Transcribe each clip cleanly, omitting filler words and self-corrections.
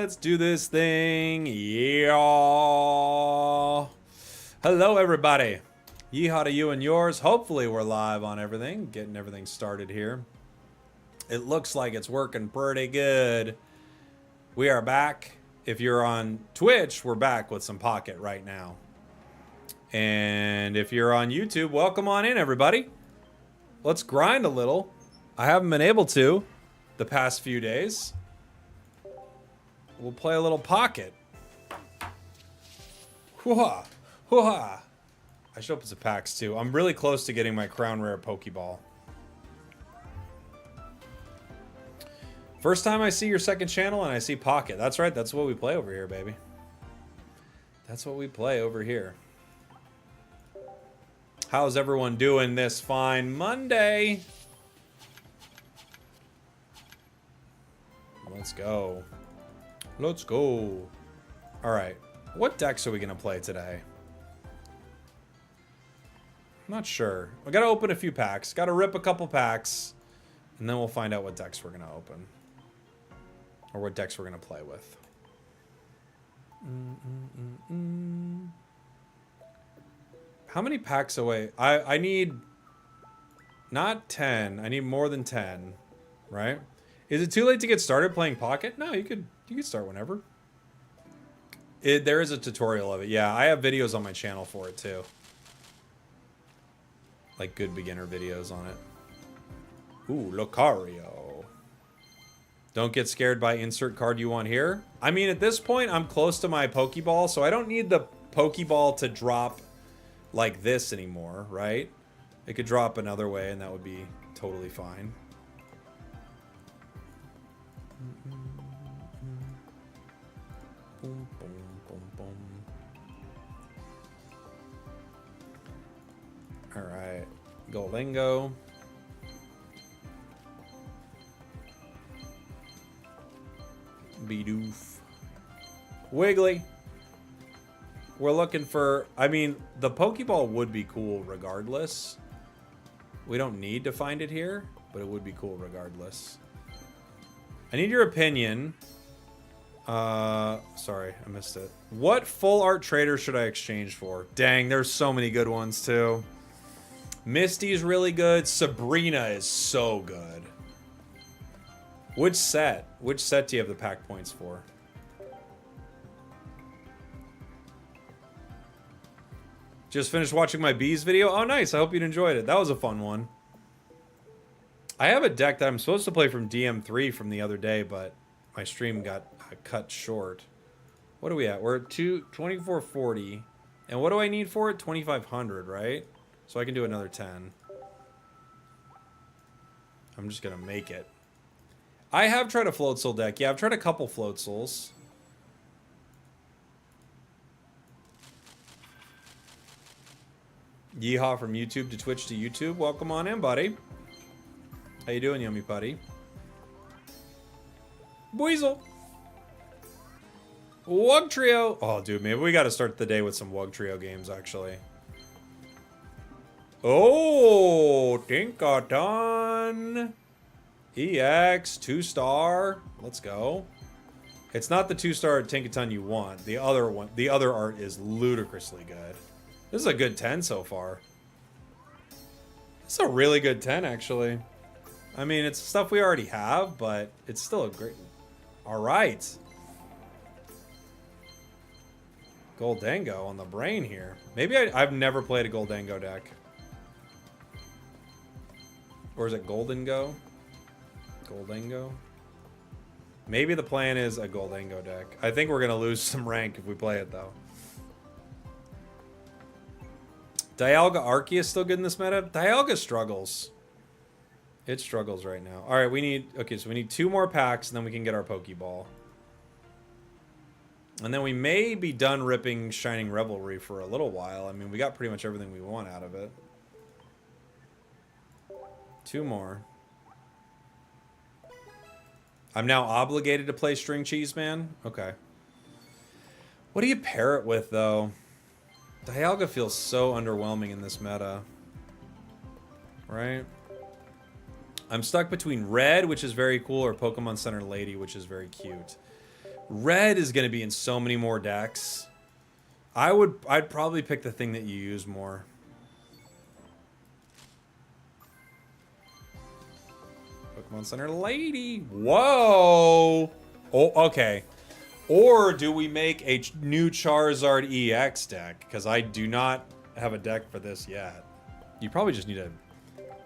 Let's do this thing. Yeehaw. Hello, everybody. Yeehaw to you and yours. Hopefully we're live on everything. Getting everything started here. It looks like it's working pretty good. We are back. If you're on Twitch, we're back with some Pocket right now. And if you're on YouTube, welcome on in, everybody. Let's grind a little. I haven't been able to the past few days. We'll play a little Pocket. Hoo-ha! Hoo-ha! I should open some packs too. I'm really close to getting my Crown Rare Pokeball. First time I see your second channel and I see Pocket. That's right, that's what we play over here, baby. That's what we play over here. How's everyone doing this fine Monday? Let's go. Let's go. All right. What decks are we going to play today? I'm not sure. We got to open a few packs. Got to rip a couple packs. And then we'll find out what decks we're going to open. Or what decks we're going to play with. How many packs away? I need... Not 10. I need more than 10. Right? Is it too late to get started playing Pocket? No, you could start whenever. There is a tutorial of it. Yeah, I have videos on my channel for it too. Like good beginner videos on it. Ooh, Lucario. Don't get scared by insert card you want here. I mean, at this point, I'm close to my Pokeball, so I don't need the Pokeball to drop like this anymore, right? It could drop another way, and that would be totally fine. Boom, boom, boom, boom. All right, Golingo. Bidoof. Wiggly. We're looking for... I mean, the Pokeball would be cool regardless. We don't need to find it here, but it would be cool regardless. I need your opinion. Sorry, I missed it. What full art trader should I exchange for? Dang, there's so many good ones too. Misty's really good. Sabrina is so good. Which set? Which set do you have the pack points for? Just finished watching my bees video. Oh, nice. I hope you enjoyed it. That was a fun one. I have a deck that I'm supposed to play from DM3 from the other day, but my stream got cut short. What are we at? We're at 2440. And what do I need for it? 2500, right? So I can do another 10. I'm just going to make it. I have tried a Float Soul deck. Yeah, I've tried a couple Float Souls. Yeehaw from YouTube to Twitch to YouTube. Welcome on in, buddy. How you doing, Yummy Putty? Weasel. Wug Trio. Oh, dude, maybe we got to start the day with some Wug Trio games, actually. Oh, Tinkaton. EX, 2-star. Let's go. It's not the 2-star Tinkaton you want. The other one, the other art is ludicrously good. This is a good 10 so far. It's a really good 10, actually. I mean, it's stuff we already have, but it's still a great... All right. Goldango on the brain here. Maybe I've never played a Goldango deck. Or is it Goldengo? Goldango? Maybe the plan is a Goldango deck. I think we're going to lose some rank if we play it, though. Dialga Archie is still good in this meta. Dialga struggles. It struggles right now. All right, we need... Okay, so we need 2 more packs, and then we can get our Pokeball. And then we may be done ripping Shining Revelry for a little while. I mean, we got pretty much everything we want out of it. 2 more. I'm now obligated to play String Cheese Man? Okay. What do you pair it with, though? Dialga feels so underwhelming in this meta. Right? I'm stuck between Red, which is very cool, or Pokemon Center Lady, which is very cute. Red is going to be in so many more decks. I'd probably pick the thing that you use more. Pokemon Center Lady. Whoa. Oh, okay. Or do we make a new Charizard EX deck? Because I do not have a deck for this yet. You probably just need to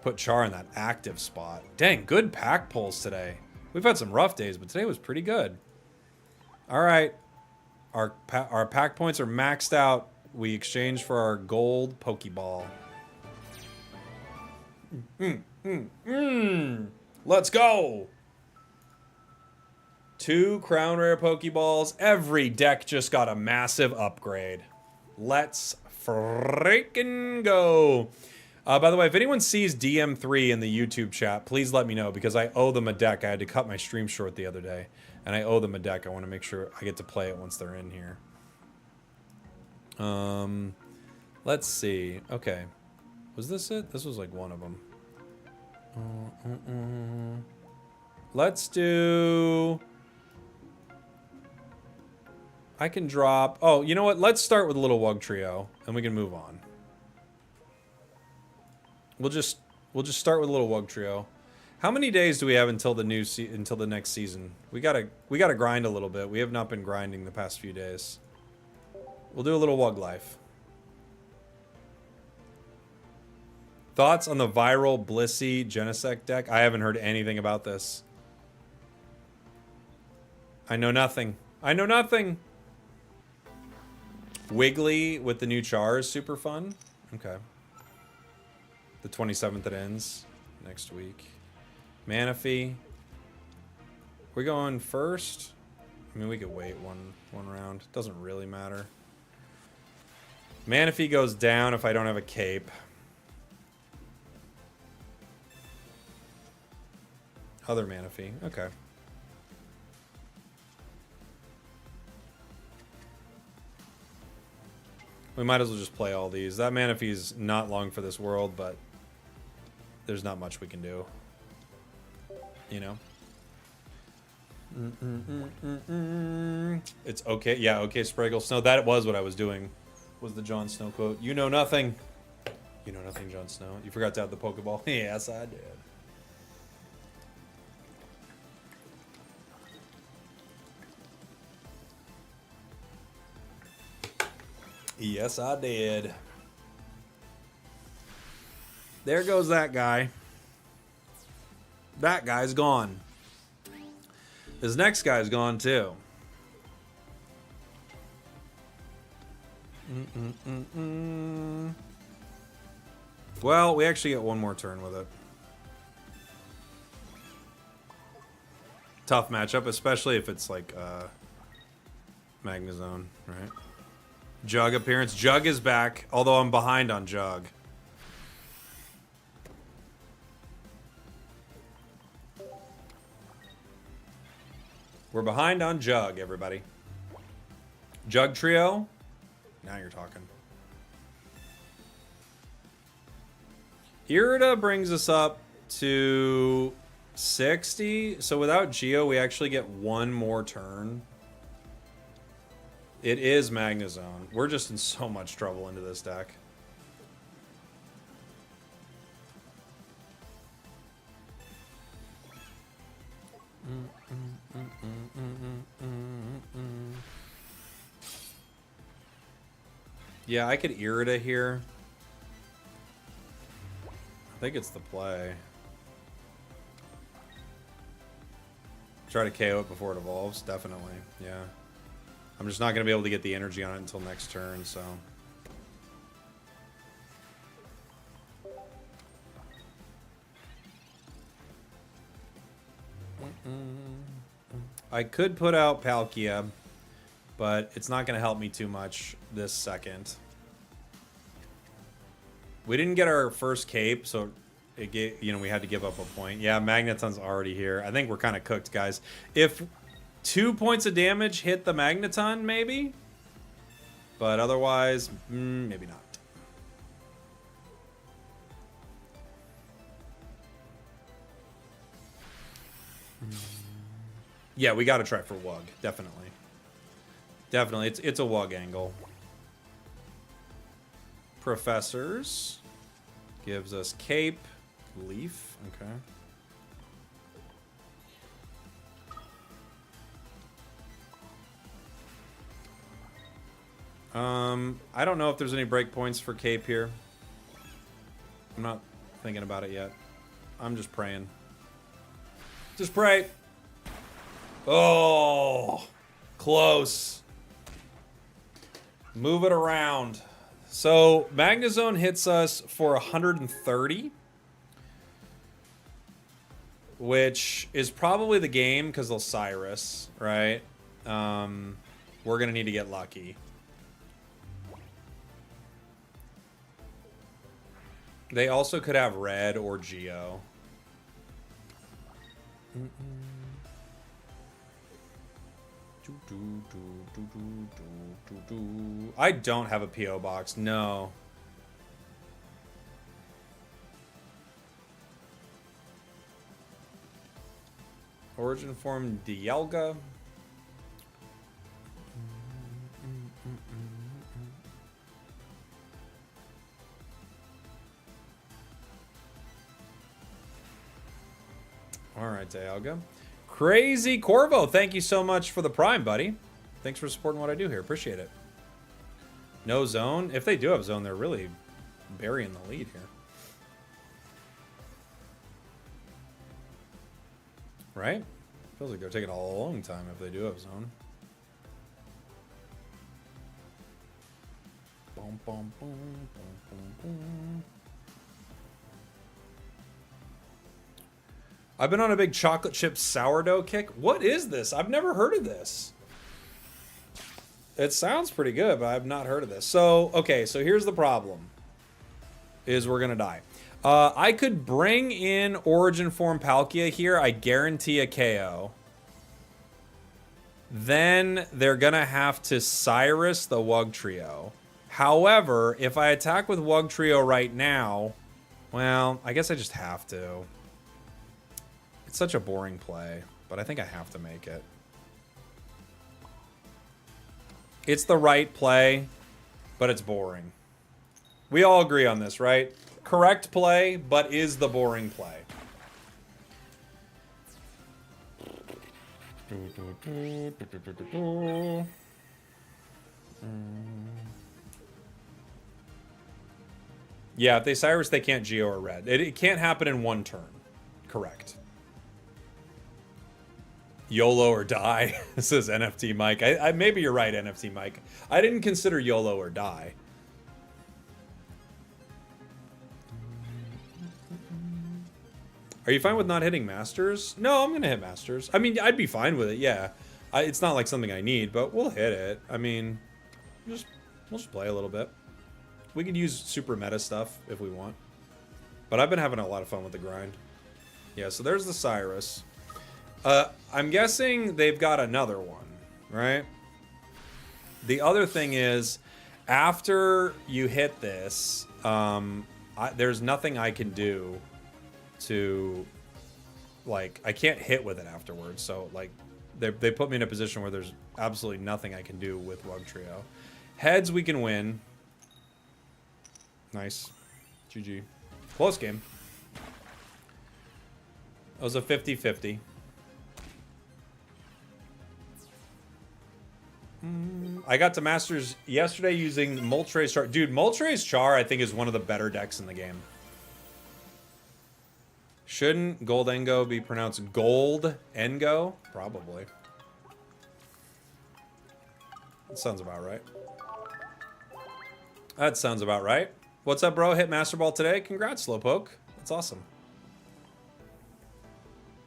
put Char in that active spot. Dang, good pack pulls today. We've had some rough days, but today was pretty good. All right. Our pack points are maxed out. We exchange for our gold Pokeball. Let's go. 2 Crown Rare Pokeballs. Every deck just got a massive upgrade. Let's freaking go. By the way, if anyone sees DM3 in the YouTube chat, please let me know because I owe them a deck. I had to cut my stream short the other day, and I owe them a deck. I want to make sure I get to play it once they're in here. Let's see. Okay. Was this it? This was like one of them. Let's do... I can drop... Oh, you know what? Let's start with a little Wug Trio, and we can move on. We'll just start with a little Wug Trio. How many days do we have until the until the next season? We gotta grind a little bit. We have not been grinding the past few days. We'll do a little Wug Life. Thoughts on the viral Blissey Genesect deck? I haven't heard anything about this. I know nothing. I know nothing. Wiggly with the new Char is super fun. Okay. The 27th it ends next week. Manaphy. We're going first. I mean, we could wait one round. Doesn't really matter. Manaphy goes down if I don't have a cape. Other Manaphy. Okay. We might as well just play all these. That Manaphy's not long for this world, but there's not much we can do. You know? It's okay. Yeah, okay, Spragels. No, that was what I was doing. Was the Jon Snow quote. You know nothing. You know nothing, Jon Snow. You forgot to have the Pokeball. Yes, I did. Yes, I did. There goes that guy. That guy's gone. This next guy's gone too. Well, we actually get one more turn with it. Tough matchup, especially if it's like Magnezone, right? Jug appearance. Jug is back, although I'm behind on Jug. We're behind on Jug, everybody. Jug Trio. Now you're talking. Irida brings us up to 60. So without Geo, we actually get one more turn. It is Magnezone. We're just in so much trouble into this deck. Yeah, I could Irida here. I think it's the play. Try to KO it before it evolves, definitely, yeah. I'm just not going to be able to get the energy on it until next turn, so... I could put out Palkia, but it's not going to help me too much this second. We didn't get our first cape, so it gave, you know, we had to give up a point. Yeah, Magneton's already here. I think we're kind of cooked, guys. If 2 points of damage hit the Magneton, maybe? But otherwise, maybe not. Yeah, we got to try for Wug. Definitely. Definitely. It's a Wug angle. Professors. Gives us Cape. Leaf. Okay. I don't know if there's any breakpoints for Cape here. I'm not thinking about it yet. I'm just praying. Just pray. Oh, close. Move it around. So Magnezone hits us for 130, which is probably the game because they'll Cyrus, right? We're gonna need to get lucky. They also could have red or Geo. I don't have a P.O. box, no. Origin form Dialga. All right, Dialga. Crazy Corvo, thank you so much for the Prime, buddy. Thanks for supporting what I do here. Appreciate it. No zone. If they do have zone, they're really burying the lead here. Right? Feels like they're taking a long time if they do have zone. Boom, boom, boom, boom, boom, boom. I've been on a big chocolate chip sourdough kick. What is this? I've never heard of this. It sounds pretty good, but I've not heard of this. So, okay, so here's the problem. Is we're gonna die. I could bring in Origin Form Palkia here. I guarantee a KO. Then they're gonna have to Cyrus the Wug Trio. However, if I attack with Wug Trio right now, well, I guess I just have to. It's such a boring play, but I think I have to make it. It's the right play, but it's boring. We all agree on this, right? Correct play, but is the boring play. Yeah, if they Cyrus, they can't Geo or Red. It can't happen in one turn. Correct. YOLO or die, says NFT Mike. Maybe you're right, NFT Mike. I didn't consider YOLO or die. Are you fine with not hitting Masters? No, I'm going to hit Masters. I mean, I'd be fine with it, yeah. It's not like something I need, but we'll hit it. I mean, we'll just play a little bit. We could use super meta stuff if we want. But I've been having a lot of fun with the grind. Yeah, so there's the Cyrus. I'm guessing they've got another one, right? The other thing is, after you hit this, there's nothing I can do to, like, I can't hit with it afterwards. So, like, they put me in a position where there's absolutely nothing I can do with Wug Trio. Heads, we can win. Nice. GG. Close game. It was a 50-50. I got to Masters yesterday using Moltres Char. Dude, Moltres Char, I think, is one of the better decks in the game. Shouldn't Goldengo be pronounced Gold Engo? Probably. That sounds about right. That sounds about right. What's up, bro? Hit Master Ball today. Congrats, Slowpoke. That's awesome.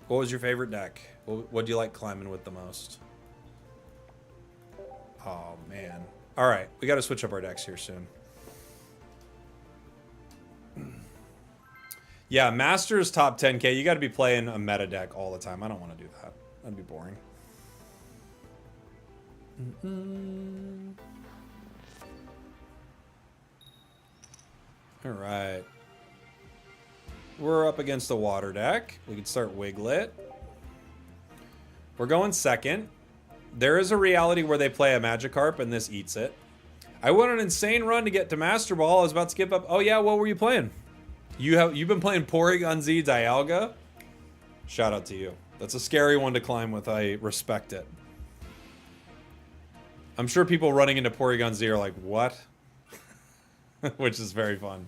What was your favorite deck? What do you like climbing with the most? Oh, man. All right. We got to switch up our decks here soon. Yeah, Masters top 10k. You got to be playing a meta deck all the time. I don't want to do that. That'd be boring. All right. We're up against the water deck. We can start Wiglet. We're going second. There is a reality where they play a Magikarp and this eats it. I went on an insane run to get to Master Ball. I was about to skip up. Oh yeah, what were you playing? You've been playing Porygon Z Dialga? Shout out to you. That's a scary one to climb with. I respect it. I'm sure people running into Porygon Z are like, what? Which is very fun.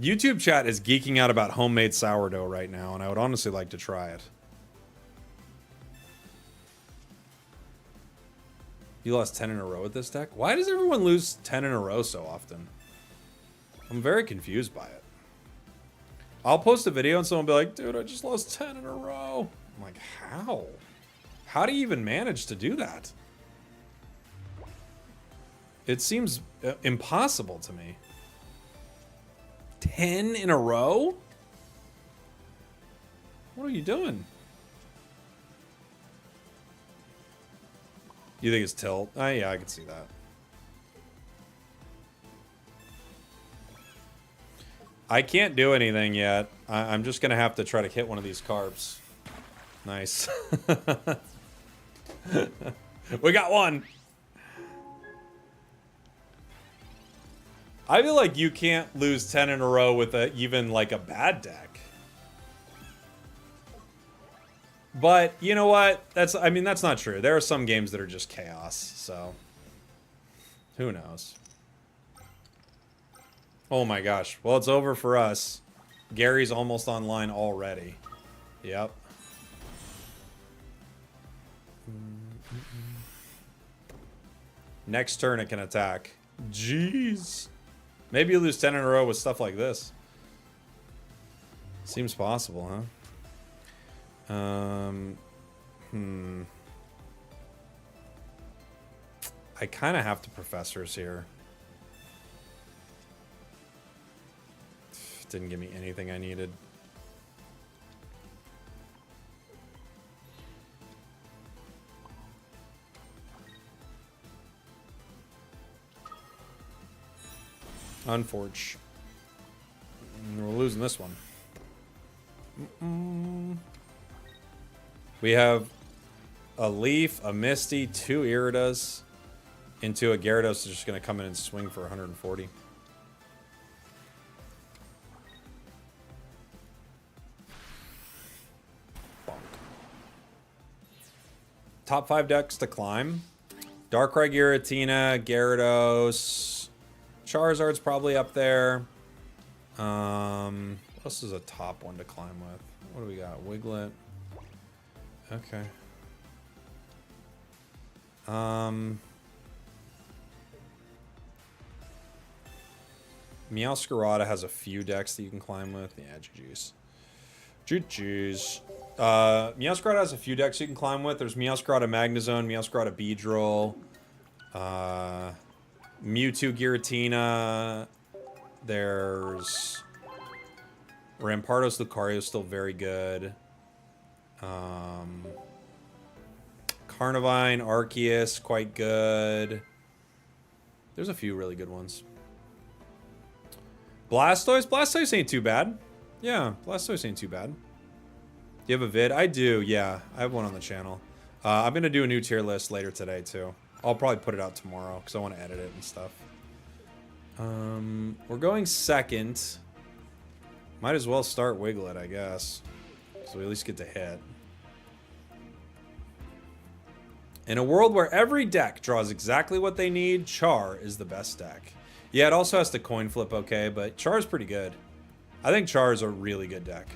YouTube chat is geeking out about homemade sourdough right now, and I would honestly like to try it. You lost 10 in a row with this deck? Why does everyone lose 10 in a row so often? I'm very confused by it. I'll post a video and someone will be like, dude, I just lost 10 in a row. I'm like, how? How do you even manage to do that? It seems impossible to me. 10 in a row? What are you doing? You think it's tilt? Yeah, I can see that. I can't do anything yet. I'm just going to have to try to hit one of these carps. Nice. We got one. I feel like you can't lose 10 in a row with even like a bad deck. But you know what? I mean, that's not true. There are some games that are just chaos, so who knows? Oh my gosh. Well, it's over for us. Gary's almost online already. Yep. Next turn it can attack. Jeez. Maybe you lose 10 in a row with stuff like this. Seems possible, huh? I kind of have to Professors here. Didn't give me anything I needed. Unforge. We're losing this one. We have a Leaf, a Misty, 2 Iridas, into a Gyarados is just going to come in and swing for 140. Bonk. Top 5 decks to climb. Darkrai, Giratina, Gyarados. Charizard's probably up there. What else is a top one to climb with? What do we got? Wiglet. Okay. Meowscarada has a few decks that you can climb with. Yeah, GG's. GG's. Meowscarada has a few decks you can climb with. There's Meowscarada Magnezone, Meowscarada Beedrill, Mewtwo Giratina. There's Rampardos Lucario is still very good. Carnivine, Arceus, quite good. There's a few really good ones. Blastoise? Blastoise ain't too bad. Yeah, Blastoise ain't too bad. Do you have a vid? I do, yeah. I have one on the channel. I'm going to do a new tier list later today, too. I'll probably put it out tomorrow, because I want to edit it and stuff. We're going second. Might as well start Wiglet, I guess. So we at least get to hit. In a world where every deck draws exactly what they need, Char is the best deck. Yeah, it also has to coin flip okay, but Char's pretty good. I think Char is a really good deck.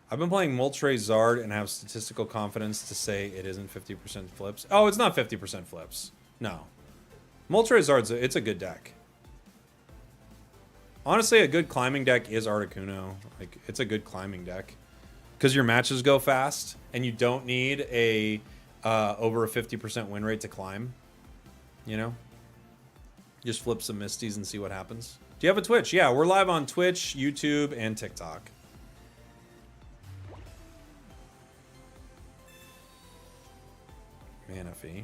I've been playing Moltres and have statistical confidence to say it isn't 50% flips. Oh, it's not 50% flips. No. Moltres, it's a good deck. Honestly, a good climbing deck is Articuno. Like, it's a good climbing deck. Because your matches go fast, and you don't need a over a 50% win rate to climb. You know? Just flip some Misties and see what happens. Do you have a Twitch? Yeah, we're live on Twitch, YouTube, and TikTok. Manaphy.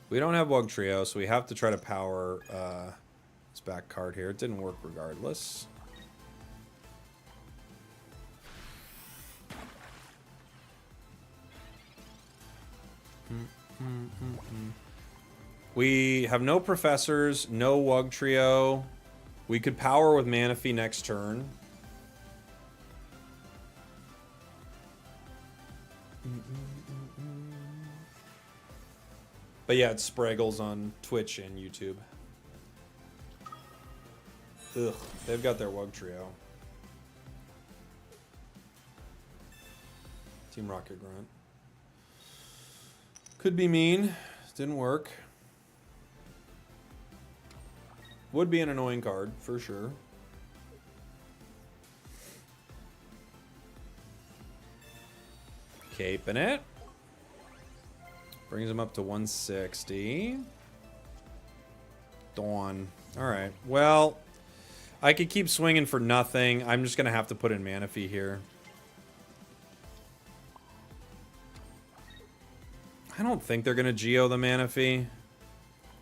We don't have Wug Trio, so we have to try to power this back card here. It didn't work regardless. We have no professors, no Wug Trio. We could power with Manaphy next turn. But yeah, it's Spragels on Twitch and YouTube. Ugh, they've got their Wug Trio. Team Rocket Grunt. Could be mean. Didn't work. Would be an annoying card, for sure. Caping it. Brings him up to 160. Dawn. Alright. Well, I could keep swinging for nothing. I'm just going to have to put in Manaphy here. I don't think they're going to Geo the Manaphy.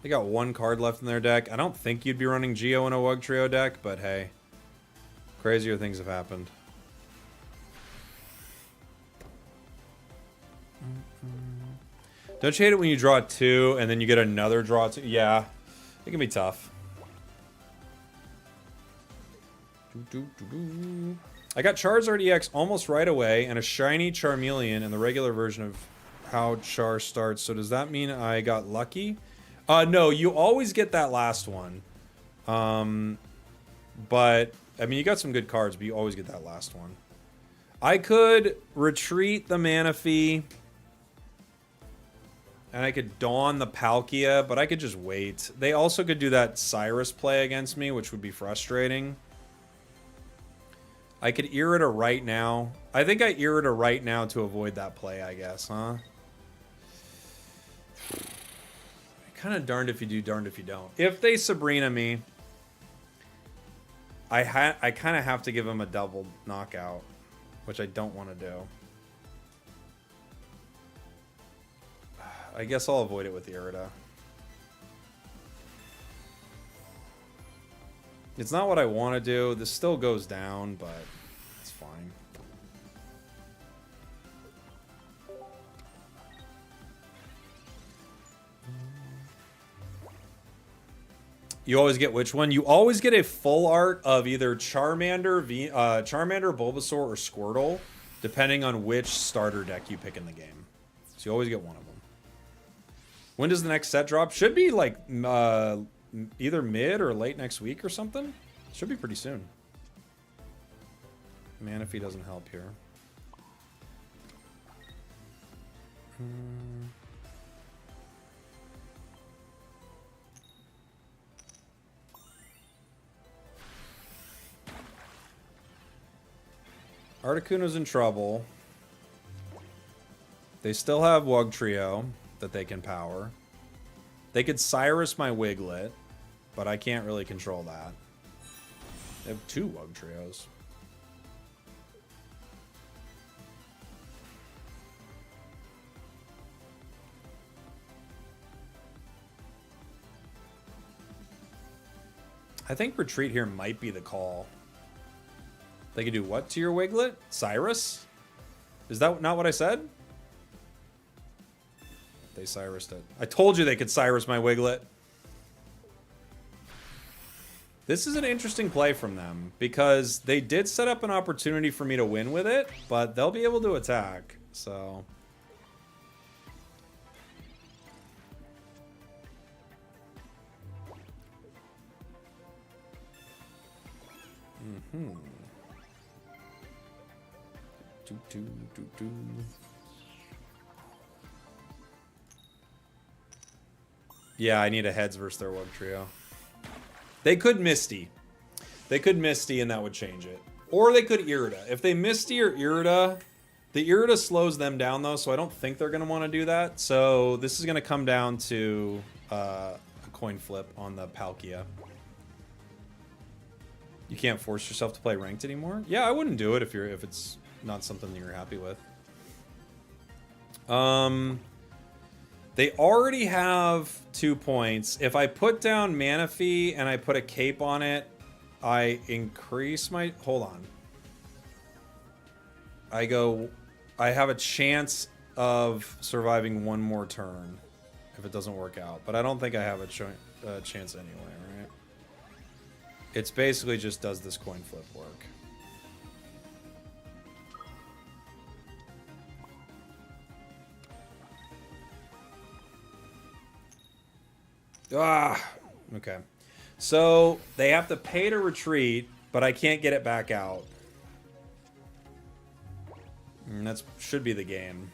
They got one card left in their deck. I don't think you'd be running Geo in a Wug Trio deck, but hey. Crazier things have happened. Don't you hate it when you draw 2 and then you get another draw 2? Yeah, it can be tough. I got Charizard EX almost right away and a shiny Charmeleon in the regular version of how Char starts. So does that mean I got lucky? No, you always get that last one. But, I mean, you got some good cards, but you always get that last one. I could retreat the Manaphy. And I could Dawn the Palkia, but I could just wait. They also could do that Cyrus play against me, which would be frustrating. I could Irida right now. I think I Irida right now to avoid that play, I guess, huh? Kind of darned if you do, darned if you don't. If they Sabrina me, I kind of have to give them a double knockout, which I don't want to do. I guess I'll avoid it with Irida. It's not what I want to do. This still goes down, but it's fine. You always get which one? You always get a full art of either Charmander, Bulbasaur, or Squirtle, depending on which starter deck you pick in the game. So you always get one of them. When does the next set drop? Should be like either mid or late next week or something. Should be pretty soon. Manaphy doesn't help here. Articuno's in trouble. They still have Wug Trio that they can power. They could Cyrus my Wiglet, but I can't really control that. They have 2 Wug Trios. I think retreat here might be the call. They could do what to your Wiglet? Cyrus? Is that not what I said? They Cyrused it. I told you they could Cyrus my Wiglet. This is an interesting play from them because they did set up an opportunity for me to win with it, but they'll be able to attack, so... Yeah, I need a heads versus their Wug Trio. They could Misty. They could Misty and that would change it. Or they could Irida. If they Misty or Irida, the Irida slows them down though, so I don't think they're going to want to do that. So this is going to come down to a coin flip on the Palkia. You can't force yourself to play ranked anymore? Yeah, I wouldn't do it if it's not something that you're happy with. They already have 2 points. If I put down Manaphy and I put a cape on it, I increase my... Hold on. I have a chance of surviving 1 more turn if it doesn't work out. But I don't think I have a chance anyway, right? It's basically just does this coin flip work. Ah, okay. So they have to pay to retreat, but I can't get it back out. And that should be the game.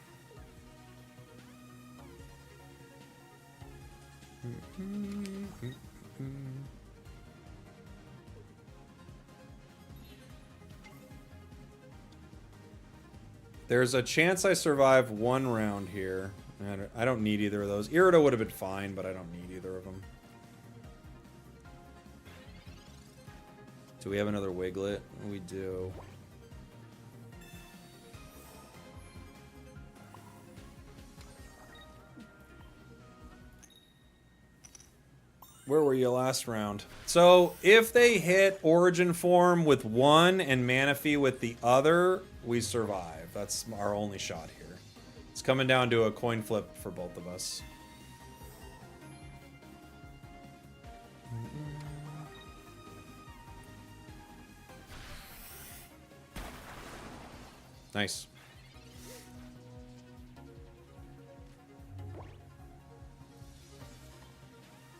There's a chance I survive 1 round here. I don't need either of those. Irida would have been fine, but I don't need either of them. Do we have another Wiglet? We do. Where were you last round? So if they hit Origin Form with 1 and Manaphy with the other, we survive. That's our only shot here. It's coming down to a coin flip for both of us. Nice.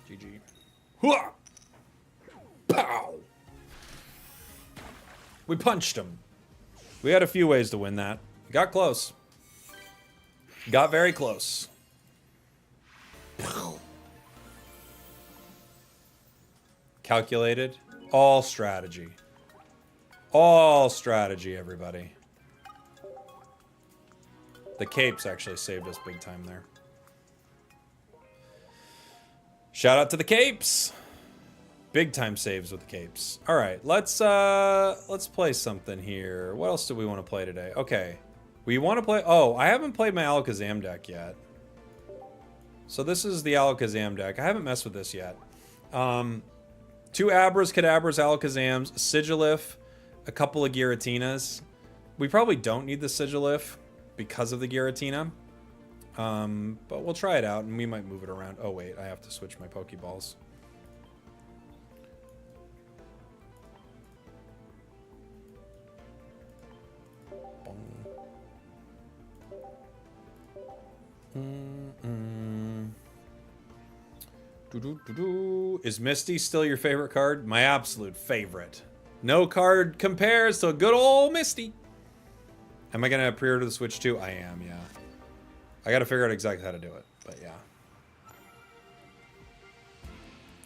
GG. Hooah! Pow! We punched him. We had a few ways to win that. Got close. Got very close. Calculated. All strategy. All strategy, everybody. The capes actually saved us big time there. Shout out to the capes. Big time saves with the capes. All right, let's play something here. What else do we want to play today? Okay. We want to play... Oh, I haven't played my Alakazam deck yet. So this is the Alakazam deck. I haven't messed with this yet. 2 Abras, Kadabras, Alakazams, Sigilif, a couple of Giratinas. We probably don't need the Sigilif because of the Giratina. But we'll try it out, and we might move it around. Oh, wait, I have to switch my Pokeballs. Is Misty still your favorite card? My absolute favorite. No card compares to good old Misty. Am I going to pre-order the Switch too? I am, yeah. I got to figure out exactly how to do it, but yeah.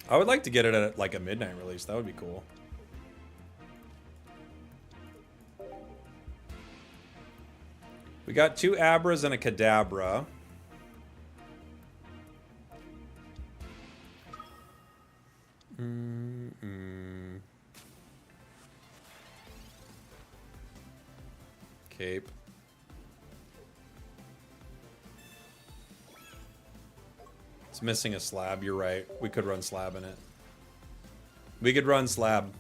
I would like to get it at like a midnight release. That would be cool. We got 2 Abras and a Kadabra. Cape. It's missing a slab. You're right. We could run slab in it. We could run slab.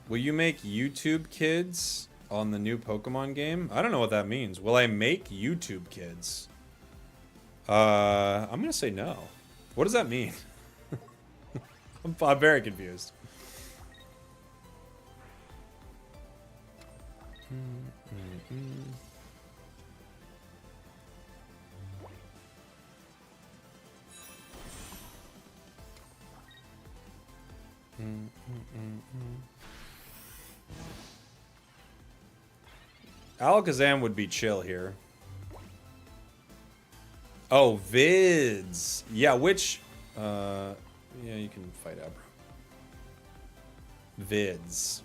Will you make YouTube kids on the new Pokemon game? I don't know what that means. Will I make YouTube kids? I'm gonna say no. What does that mean? I'm very confused. Alakazam would be chill here. Oh, vids. Yeah, which... yeah, you can fight Abra. Vids.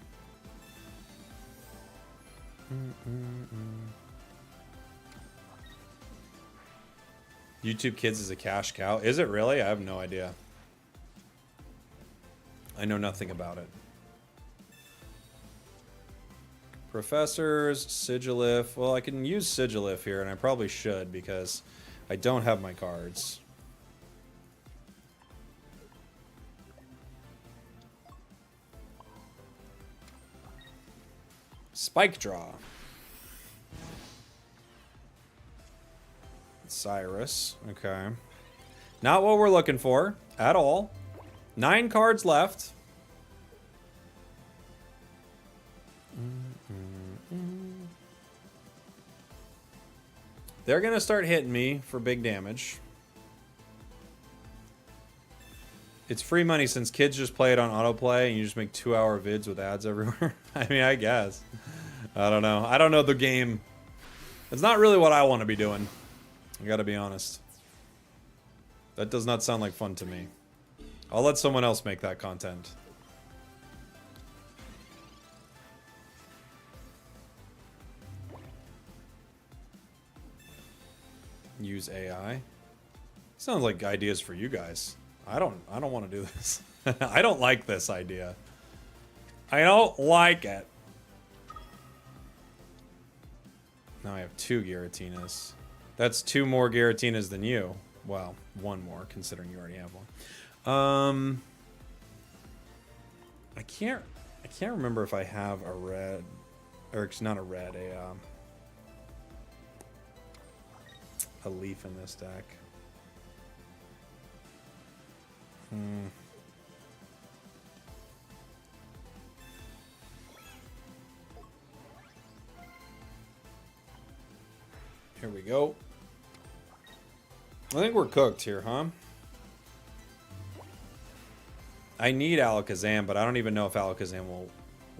YouTube Kids is a cash cow. Is it really? I have no idea. I know nothing about it. Professors, Sigilif. Well, I can use Sigilif here, and I probably should because I don't have my cards. Spike draw. Cyrus. Okay. Not what we're looking for at all. 9 cards left. They're going to start hitting me for big damage. It's free money since kids just play it on autoplay and you just make 2-hour vids with ads everywhere. I mean, I guess. I don't know. I don't know the game. It's not really what I want to be doing. I gotta be honest. That does not sound like fun to me. I'll let someone else make that content. Use AI. Sounds like ideas for you guys. I don't want to do this. I don't like this idea. I don't like it. Now I have 2 Giratinas. That's 2 more Giratinas than you. Well, 1 more, considering you already have one. I can't remember if I have a red, or it's not a red, a leaf in this deck. Here we go. I think we're cooked here, huh? I need Alakazam, but I don't even know if Alakazam will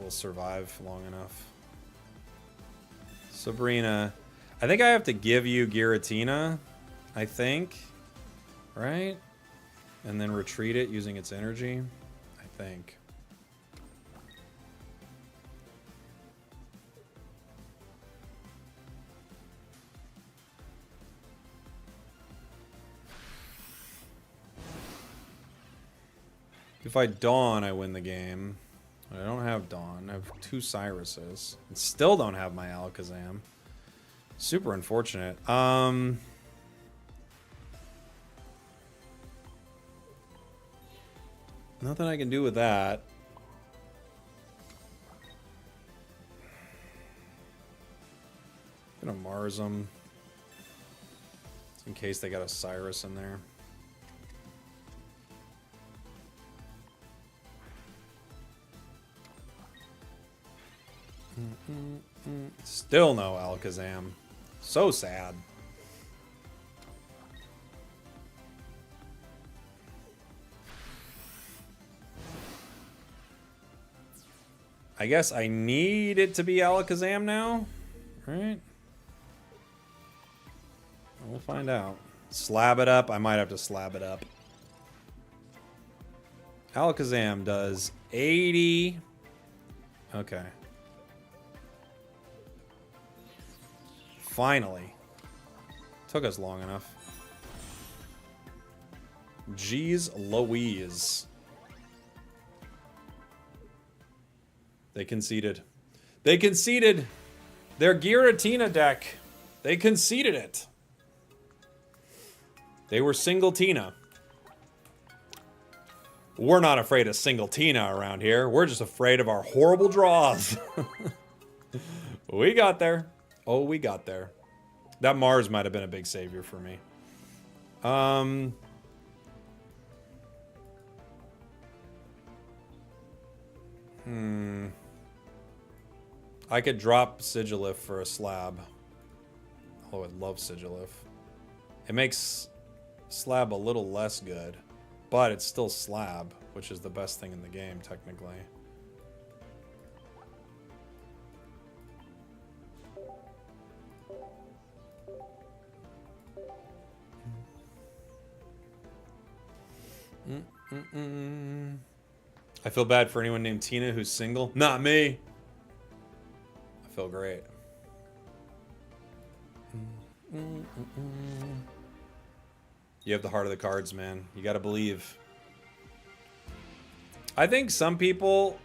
survive long enough. Sabrina. I think I have to give you Giratina, I think. Right? And then retreat it using its energy, I think. If I Dawn, I win the game. But I don't have Dawn. I have 2 Cyruses. And still don't have my Alakazam. Super unfortunate. Nothing I can do with that. I'm gonna Mars them. In case they got a Cyrus in there. Still no Alakazam. So sad. I guess I need it to be Alakazam now. Right? We'll find out. Slab it up. I might have to slab it up. Alakazam does 80. Okay. Finally. Took us long enough. Jeez Louise. They conceded. They conceded their Giratina deck. They conceded it. They were single Tina. We're not afraid of single Tina around here. We're just afraid of our horrible draws. We got there. Oh, we got there. That Mars might have been a big savior for me. I could drop Sigilif for a slab. Oh, I love Sigilif. It makes slab a little less good, but it's still slab, which is the best thing in the game, technically. I feel bad for anyone named Tina who's single. Not me. I feel great. You have the heart of the cards, man. You gotta believe. I think some people...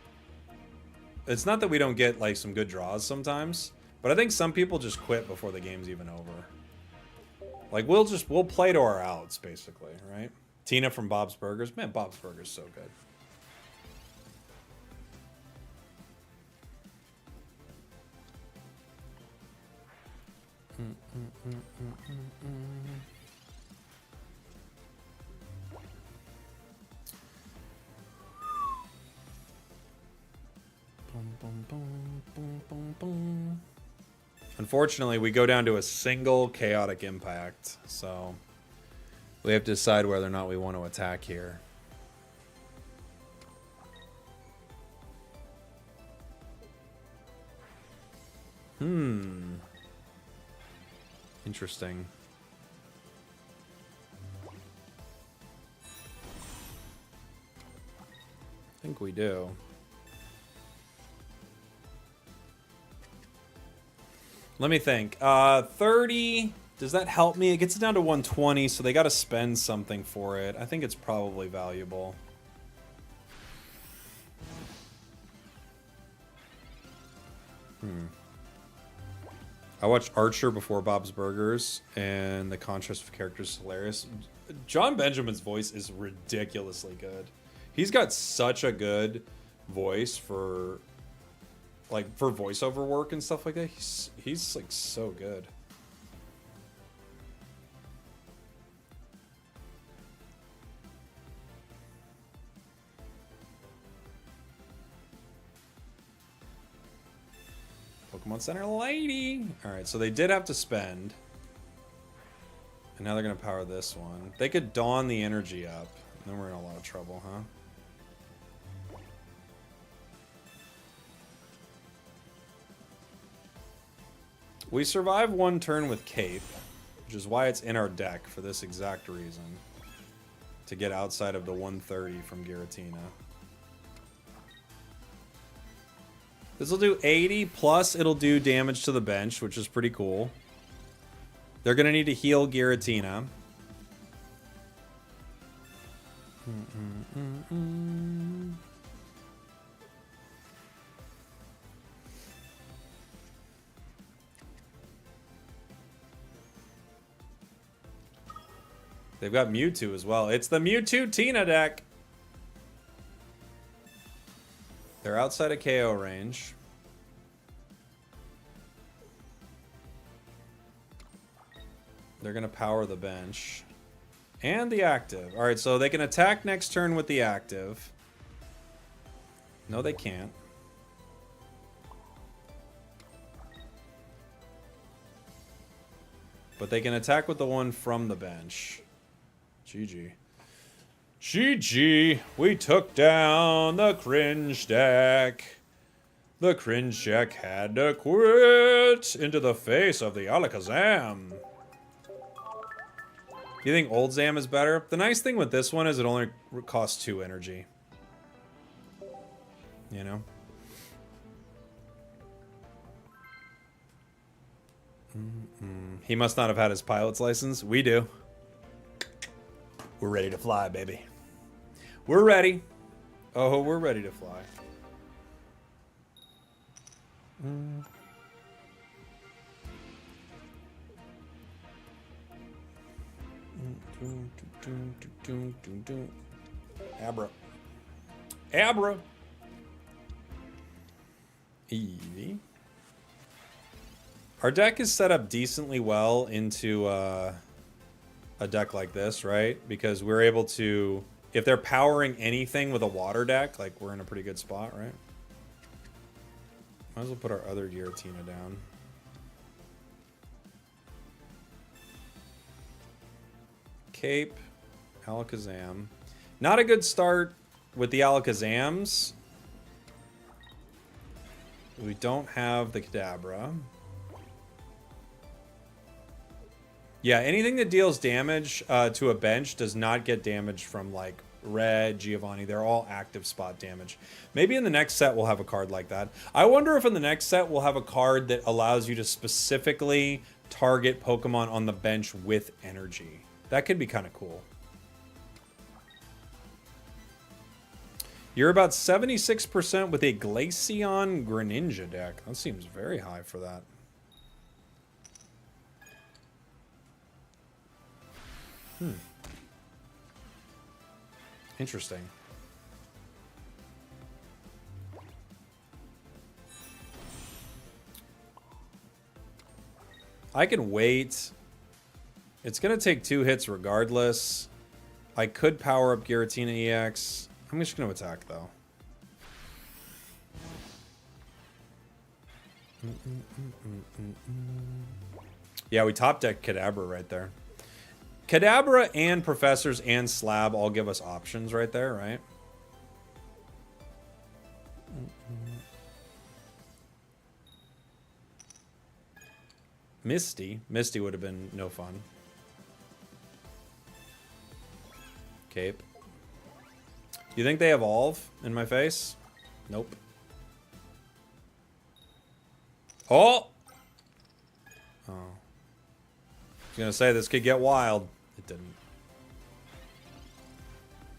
It's not that we don't get, like, some good draws sometimes, but I think some people just quit before the game's even over. Like, we'll play to our outs, basically, right? Tina from Bob's Burgers. Man, Bob's Burgers so good. Unfortunately, we go down to a single chaotic impact, so we have to decide whether or not we want to attack here. Interesting. I think we do. Let me think. 30. Does that help me? It gets it down to 120, so they got to spend something for it. I think it's probably valuable. I watched Archer before Bob's Burgers, and the contrast of characters is hilarious. John Benjamin's voice is ridiculously good. He's got such a good voice for, like, for voiceover work and stuff like that. He's like so good. Pokemon Center lady. All right, so they did have to spend. And now they're going to power this one. They could dawn the energy up. And then we're in a lot of trouble, huh? We survive one turn with Cape, which is why it's in our deck for this exact reason. To get outside of the 130 from Giratina. This will do 80, plus it'll do damage to the bench, which is pretty cool. They're going to need to heal Giratina. They've got Mewtwo as well. It's the Mewtwo Tina deck. They're outside of KO range. They're going to power the bench. And the active. Alright, so they can attack next turn with the active. No, they can't. But they can attack with the one from the bench. GG. GG, we took down the cringe deck. The cringe deck had to quit into the face of the Alakazam. You think Old Zam is better? The nice thing with this one is it only costs 2 energy. You know? He must not have had his pilot's license. We do. We're ready to fly, baby. We're ready. Oh, we're ready to fly. Abra. Abra. Eevee. Our deck is set up decently well into a deck like this, right? Because we're able to, if they're powering anything with a water deck, like, we're in a pretty good spot, right? Might as well put our other Giratina down. Cape, Alakazam. Not a good start with the Alakazams. We don't have the Kadabra. Yeah, anything that deals damage to a bench does not get damage from, like, Red, Giovanni. They're all active spot damage. Maybe in the next set we'll have a card like that. I wonder if in the next set we'll have a card that allows you to specifically target Pokemon on the bench with energy. That could be kind of cool. You're about 76% with a Glaceon Greninja deck. That seems very high for that. Interesting. I can wait. It's going to take 2 hits regardless. I could power up Giratina EX. I'm just going to attack, though. Yeah, we top deck Kadabra right there. Kadabra and Professors and Slab all give us options right there, right? Misty. Misty would have been no fun. Cape. You think they evolve in my face? Nope. Oh! Oh. I was gonna say this could get wild. It didn't.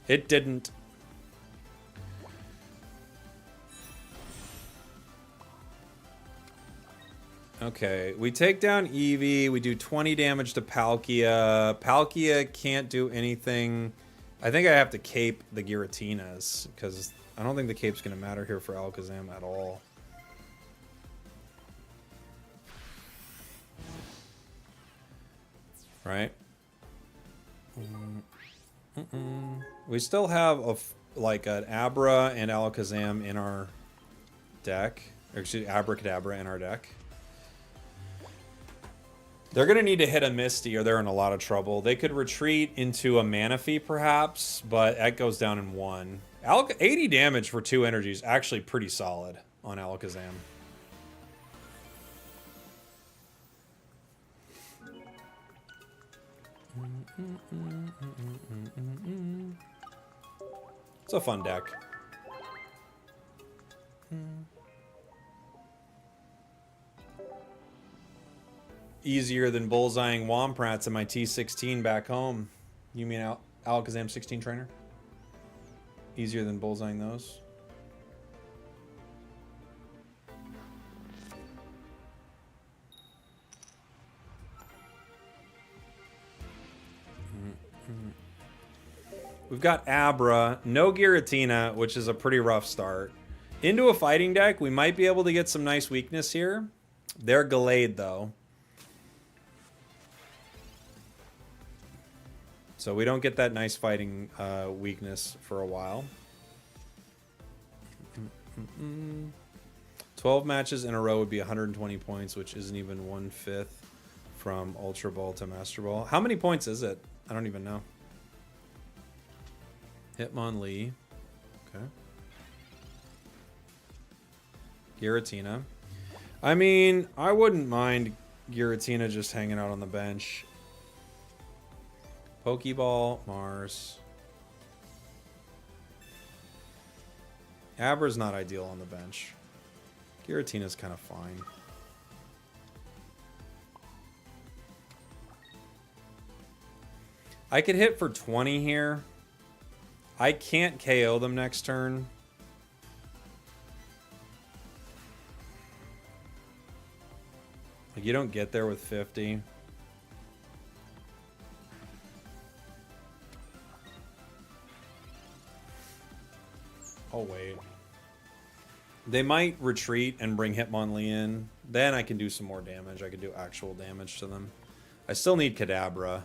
It didn't. Okay, we take down Eevee. We do 20 damage to Palkia. Palkia can't do anything. I think I have to cape the Giratinas, because I don't think the cape's going to matter here for Alakazam at all. Right? We still have like an Abra and Alakazam in our deck. Or excuse me, Abracadabra in our deck. They're going to need to hit a Misty or they're in a lot of trouble. They could retreat into a Manaphy perhaps, but that goes down in 1. 80 damage for 2 energies, actually pretty solid on Alakazam. It's a fun deck. Easier than bullseyeing Womprats in my T16 back home. You mean Alakazam 16 trainer? Easier than bullseyeing those? We've got Abra, no Giratina, which is a pretty rough start. Into a fighting deck, we might be able to get some nice weakness here. They're Gallade, though. So we don't get that nice fighting weakness for a while. 12 matches in a row would be 120 points, which isn't even 1/5 from Ultra Ball to Master Ball. How many points is it? I don't even know. Hitmonlee. Okay. Giratina. I mean, I wouldn't mind Giratina just hanging out on the bench. Pokeball, Mars. Abra's not ideal on the bench. Giratina's kind of fine. I could hit for 20 here. I can't KO them next turn. Like, you don't get there with 50. Oh, wait. They might retreat and bring Hitmonlee in. Then I can do some more damage. I can do actual damage to them. I still need Kadabra.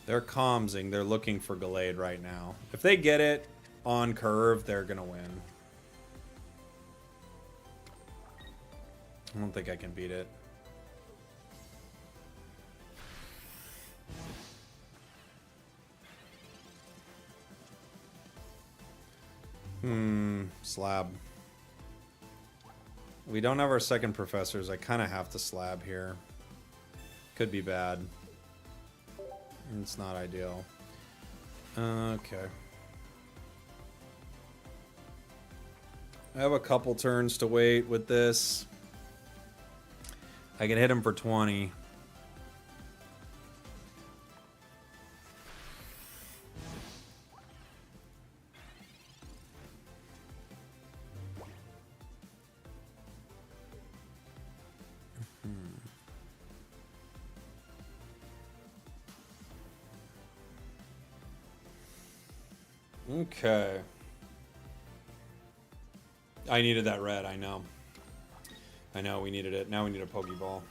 They're commsing. They're looking for Gallade right now. If they get it on curve, they're going to win. I don't think I can beat it. Slab. We don't have our second professors. I kind of have to slab here. Could be bad. It's not ideal. Okay. I have a couple turns to wait with this. I can hit him for 20. Okay. I needed that red, I know. I know, we needed it. Now we need a Pokeball.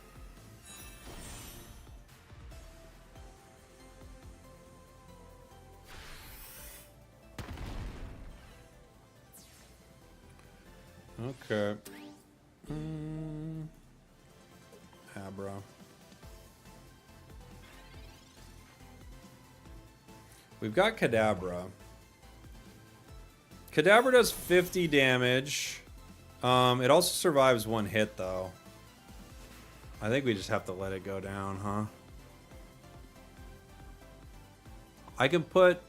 Okay. Abra. We've got Kadabra. Kadabra does 50 damage. It also survives one hit, though. I think we just have to let it go down, huh? I can put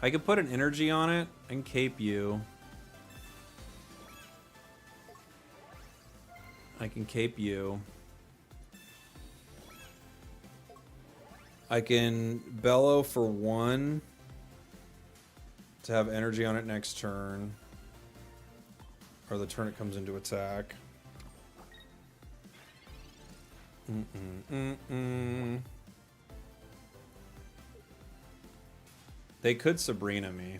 an energy on it and cape you. I can cape you. I can bellow for 1 to have energy on it next turn. Or the turn it comes into attack. They could Sabrina me.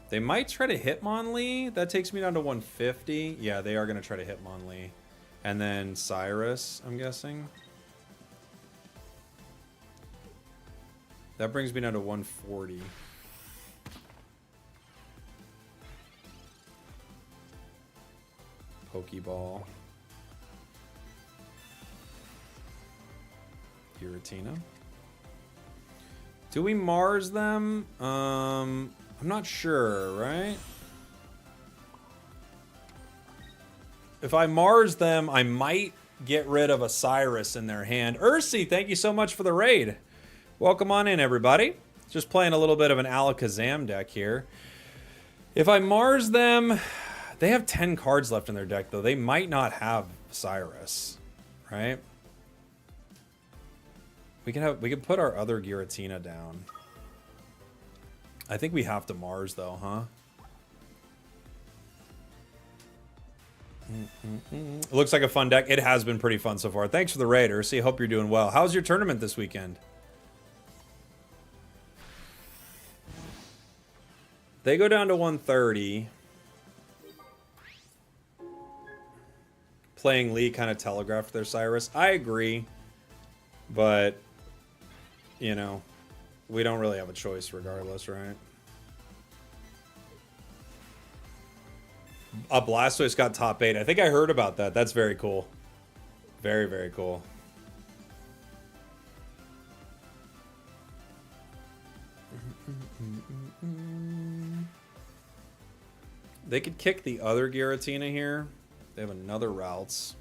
They might try to Hitmonlee. That takes me down to 150. Yeah, they are going to try to Hitmonlee. And then Cyrus, I'm guessing. That brings me down to 140. Pokeball. Giratina. Do we Mars them? I'm not sure, right? If I Mars them, I might get rid of a Cyrus in their hand. Ursi, thank you so much for the raid. Welcome on in, everybody. Just playing a little bit of an Alakazam deck here. If I Mars them, they have 10 cards left in their deck, though. They might not have Cyrus, right? We can put our other Giratina down. I think we have to Mars, though, huh? It looks like a fun deck. It has been pretty fun so far. Thanks for the raid, Ursi. Hope you're doing well. How's your tournament this weekend? They go down to 130. Playing Lee kind of telegraphed their Cyrus. I agree. But, you know, we don't really have a choice regardless, right? A Blastoise got top 8. I think I heard about that. That's very cool. Very, very cool. They could kick the other Giratina here. They have another Routes.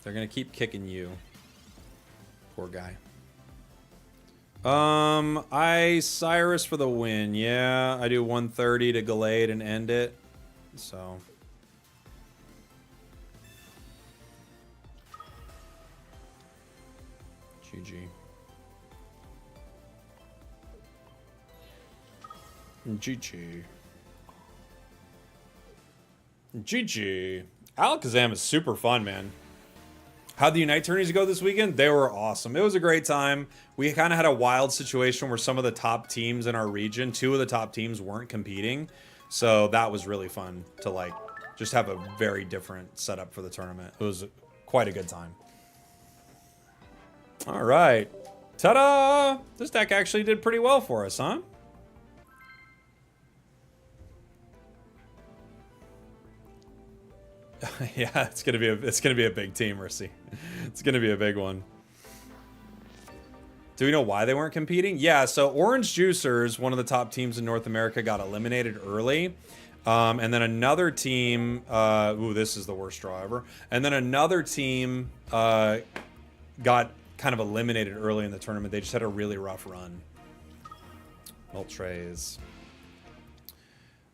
They're going to keep kicking you. Poor guy. I Cyrus for the win. Yeah, I do 130 to Gallade and end it. So. GG. GG. GG. Alakazam is super fun, man. How'd the Unite tourneys go this weekend? They were awesome. It was a great time. We kind of had a wild situation where some of the top teams in our region, 2 of the top teams weren't competing. So that was really fun to, like, just have a very different setup for the tournament. It was quite a good time. All right. Ta-da! This deck actually did pretty well for us, huh? Yeah, it's gonna be a big team, Mercy. It's gonna be a big one. Do we know why they weren't competing? Yeah, so Orange Juicers, one of the top teams in North America, got eliminated early. And then another team, ooh, this is the worst draw ever. And then another team got kind of eliminated early in the tournament. They just had a really rough run. Moltres.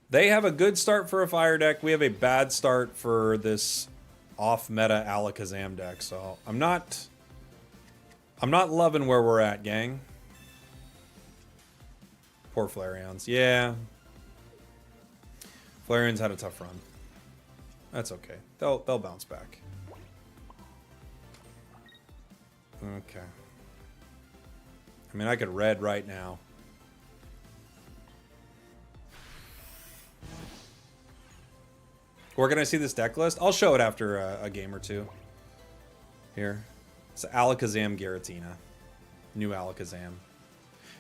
They have a good start for a fire deck. We have a bad start for this off-meta Alakazam deck. So I'm not loving where we're at, gang. Poor Flareons. Yeah. Flareon's had a tough run. That's okay. They'll bounce back. Okay. I mean, I could red right now. Where can I see this deck list? I'll show it after a game or two. Here. It's Alakazam Giratina. New Alakazam.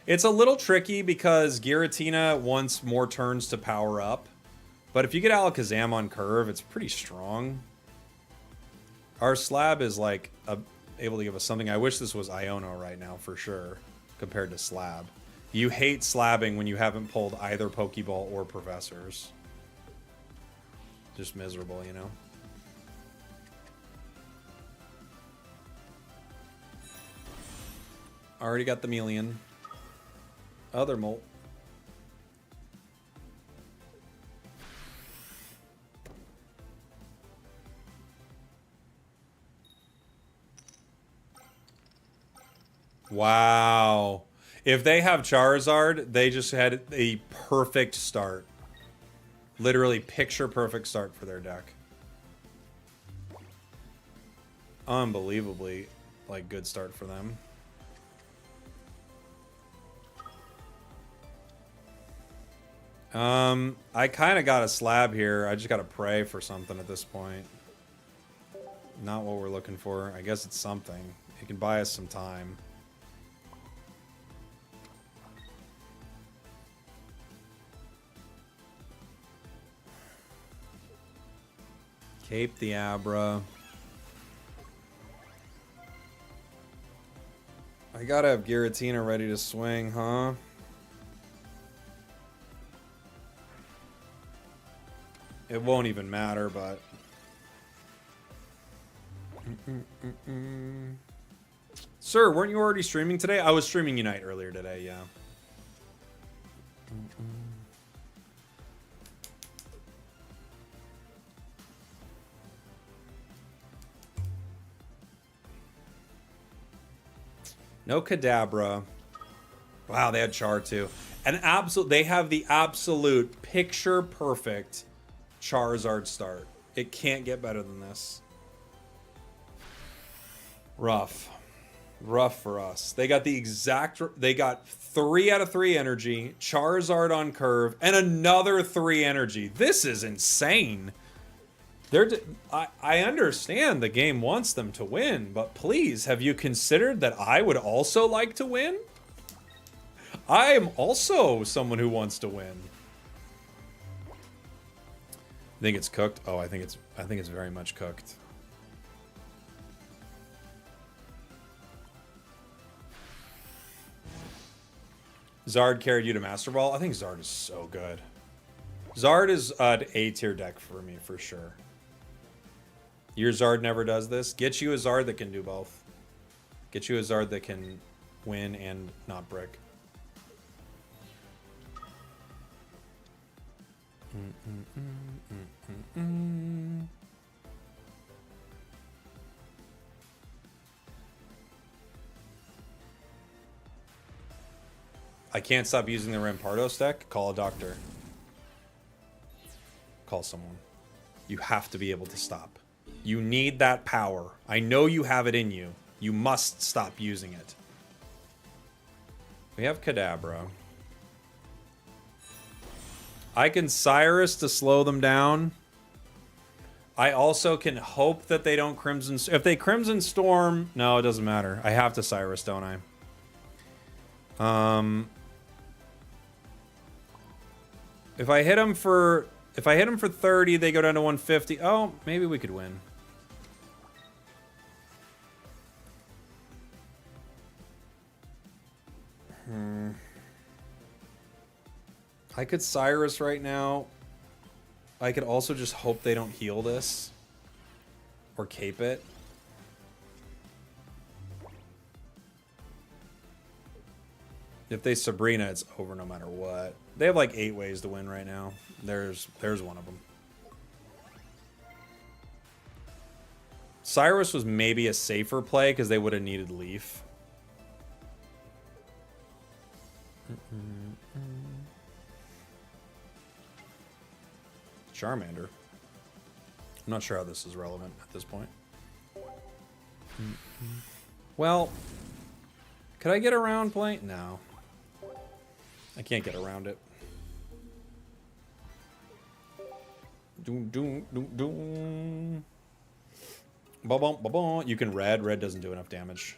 It's a little tricky because Giratina wants more turns to power up. But if you get Alakazam on curve, it's pretty strong. Our slab is like able to give us something. I wish this was Iono right now for sure, compared to slab. You hate slabbing when you haven't pulled either Pokeball or Professors. Just miserable, you know? Already got the Melian. Other Molt. Wow. If they have Charizard, they just had a perfect start. Literally picture perfect start for their deck. Unbelievably, like, good start for them. I kind of got a slab here. I just got to pray for something at this point. Not what we're looking for. I guess it's something. It can buy us some time. Cape the Abra. I gotta have Giratina ready to swing, huh? It won't even matter, but... Sir, weren't you already streaming today? I was streaming Unite earlier today, yeah. No Kadabra. Wow, they had Char too. They have the absolute picture perfect Charizard start. It can't get better than this. Rough. Rough for us. They got the exact... They got 3 out of 3 energy, Charizard on curve, and another 3 energy. This is insane. I understand the game wants them to win, but please, have you considered that I would also like to win? I am also someone who wants to win. Think it's cooked? Oh, I think it's very much cooked. Zard carried you to Master Ball? I think Zard is so good. Zard is an A-tier deck for me, for sure. Your Zard never does this. Get you a Zard that can do both. Get you a Zard that can win and not brick. I can't stop using the Rampardos deck. Call a doctor. Call someone. You have to be able to stop. You need that power. I know you have it in you. You must stop using it. We have Kadabra. I can Cyrus to slow them down. I also can hope that they don't Crimson... If they Crimson Storm... No, it doesn't matter. I have to Cyrus, don't I? If I hit them for 30, they go down to 150. Oh, maybe we could win. I could Cyrus right now. I could also just hope they don't heal this. Or cape it. If they Sabrina, it's over no matter what. They have like 8 ways to win right now. There's one of them. Cyrus was maybe a safer play because they would have needed Leaf. Charmander. I'm not sure how this is relevant at this point. Well, could I get around playing? No. I can't get around it. Doom, doom, doom, doom. Ba-bum, ba-bum. You can red. Red doesn't do enough damage.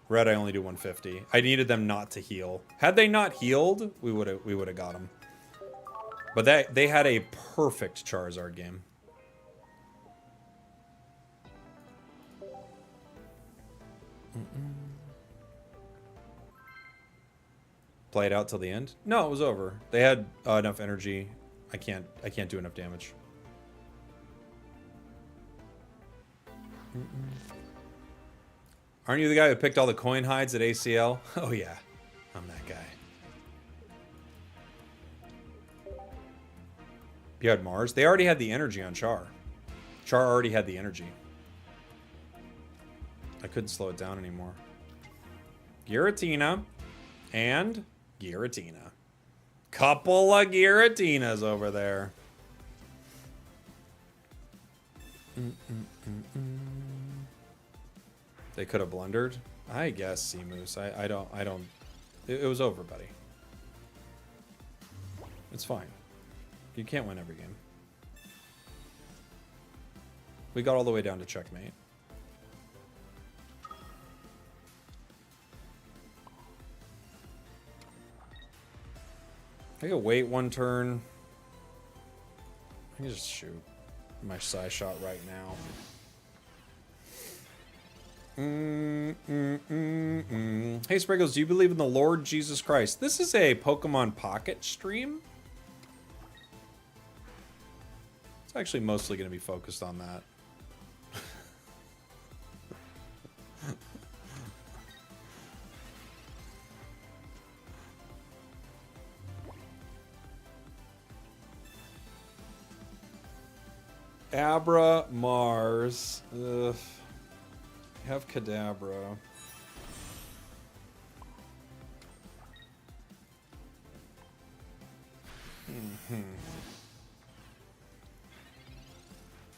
Red, I only do 150. I needed them not to heal. Had they not healed, we would have got them. But they had a perfect Charizard game. Play it out till the end? No, it was over. They had enough energy. I can't do enough damage. Aren't you the guy who picked all the coin hides at ACL? Oh yeah, I'm that guy. You had Mars? They already had the energy on Char. Char already had the energy. I couldn't slow it down anymore. Giratina and Giratina. Couple of Giratinas over there. They could have blundered. I guess, Seamoose. I don't. It was over, buddy. It's fine. You can't win every game. We got all the way down to checkmate. I could wait one turn. I can just shoot my side shot right now. Hey Spragels, do you believe in the Lord Jesus Christ? This is a Pokemon Pocket stream. It's actually mostly going to be focused on that. Abra Mars. Ugh. Have Kadabra.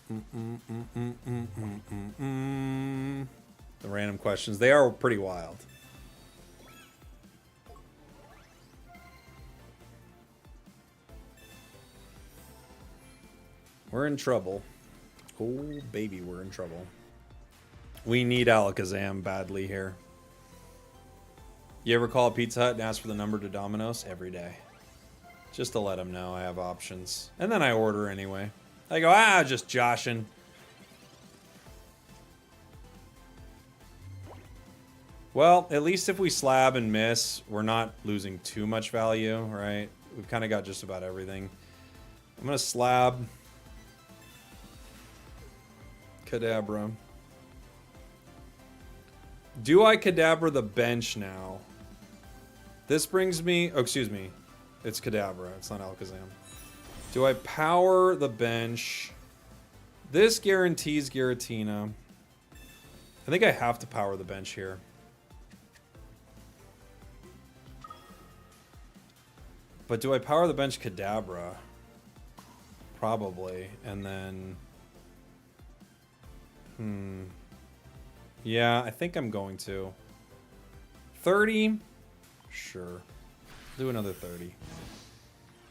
The random questions, they are pretty wild. We're in trouble. Oh, baby, we're in trouble. We need Alakazam badly here. You ever call Pizza Hut and ask for the number to Domino's? Every day. Just to let them know I have options. And then I order anyway. I go, just joshing. Well, at least if we slab and miss, we're not losing too much value, right? We've kind of got just about everything. I'm going to slab. Kadabra. Do I Kadabra the bench now? This brings me... Oh, excuse me. It's Kadabra. It's not Alakazam. Do I power the bench? This guarantees Giratina. I think I have to power the bench here. But do I power the bench Kadabra? Probably. And then... Yeah, I think I'm going to. 30? Sure. Do another 30.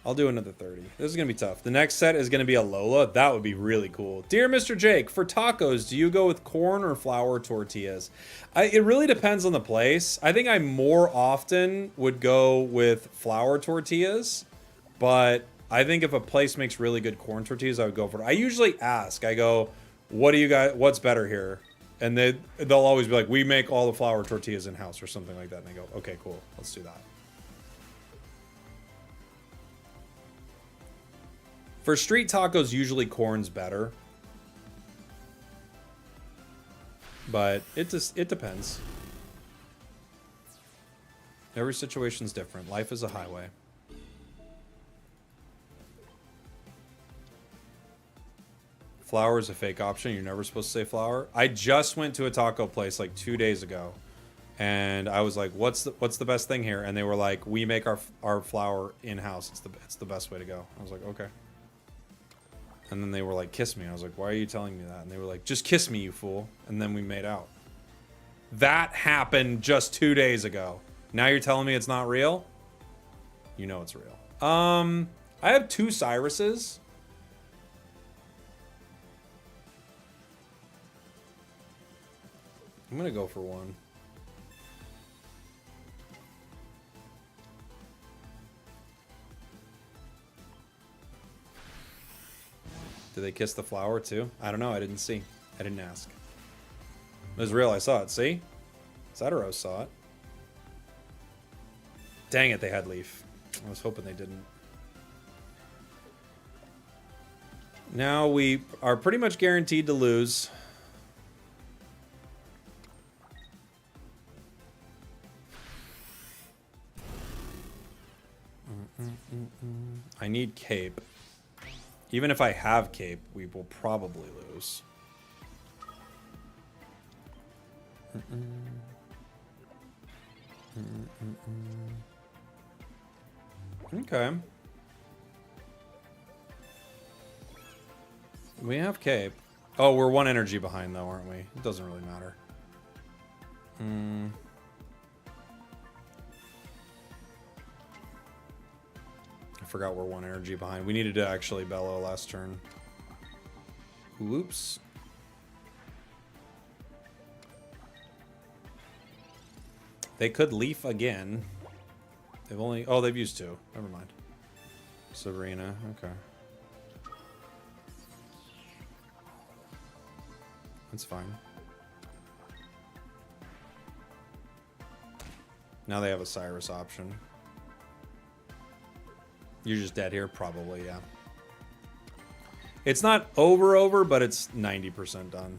I'll do another 30. This is going to be tough. The next set is going to be a Lola. That would be really cool. Dear Mr. Jake, for tacos, do you go with corn or flour tortillas? It really depends on the place. I think I more often would go with flour tortillas. But I think if a place makes really good corn tortillas, I would go for it. I usually ask. I go, what do you guys, what's better here? And they'll always be like, we make all the flour tortillas in-house or something like that. And they go, okay, cool. Let's do that. For street tacos, usually corn's better. But it depends. Every situation's different. Life is a highway. Flour is a fake option. You're never supposed to say flour. I just went to a taco place like 2 days ago, and I was like, "What's the best thing here?" And they were like, "We make our flour in house. It's the best way to go." I was like, "Okay." And then they were like, kiss me. I was like, why are you telling me that? And they were like, just kiss me, you fool. And then we made out. That happened just 2 days ago. Now you're telling me it's not real? You know it's real. I have 2 Cyruses. I'm gonna go for 1. Did they kiss the flower too? I don't know. I didn't see. I didn't ask. It was real. I saw it. See? Sadaros saw it. Dang it, they had Leaf. I was hoping they didn't. Now we are pretty much guaranteed to lose. I need Cape. Even if I have Cape, we will probably lose. Okay. We have Cape. Oh, we're 1 energy behind, though, aren't we? It doesn't really matter. I forgot we're 1 energy behind. We needed to actually bellow last turn. Whoops. They could Leaf again. They've only... Oh, they've used 2. Never mind. Sabrina. Okay. That's fine. Now they have a Cyrus option. You're just dead here? Probably, yeah. It's not over, but it's 90% done.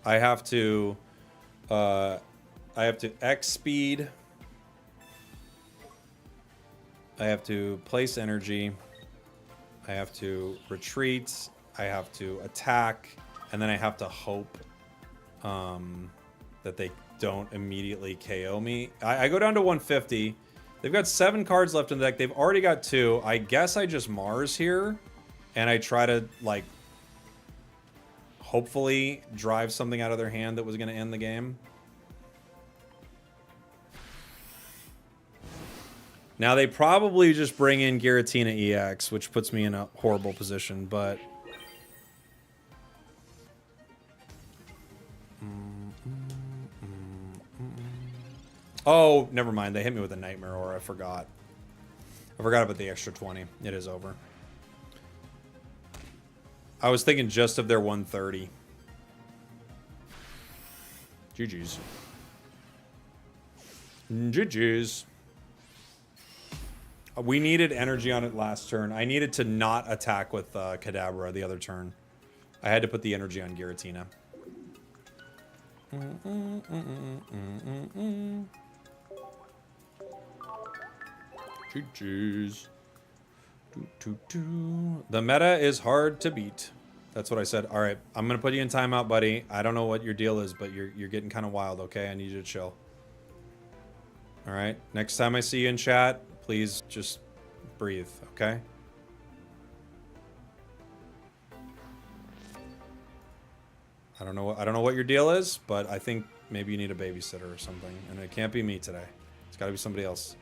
I have to X speed. I have to place energy. I have to retreat. I have to attack. And then I have to hope that they don't immediately KO me. I go down to 150. They've got 7 cards left in the deck. They've already got 2. I guess I just Mars here. And I try to, like, hopefully drive something out of their hand that was going to end the game. Now, they probably just bring in Giratina EX, which puts me in a horrible position, but... Oh, never mind. They hit me with a Nightmare Aura. I forgot. I forgot about the extra 20. It is over. I was thinking just of their 130. GG's. GG's. We needed energy on it last turn. I needed to not attack with Kadabra the other turn. I had to put the energy on Giratina. GG's. The meta is hard to beat. That's what I said. All right, I'm gonna put you in timeout, buddy. I don't know what your deal is, but you're getting kind of wild. Okay, I need you to chill. All right. Next time I see you in chat, please just breathe. Okay. I don't know what your deal is, but I think maybe you need a babysitter or something, and it can't be me today. It's got to be somebody else.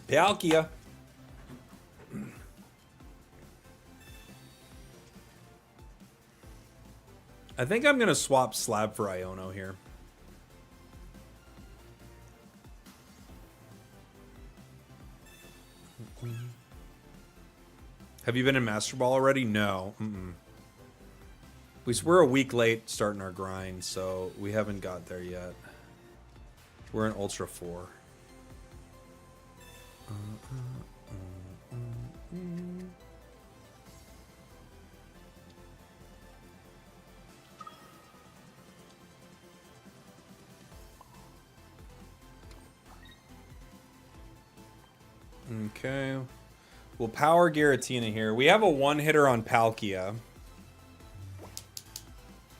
Palkia. I think I'm gonna swap Slab for Iono here. Have you been in Master Ball already? No. We're a week late starting our grind, so we haven't got there yet. We're in Ultra 4. Okay. We'll power Giratina here. We have a one-hitter on Palkia.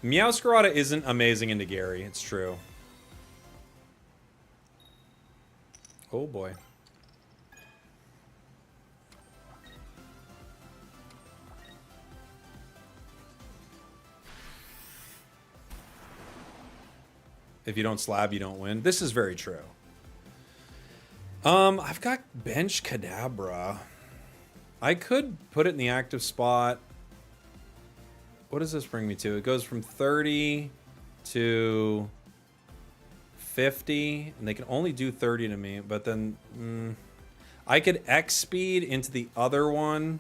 Meowscarada isn't amazing into Gary. It's true. Oh boy. If you don't slab, you don't win. This is very true. I've got bench Kadabra. I could put it in the active spot. What does this bring me to? It goes from 30 to 50, and they can only do 30 to me, but then I could X speed into the other one.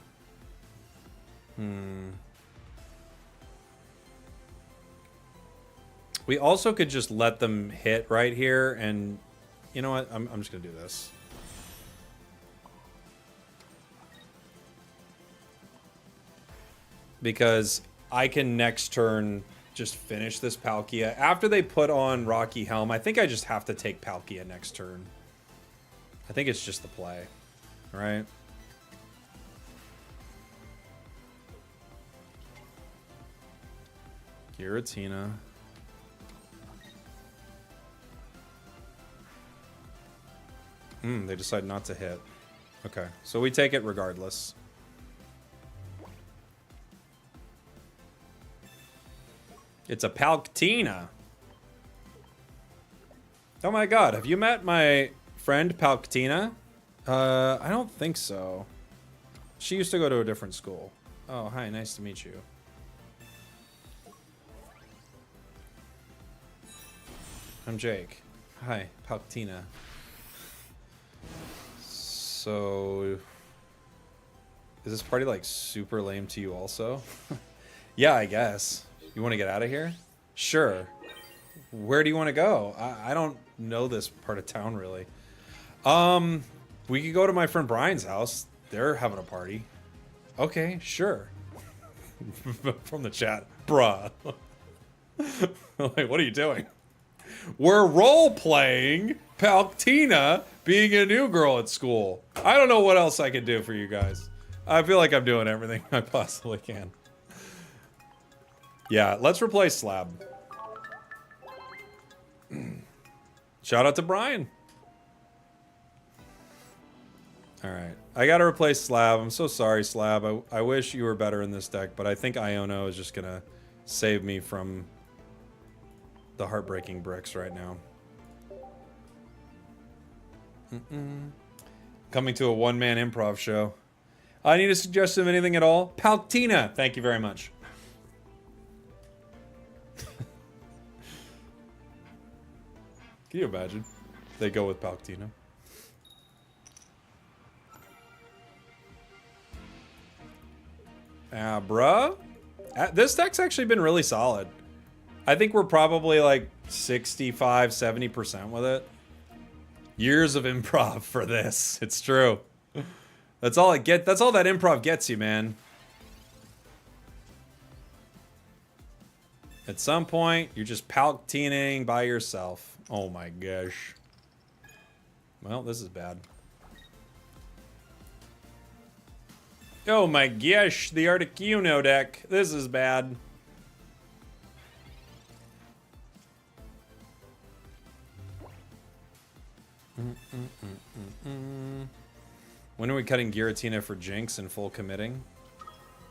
We also could just let them hit right here, and you know what? I'm just gonna do this. Because I can next turn just finish this Palkia. After they put on Rocky Helm, I think I just have to take Palkia next turn. I think it's just the play, right? Giratina. They decide not to hit. Okay, so we take it regardless. It's a Palkia. Oh my god, have you met my friend Palkia? I don't think so. She used to go to a different school. Oh, hi, nice to meet you. I'm Jake. Hi, Palkia. So, is this party like super lame to you also? Yeah, I guess. You want to get out of here? Sure. Where do you want to go? I don't know this part of town really. We could go to my friend Brian's house. They're having a party. Okay, sure. From the chat. Bruh. Like, what are you doing? We're role-playing Palkia being a new girl at school. I don't know what else I can do for you guys. I feel like I'm doing everything I possibly can. Yeah, let's replace Slab. Shout out to Brian. Alright, I gotta replace Slab. I'm so sorry, Slab. I wish you were better in this deck, but I think Iono is just gonna save me from the heartbreaking bricks right now. Coming to a one-man improv show. I need a suggestion of anything at all? Palkia! Thank you very much. Can you imagine? They go with Palkia. Bruh. This deck's actually been really solid. I think we're probably like 65, 70% with it. Years of improv for this. It's true. That's all it get. That's all that improv gets you, man. At some point, you're just Palkia-ing by yourself. Oh my gosh. Well, this is bad. Oh my gosh, the Articuno deck. This is bad. When are we cutting Giratina for Jinx and full committing?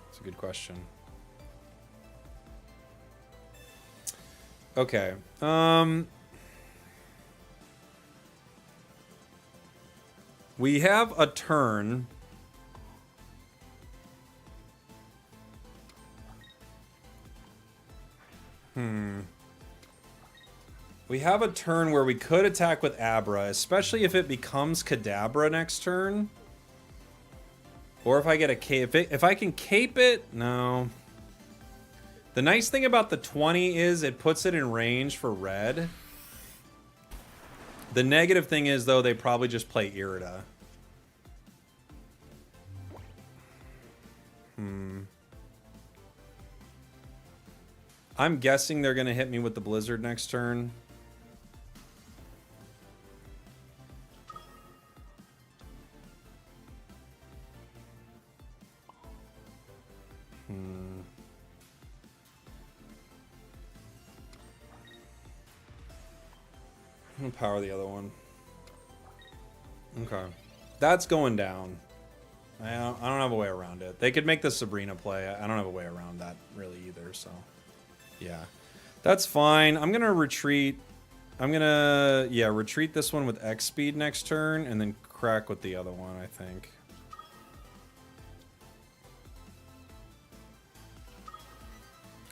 That's a good question. Okay. We have a turn. We have a turn where we could attack with Abra, especially if it becomes Kadabra next turn. Or if I get a cape. If I can cape it, no. The nice thing about the 20 is it puts it in range for red. The negative thing is, though, they probably just play Irida. I'm guessing they're going to hit me with the Blizzard next turn. I'm gonna power the other one. Okay. That's going down. I don't have a way around it. They could make the Sabrina play. I don't have a way around that really either, so. Yeah. That's fine. I'm gonna retreat. I'm gonna, yeah, retreat this one with X speed next turn, and then crack with the other one, I think.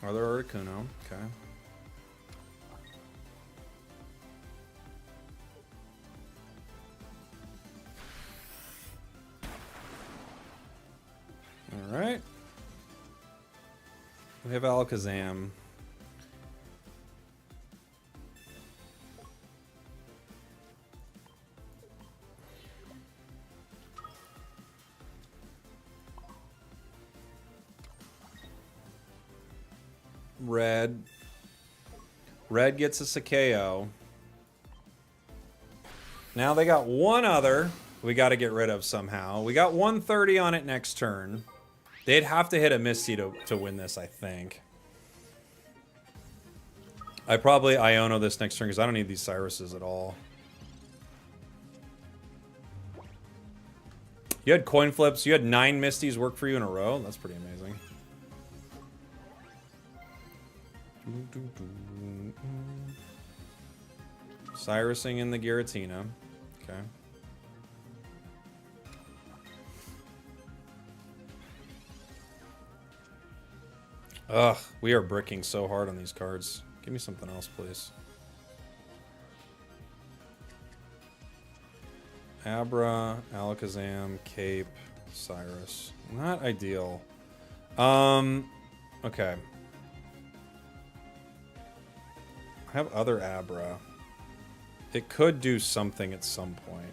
Other Articuno, okay. Alright. We have Alakazam. Red. Red gets a Sakeo. Now they got one other we got to get rid of somehow. We got 130 on it next turn. They'd have to hit a Misty to win this, I think. I probably Iono this next turn because I don't need these Cyruses at all. You had coin flips. You had 9 Misties work for you in a row. That's pretty amazing. Cyrusing in the Giratina. Okay. Ugh, we are bricking so hard on these cards. Give me something else, please. Abra, Alakazam, Cape, Cyrus. Not ideal. Okay. I have other Abra. It could do something at some point.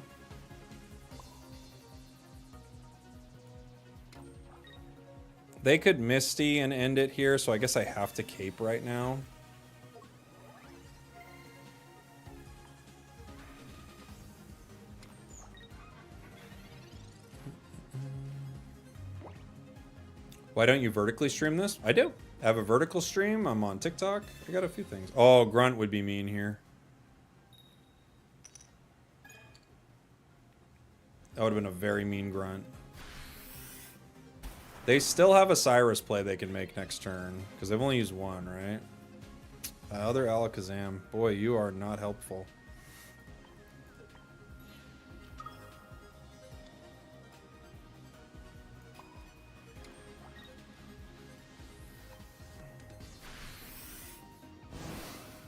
They could Misty and end it here, so I guess I have to Cape right now. Why don't you vertically stream this? I do. I have a vertical stream. I'm on TikTok. I got a few things. Oh, Grunt would be mean here. That would have been a very mean Grunt. They still have a Cyrus play they can make next turn, because they've only used one, right? Other Alakazam. Boy, you are not helpful.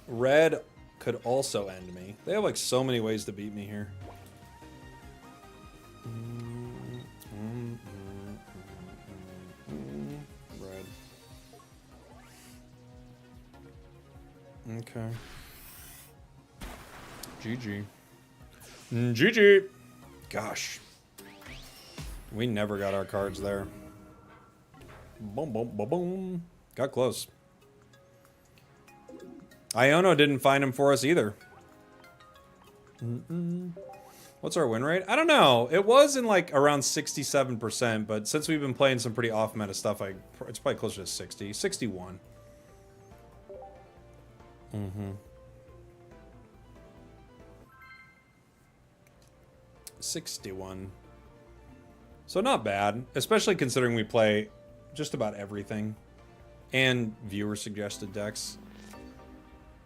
Red could also end me. They have like so many ways to beat me here. Red. Okay. GG. GG. Gosh. We never got our cards there. Boom, boom, boom, boom. Got close. Iono didn't find him for us either. What's our win rate? I don't know. It was in like around 67%, but since we've been playing some pretty off-meta stuff, it's probably closer to 60. 61. 61. So not bad, especially considering we play just about everything. And viewer-suggested decks.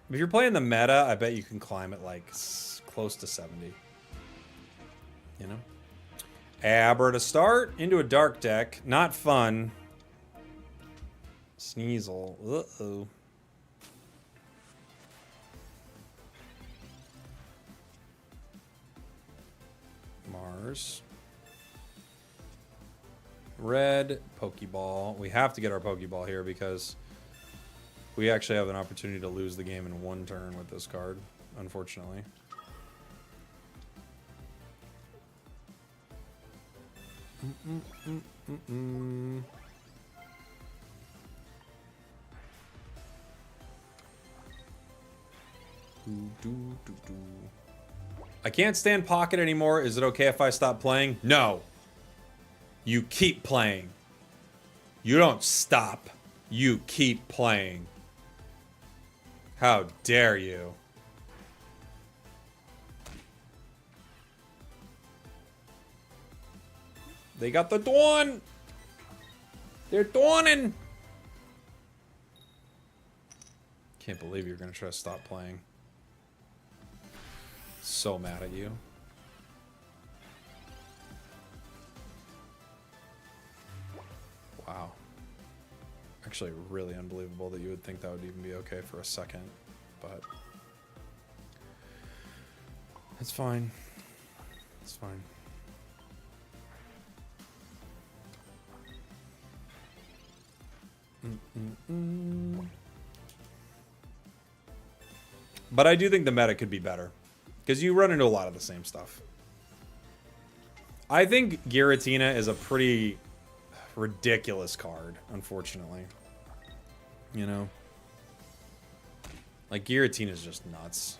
If you're playing the meta, I bet you can climb it like close to 70. You know? Abra to start. Into a dark deck. Not fun. Sneasel. Uh-oh. Mars. Red. Pokeball. We have to get our Pokeball here because we actually have an opportunity to lose the game in one turn with this card, unfortunately. I can't stand Pocket anymore. Is it okay if I stop playing? No. You keep playing. You don't stop. You keep playing. How dare you? They got the Dawn! They're dawning! Can't believe you're gonna try to stop playing. So mad at you. Wow. Actually, really unbelievable that you would think that would even be okay for a second, but it's fine. It's fine. But I do think the meta could be better, because you run into a lot of the same stuff. I think Giratina is a pretty ridiculous card, unfortunately. You know? Like, Giratina is just nuts.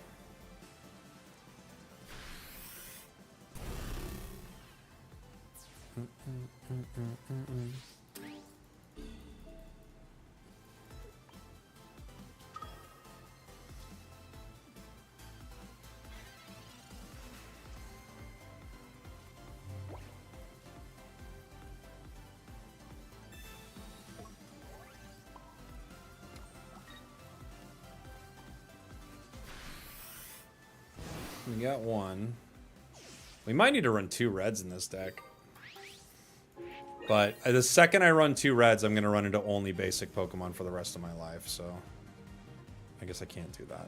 We got one. We might need to run 2 reds in this deck. But the second I run 2 reds, I'm going to run into only basic Pokemon for the rest of my life, so I guess I can't do that.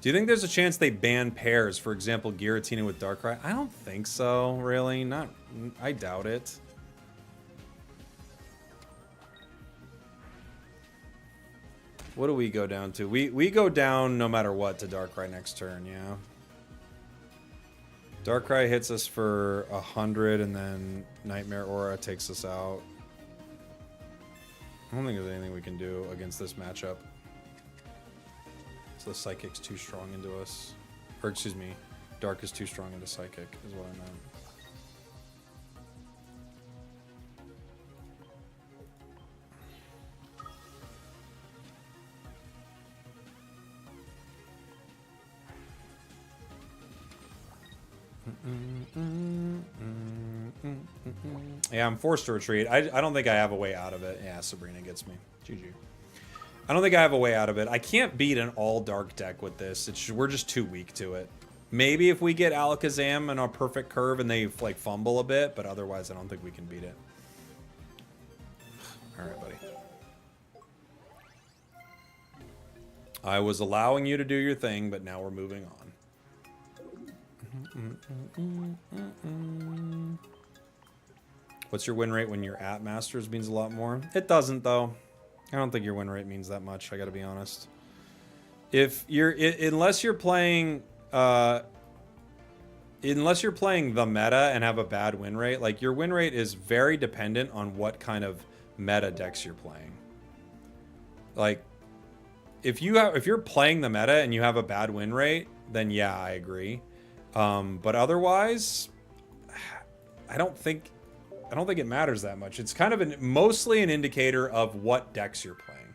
Do you think there's a chance they ban pairs? For example, Giratina with Darkrai? I don't think so, really. I doubt it. What do we go down to? We go down no matter what to Darkrai next turn, yeah. Darkrai hits us for 100, and then Nightmare Aura takes us out. I don't think there's anything we can do against this matchup. So the Psychic's too strong into us. Or, excuse me, Dark is too strong into Psychic, is what I meant. Yeah, I'm forced to retreat. I don't think I have a way out of it. Yeah, Sabrina gets me. GG. I don't think I have a way out of it. I can't beat an all-dark deck with this. We're just too weak to it. Maybe if we get Alakazam in a perfect curve and they like fumble a bit, but otherwise I don't think we can beat it. Alright, buddy. I was allowing you to do your thing, but now we're moving on. What's your win rate when you're at Masters means a lot more? It doesn't, though. I don't think your win rate means that much, I gotta be honest. If you're... unless you're playing... unless you're playing the meta and have a bad win rate, like, your win rate is very dependent on what kind of meta decks you're playing. Like, if you're playing the meta and you have a bad win rate, then yeah, I agree. But otherwise, I don't think it matters that much. It's kind of mostly an indicator of what decks you're playing.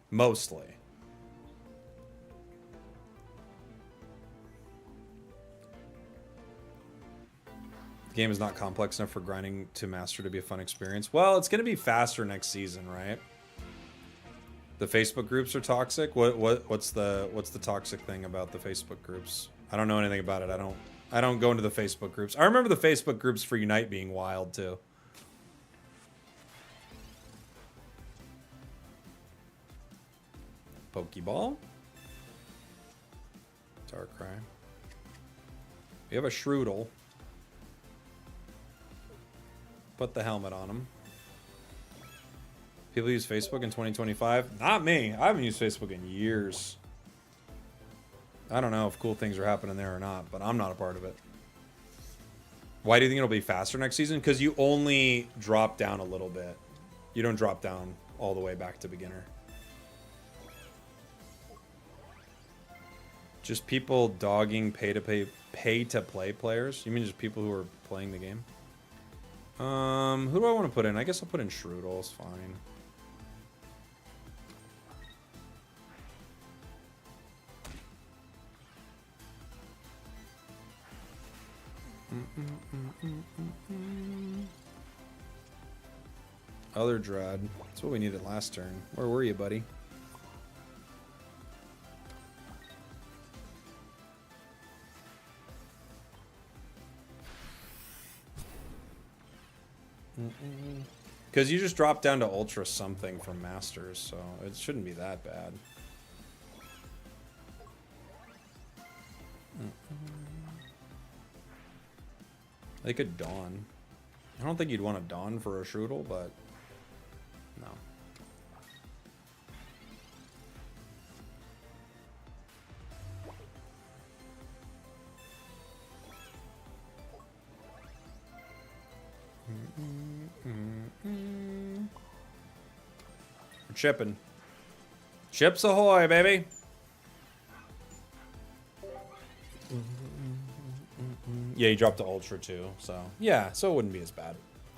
Mostly. The game is not complex enough for grinding to master to be a fun experience. Well, it's going to be faster next season, right? The Facebook groups are toxic. What's the toxic thing about the Facebook groups? I don't know anything about it. I don't go into the Facebook groups. I remember the Facebook groups for Unite being wild too. Pokeball. Darkrai. We have a Shroodle. Put the helmet on him. People use Facebook in 2025? Not me. I haven't used Facebook in years. I don't know if cool things are happening there or not, but I'm not a part of it. Why do you think it'll be faster next season? Because you only drop down a little bit. You don't drop down all the way back to beginner. Just people dogging pay to play players? You mean just people who are playing the game? Who do I want to put in? I guess I'll put in Shroodle. It's fine. Other Dread. That's what we needed last turn. Where were you, buddy? Because you just dropped down to Ultra something from Masters, so it shouldn't be that bad. They could Dawn. I don't think you'd want to Dawn for a Shroodle, but no. We're chipping. Chips ahoy, baby! Yeah, you dropped to Ultra too, so yeah, so it wouldn't be as bad.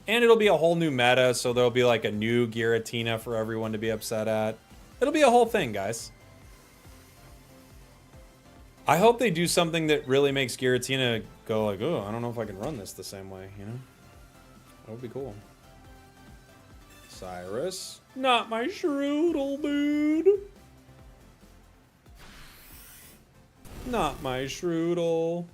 And it'll be a whole new meta, so there'll be like a new Giratina for everyone to be upset at. It'll be a whole thing, guys. I hope they do something that really makes Giratina go like, oh, I don't know if I can run this the same way, you know? That would be cool. Cyrus. Not my Shroodle, dude. Not my Shroodle.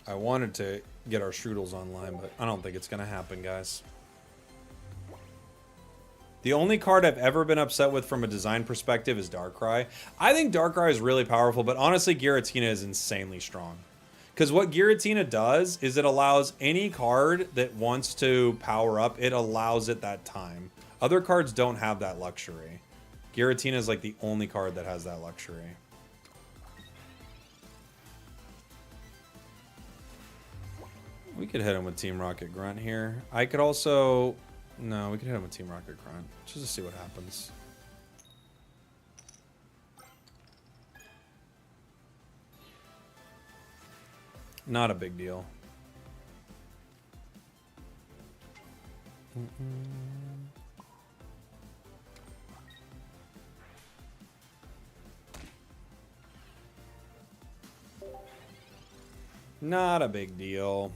I wanted to get our Shroodles online, but I don't think it's going to happen, guys. The only card I've ever been upset with from a design perspective is Darkrai. I think Darkrai is really powerful, but honestly, Giratina is insanely strong. Because what Giratina does is it allows any card that wants to power up, it allows it that time. Other cards don't have that luxury. Giratina is like the only card that has that luxury. We could hit him with Team Rocket Grunt here. I could also... No, we could hit him with Team Rocket Grunt. Just to see what happens. Not a big deal. Not a big deal.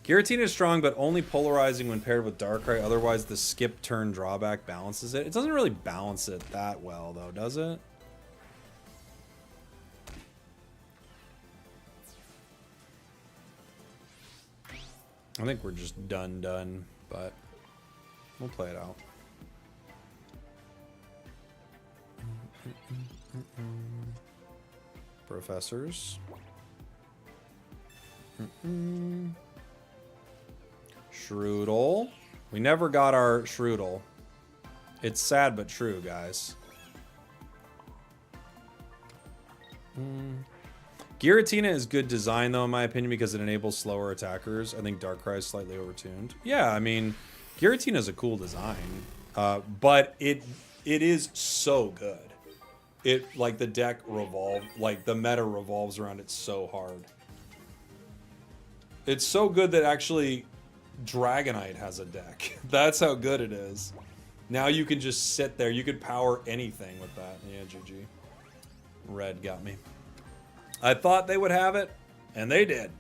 Giratina is strong, but only polarizing when paired with Darkrai. Otherwise, the skip turn drawback balances it. It doesn't really balance it that well, though, does it? I think we're just done, but we'll play it out. Professors. Shroodle. We never got our Shroodle. It's sad but true, guys. Giratina is good design, though, in my opinion, because it enables slower attackers. I think Darkrai is slightly overtuned. Yeah, I mean, Giratina is a cool design, but it is so good. It, like, the deck like, the meta revolves around it so hard. It's so good that actually Dragonite has a deck. That's how good it is. Now you can just sit there. You could power anything with that. Yeah, GG. Red got me. I thought they would have it, and they did.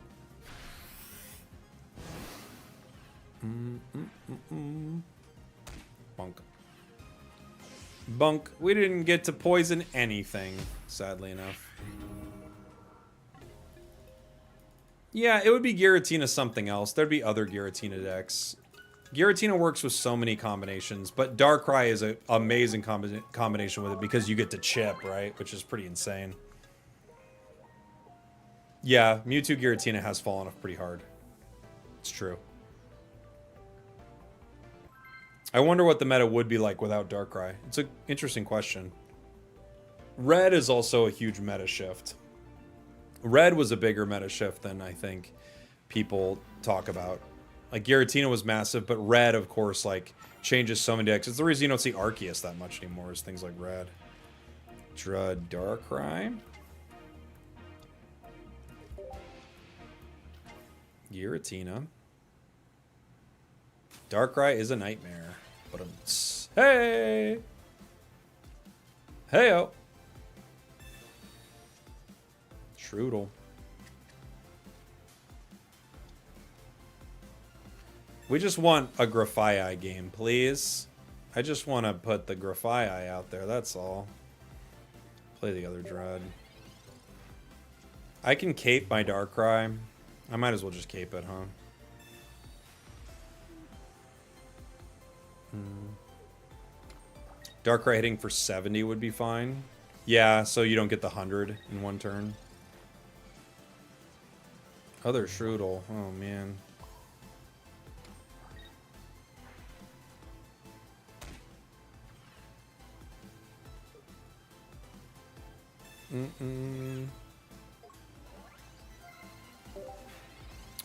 Bunk. Bunk. We didn't get to poison anything, sadly enough. Yeah, it would be Giratina something else. There'd be other Giratina decks. Giratina works with so many combinations, but Darkrai is an amazing combination with it because you get to chip, right? Which is pretty insane. Yeah, Mewtwo Giratina has fallen off pretty hard. It's true. I wonder what the meta would be like without Darkrai. It's an interesting question. Red is also a huge meta shift. Red was a bigger meta shift than I think people talk about. Like Giratina was massive, but Red, of course, like changes so many decks. It's the reason you don't see Arceus that much anymore, is things like Red. Draw Darkrai. Giratina. Darkrai is a nightmare. But hey! Heyo! Strudel. We just want a Grafaiai game, please. I just want to put the Grafaiai out there, that's all. Play the other Dread. I can cape my Darkrai. I might as well just cape it, huh? Darkrai hitting for 70 would be fine. Yeah, so you don't get the 100 in one turn. Other Strudel. Oh, man.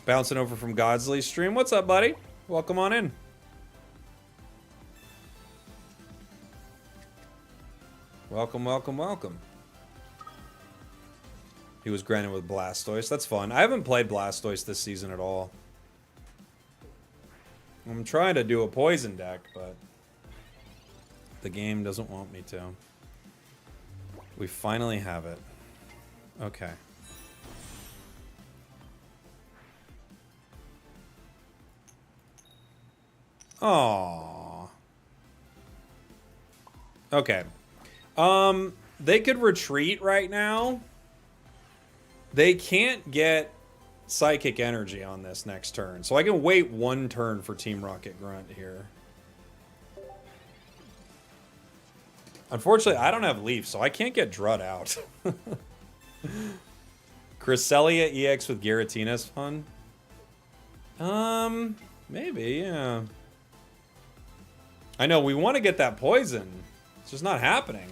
Bouncing over from Godsley's stream. What's up, buddy? Welcome on in. Welcome, welcome, welcome. He was granted with Blastoise. That's fun. I haven't played Blastoise this season at all. I'm trying to do a poison deck, but the game doesn't want me to. We finally have it. Okay. Aww. Okay. They could retreat right now. They can't get Psychic Energy on this next turn. So I can wait one turn for Team Rocket Grunt here. Unfortunately, I don't have Leaf, so I can't get Drud out. Cresselia EX with Giratina is fun. Maybe, yeah. I know, we want to get that poison. It's just not happening.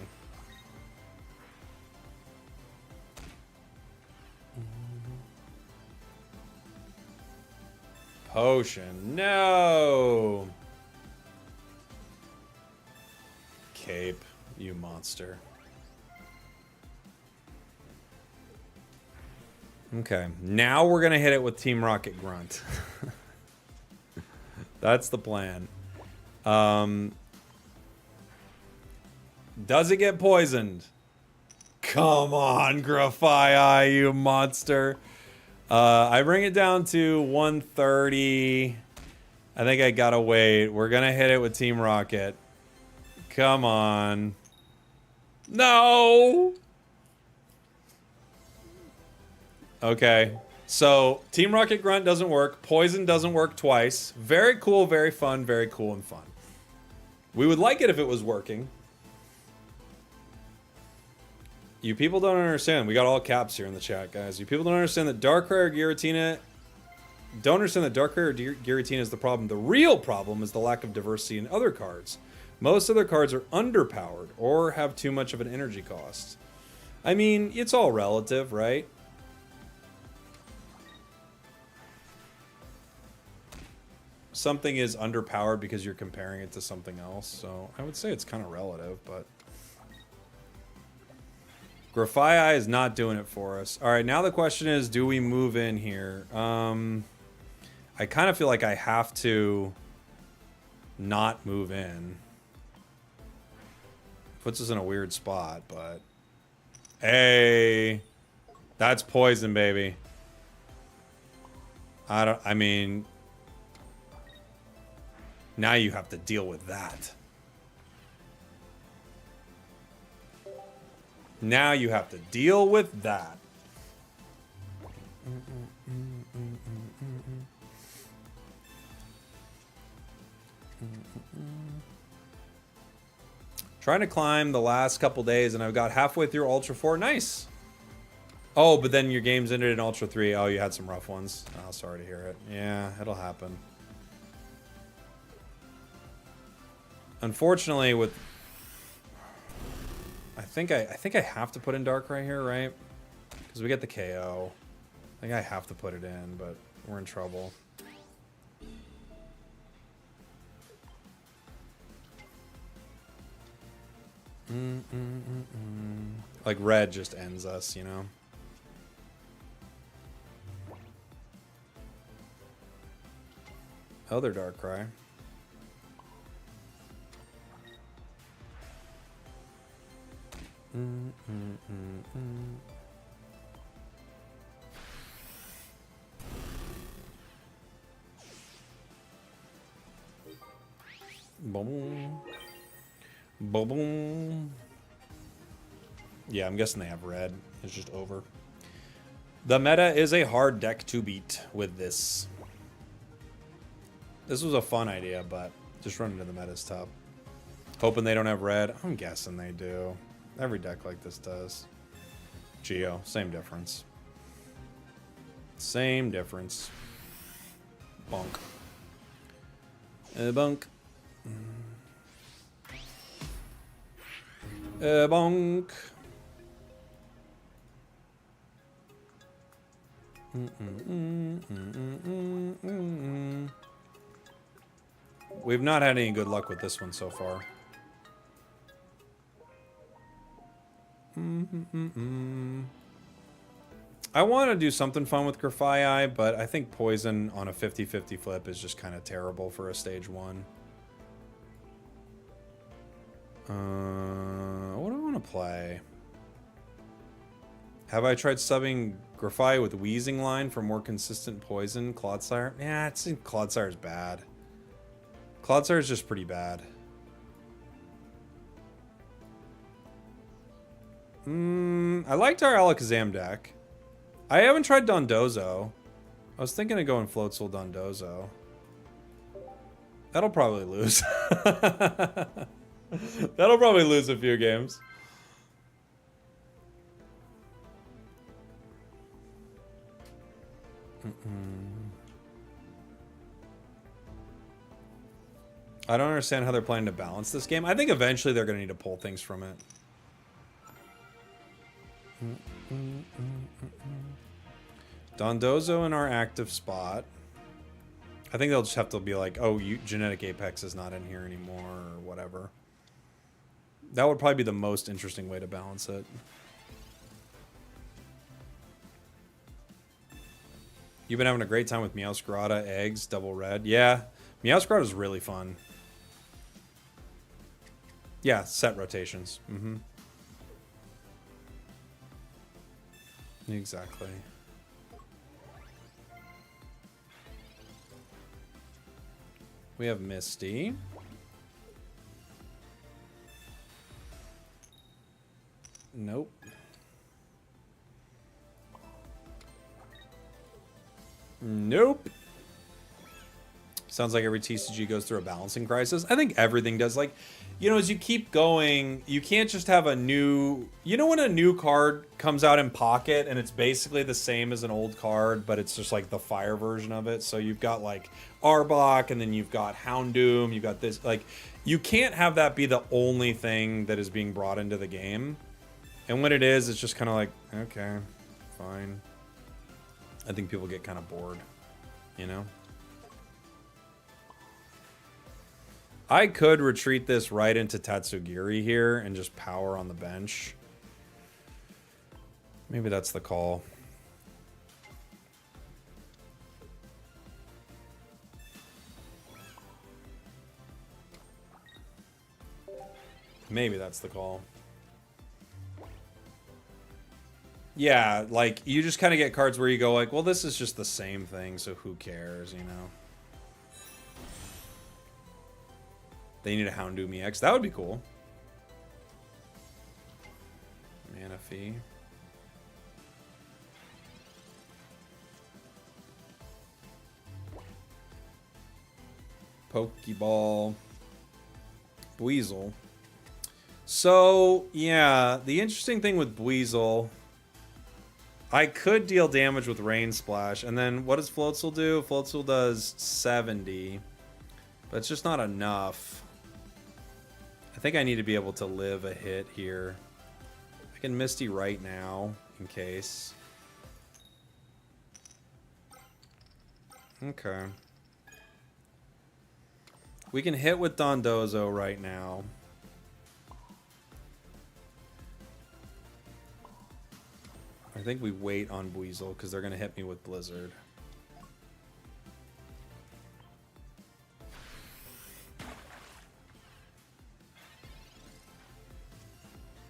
Potion. No! Cape, you monster. Okay, now we're gonna hit it with Team Rocket Grunt. That's the plan. Does it get poisoned? Come on, Grafaiai, you monster. I bring it down to 130. I think I gotta wait. We're gonna hit it with Team Rocket. Come on. No! Okay. So, Team Rocket Grunt doesn't work. Poison doesn't work twice. Very cool, very fun, very cool and fun. We would like it if it was working. You people don't understand. We got all caps here in the chat, guys. You people don't understand that Darkrai or Giratina... Don't understand that Darkrai or Giratina is the problem. The real problem is the lack of diversity in other cards. Most other cards are underpowered or have too much of an energy cost. I mean, it's all relative, right? Something is underpowered because you're comparing it to something else. So I would say it's kind of relative, but... Grafaiai is not doing it for us. All right, now the question is, do we move in here? I kind of feel like I have to not move in. Puts us in a weird spot, but... Hey! That's poison, baby. I mean... Now you have to deal with that. Now you have to deal with that. Trying to climb the last couple days, and I've got halfway through Ultra 4. Nice. Oh, but then your game's ended in Ultra 3. Oh, you had some rough ones. Oh, sorry to hear it. Yeah, it'll happen. Unfortunately, with I think I have to put in Darkrai here, right? Because we get the KO. I think I have to put it in, but we're in trouble. Like red just ends us, you know? Other Darkrai. Boom. Boom. Yeah, I'm guessing they have red. It's just over. The meta is a hard deck to beat with this. This was a fun idea, but just running to the meta's tough. Hoping they don't have red. I'm guessing they do. Every deck like this does. Geo, same difference. Same difference. Bonk. Bunk. Bonk. We've not had any good luck with this one so far. I want to do something fun with Grafaiai, but I think Poison on a 50-50 flip is just kind of terrible for a stage 1. What do I want to play? Have I tried subbing Grafaiai with Wheezing Line for more consistent poison? Clodsire? Yeah, I think Clodsire's bad. Clodsire's just pretty bad. I liked our Alakazam deck. I haven't tried Dondozo. I was thinking of going Floatzel Dondozo. That'll probably lose. That'll probably lose a few games. I don't understand how they're planning to balance this game. I think eventually they're going to need to pull things from it. Dondozo in our active spot. I think they'll just have to be like, oh, Genetic Apex is not in here anymore, or whatever. That would probably be the most interesting way to balance it. You've been having a great time with Meowscarada, eggs, double red. Yeah, Meowscarada is really fun. Yeah, set rotations. Exactly. We have Misty. Nope. Nope. Sounds like every TCG goes through a balancing crisis. I think everything does. Like, you know, as you keep going, you can't just have a new... You know when a new card comes out in Pocket and it's basically the same as an old card, but it's just like the fire version of it? So you've got like Arbok, and then you've got Houndoom, you've got this... Like, you can't have that be the only thing that is being brought into the game. And when it is, it's just kind of like, okay, fine. I think people get kind of bored, you know? I could retreat this right into Tatsugiri here and just power on the bench. Maybe that's the call. Maybe that's the call. Yeah, like, you just kind of get cards where you go like, well, this is just the same thing, so who cares, you know? They need a Houndoom EX. That would be cool. Manaphy. Pokeball. Buizel. So, yeah, the interesting thing with Buizel... I could deal damage with Rain Splash, and then what does Floatzel do? Floatzel does 70, but it's just not enough. think I need to be able to live a hit here. I can Misty right now, in case. Okay. We can hit with Dondozo right now. I think we wait on Weasel because they're going to hit me with Blizzard.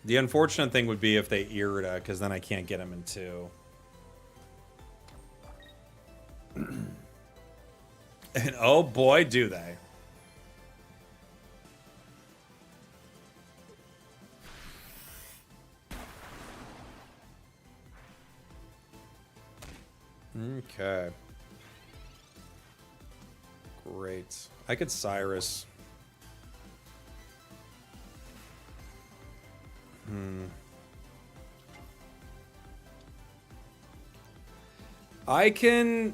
The unfortunate thing would be if they Irida, because then I can't get them in 2. And oh boy, do they. Okay. Great. I could Cyrus. I can...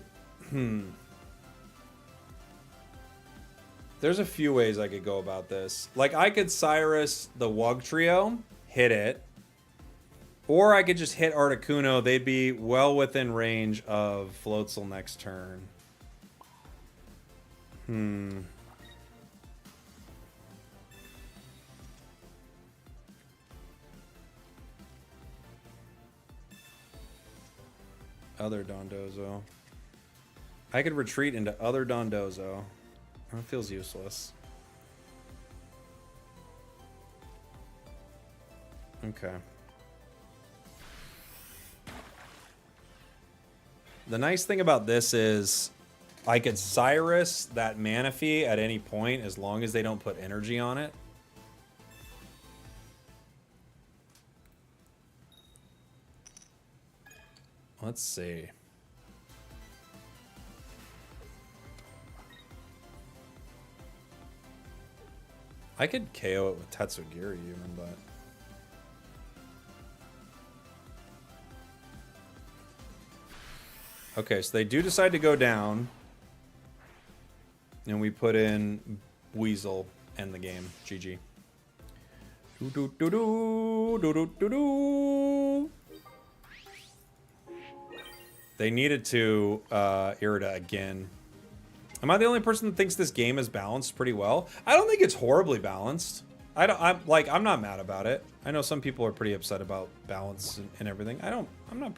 There's a few ways I could go about this. Like, I could Cyrus the Wug Trio, hit it. Or I could just hit Articuno. They'd be well within range of Floatzel next turn. Other Dondozo. I could retreat into other Dondozo. That feels useless. Okay. The nice thing about this is I could Cyrus that Manaphy at any point as long as they don't put energy on it. Let's see. I could KO it with Tatsugiri even, but... Okay, so they do decide to go down. And we put in Weasel, end the game. GG. They needed to Irida again. Am I the only person that thinks this game is balanced pretty well? I don't think it's horribly balanced. I'm not mad about it. I know some people are pretty upset about balance and everything. I'm not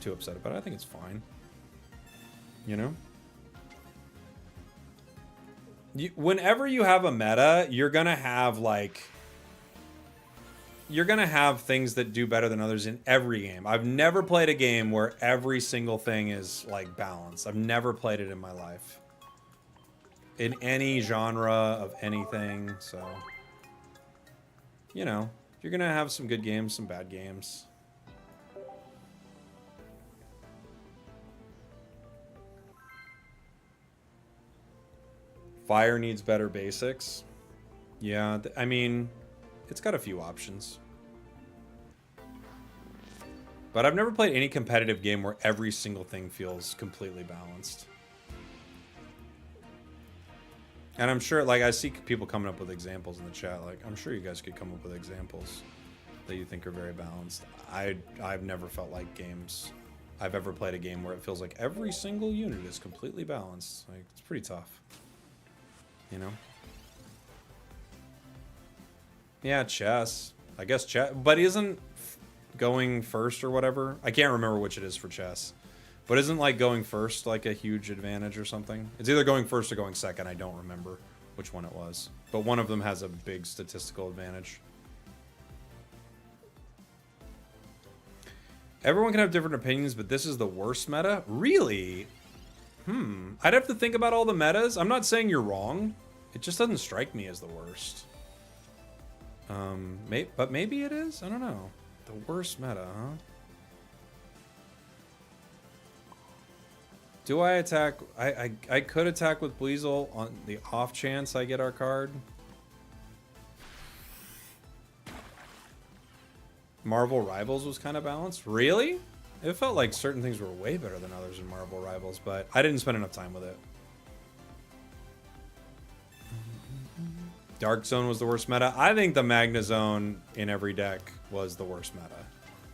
too upset about it. I think it's fine. You know? Whenever you have a meta, you're gonna have things that do better than others in every game. I've never played a game where every single thing is like balanced. I've never played it in my life. In any genre of anything, so you know, you're gonna have some good games, some bad games. Fire needs better basics. Yeah, I mean, it's got a few options. But I've never played any competitive game where every single thing feels completely balanced. And I'm sure, like, I see people coming up with examples in the chat. Like, I'm sure you guys could come up with examples that you think are very balanced. I've never felt like I've ever played a game where it feels like every single unit is completely balanced. Like, it's pretty tough. You know? Yeah, chess. I guess chess. But isn't going first or whatever? I can't remember which it is for chess. But isn't, like, going first, like, a huge advantage or something? It's either going first or going second. I don't remember which one it was. But one of them has a big statistical advantage. Everyone can have different opinions, but this is the worst meta? Really? I'd have to think about all the metas. I'm not saying you're wrong. It just doesn't strike me as the worst. But maybe it is? I don't know. The worst meta, huh? Do I attack? I could attack with Weasel on the off chance I get our card. Marvel Rivals was kind of balanced. Really? It felt like certain things were way better than others in Marvel Rivals, but I didn't spend enough time with it. Dark Zone was the worst meta. I think the Magna Zone in every deck was the worst meta.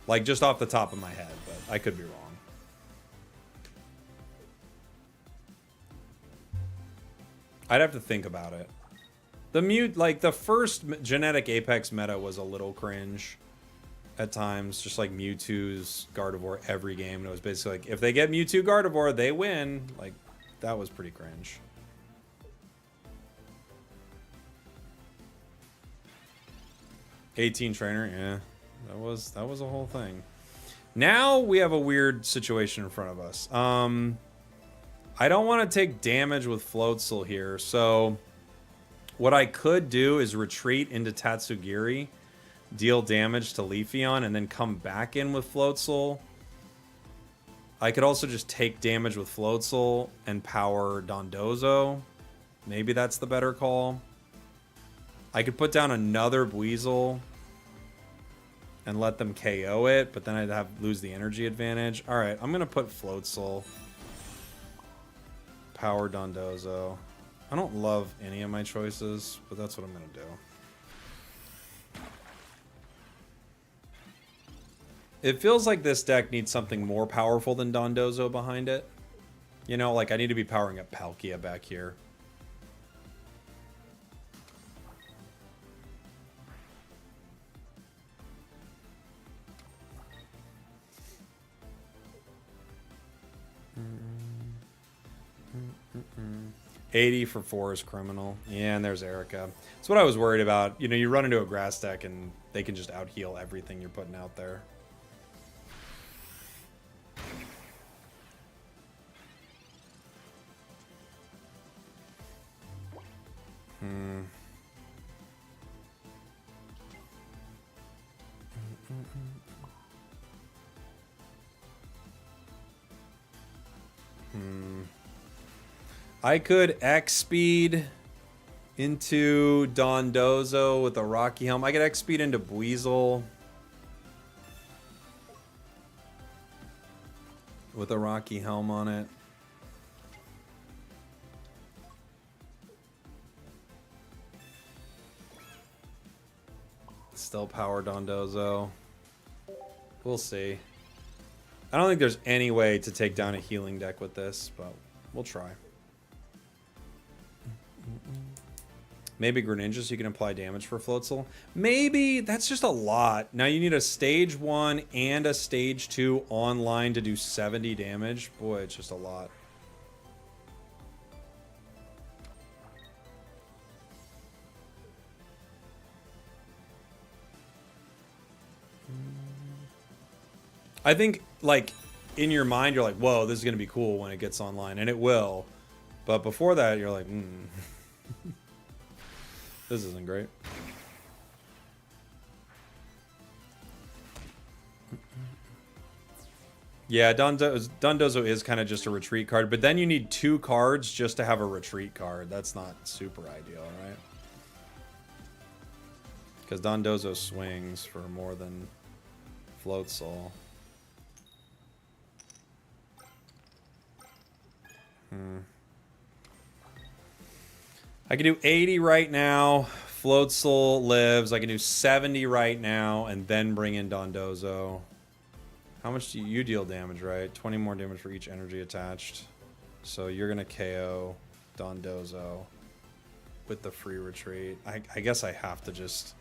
Like, just off the top of my head, but I could be wrong. I'd have to think about it. The first genetic Apex meta was a little cringe at times. Just like Mewtwo's Gardevoir every game. And it was basically like, if they get Mewtwo Gardevoir, they win. Like, that was pretty cringe. '18 trainer, yeah. That was a whole thing. Now we have a weird situation in front of us. I don't want to take damage with Floatzel here, so what I could do is retreat into Tatsugiri, deal damage to Leafeon, and then come back in with Floatzel. I could also just take damage with Floatzel and power Dondozo. Maybe that's the better call. I could put down another Buizel and let them KO it, but then I'd lose the energy advantage. All right, I'm going to put Floatzel. Power Dondozo. I don't love any of my choices, but that's what I'm going to do. It feels like this deck needs something more powerful than Dondozo behind it. You know, like I need to be powering up Palkia back here. Mm-mm. 80 for Forest Criminal. Yeah, and there's Erica. That's what I was worried about. You know, you run into a grass deck and they can just out-heal everything you're putting out there. I could X-Speed into Dondozo with a Rocky Helm. I could X-Speed into Buizel with a Rocky Helm on it. Still power Dondozo. We'll see. I don't think there's any way to take down a healing deck with this, but we'll try. Maybe Greninja so you can apply damage for Floatzel. Maybe. That's just a lot. Now you need a stage 1 and a stage 2 online to do 70 damage. Boy, it's just a lot. I think, like, in your mind, you're like, whoa, this is going to be cool when it gets online. And it will. But before that, you're like, this isn't great. Yeah, Dondozo is kind of just a retreat card, but then you need 2 cards just to have a retreat card. That's not super ideal, right? Because Dondozo swings for more than Floatzel. I can do 80 right now. Floatzel lives. I can do 70 right now and then bring in Dondozo. How much do you deal damage, right? 20 more damage for each energy attached. So you're going to KO Dondozo with the free retreat. I guess I have to just...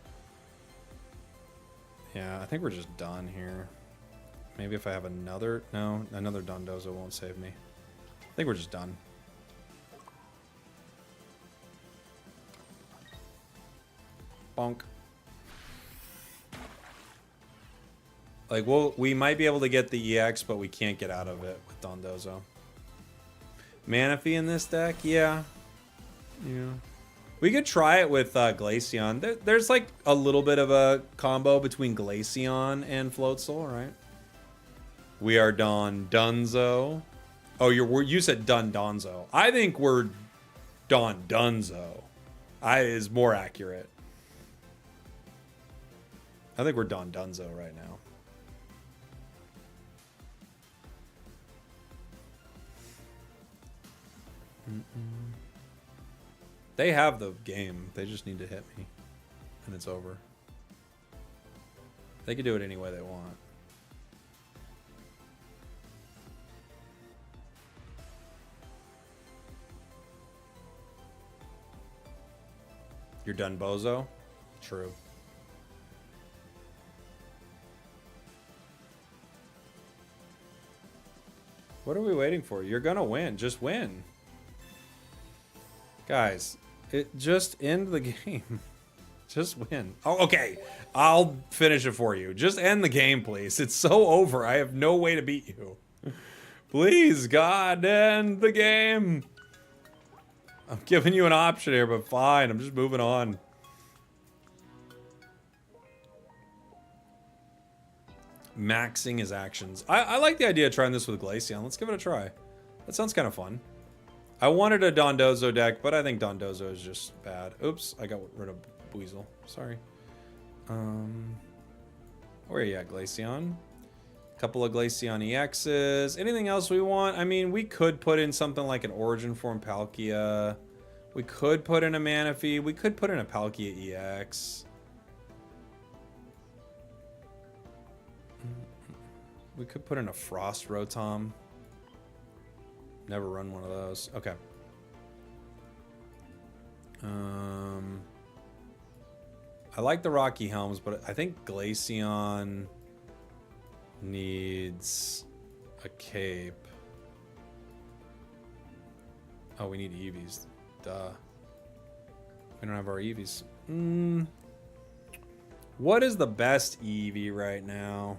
Yeah, I think we're just done here. Maybe if I have another... No, another Dondozo won't save me. I think we're just done. Bonk. Like, we might be able to get the EX, but we can't get out of it with Dondozo. Manaphy in this deck? Yeah. Yeah. We could try it with Glaceon. There's like a little bit of a combo between Glaceon and Floatzel, right? We are Dondozo. Oh, you said Dondozo. I think we're Dondozo. Is more accurate. I think we're Dondozo right now. They have the game. They just need to hit me. And it's over. They can do it any way they want. You're done, bozo? True. What are we waiting for? You're gonna win. Just win. Guys, just end the game. Just win. Oh, okay. I'll finish it for you. Just end the game, please. It's so over. I have no way to beat you. Please, God, end the game. I'm giving you an option here, but fine. I'm just moving on. Maxing his actions. I like the idea of trying this with Glaceon. Let's give it a try. That sounds kind of fun. I wanted a Dondozo deck, but I think Dondozo is just bad. Oops, I got rid of Weasel. Sorry. Where are you at, Glaceon? Couple of Glaceon EXs. Anything else we want? I mean, we could put in something like an Origin Form Palkia. We could put in a Manaphy. We could put in a Palkia EX. We could put in a Frost Rotom. Never run one of those. Okay. I like the Rocky Helms, but I think Glaceon needs a cape. Oh, we need Eevees. Duh. We don't have our Eevees. What is the best Eevee right now?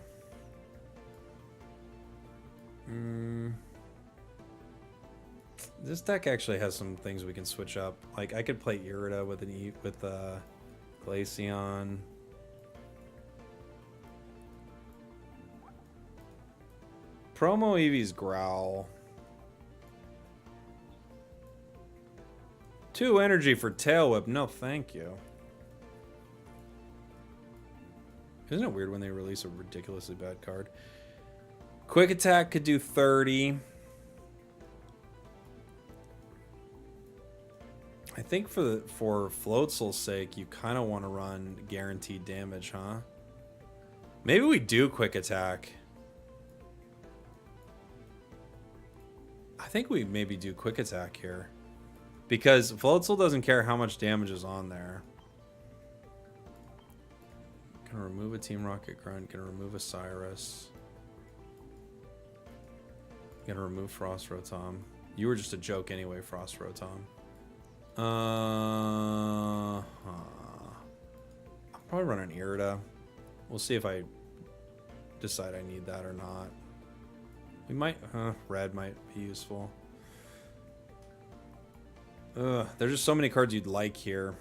This deck actually has some things we can switch up. Like I could play Irida with Glaceon. Promo Eevee's Growl. 2 energy for Tail Whip. No, thank you. Isn't it weird when they release a ridiculously bad card? Quick Attack could do 30. I think for Floatzel's sake, you kind of want to run guaranteed damage, huh? Maybe we do Quick Attack. I think we maybe do Quick Attack here. Because Floatzel doesn't care how much damage is on there. Gonna remove a Team Rocket Grunt. Gonna remove a Cyrus. Gonna remove Frost Rotom. You were just a joke anyway, Frost Rotom. I'll probably run an Irida. We'll see if I decide I need that or not. We might, red might be useful. There's just so many cards you'd like here.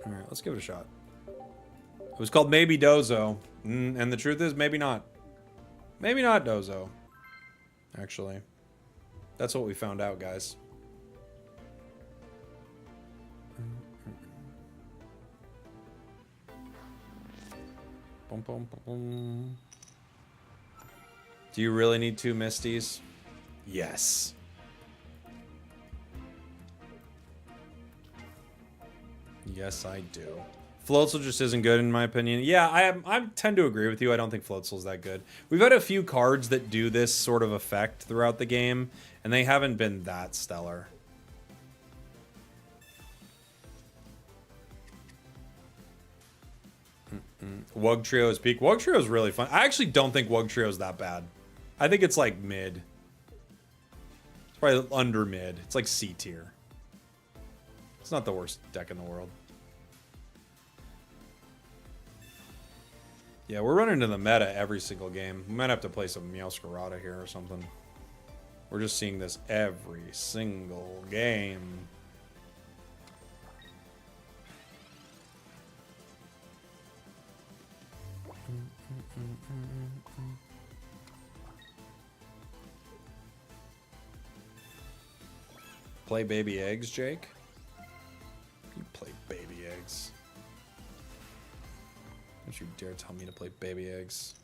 Alright, let's give it a shot. It was called Maybe Dozo. And the truth is, maybe not. Maybe not Dozo. Actually. That's what we found out, guys. Boom, boom, boom. Do you really need 2 Misties? Yes. Yes, I do. Floatzel just isn't good in my opinion. Yeah, I tend to agree with you. I don't think Floatzel's that good. We've had a few cards that do this sort of effect throughout the game, and they haven't been that stellar. Wug Trio is peak. Wug Trio is really fun. I actually don't think Wug Trio is that bad. I think it's like mid. It's probably under mid. It's like C tier. It's not the worst deck in the world. Yeah, we're running into the meta every single game. We might have to play some Meowscarada here or something. We're just seeing this every single game. Play baby eggs, Jake? You play baby eggs. Don't you dare tell me to play baby eggs.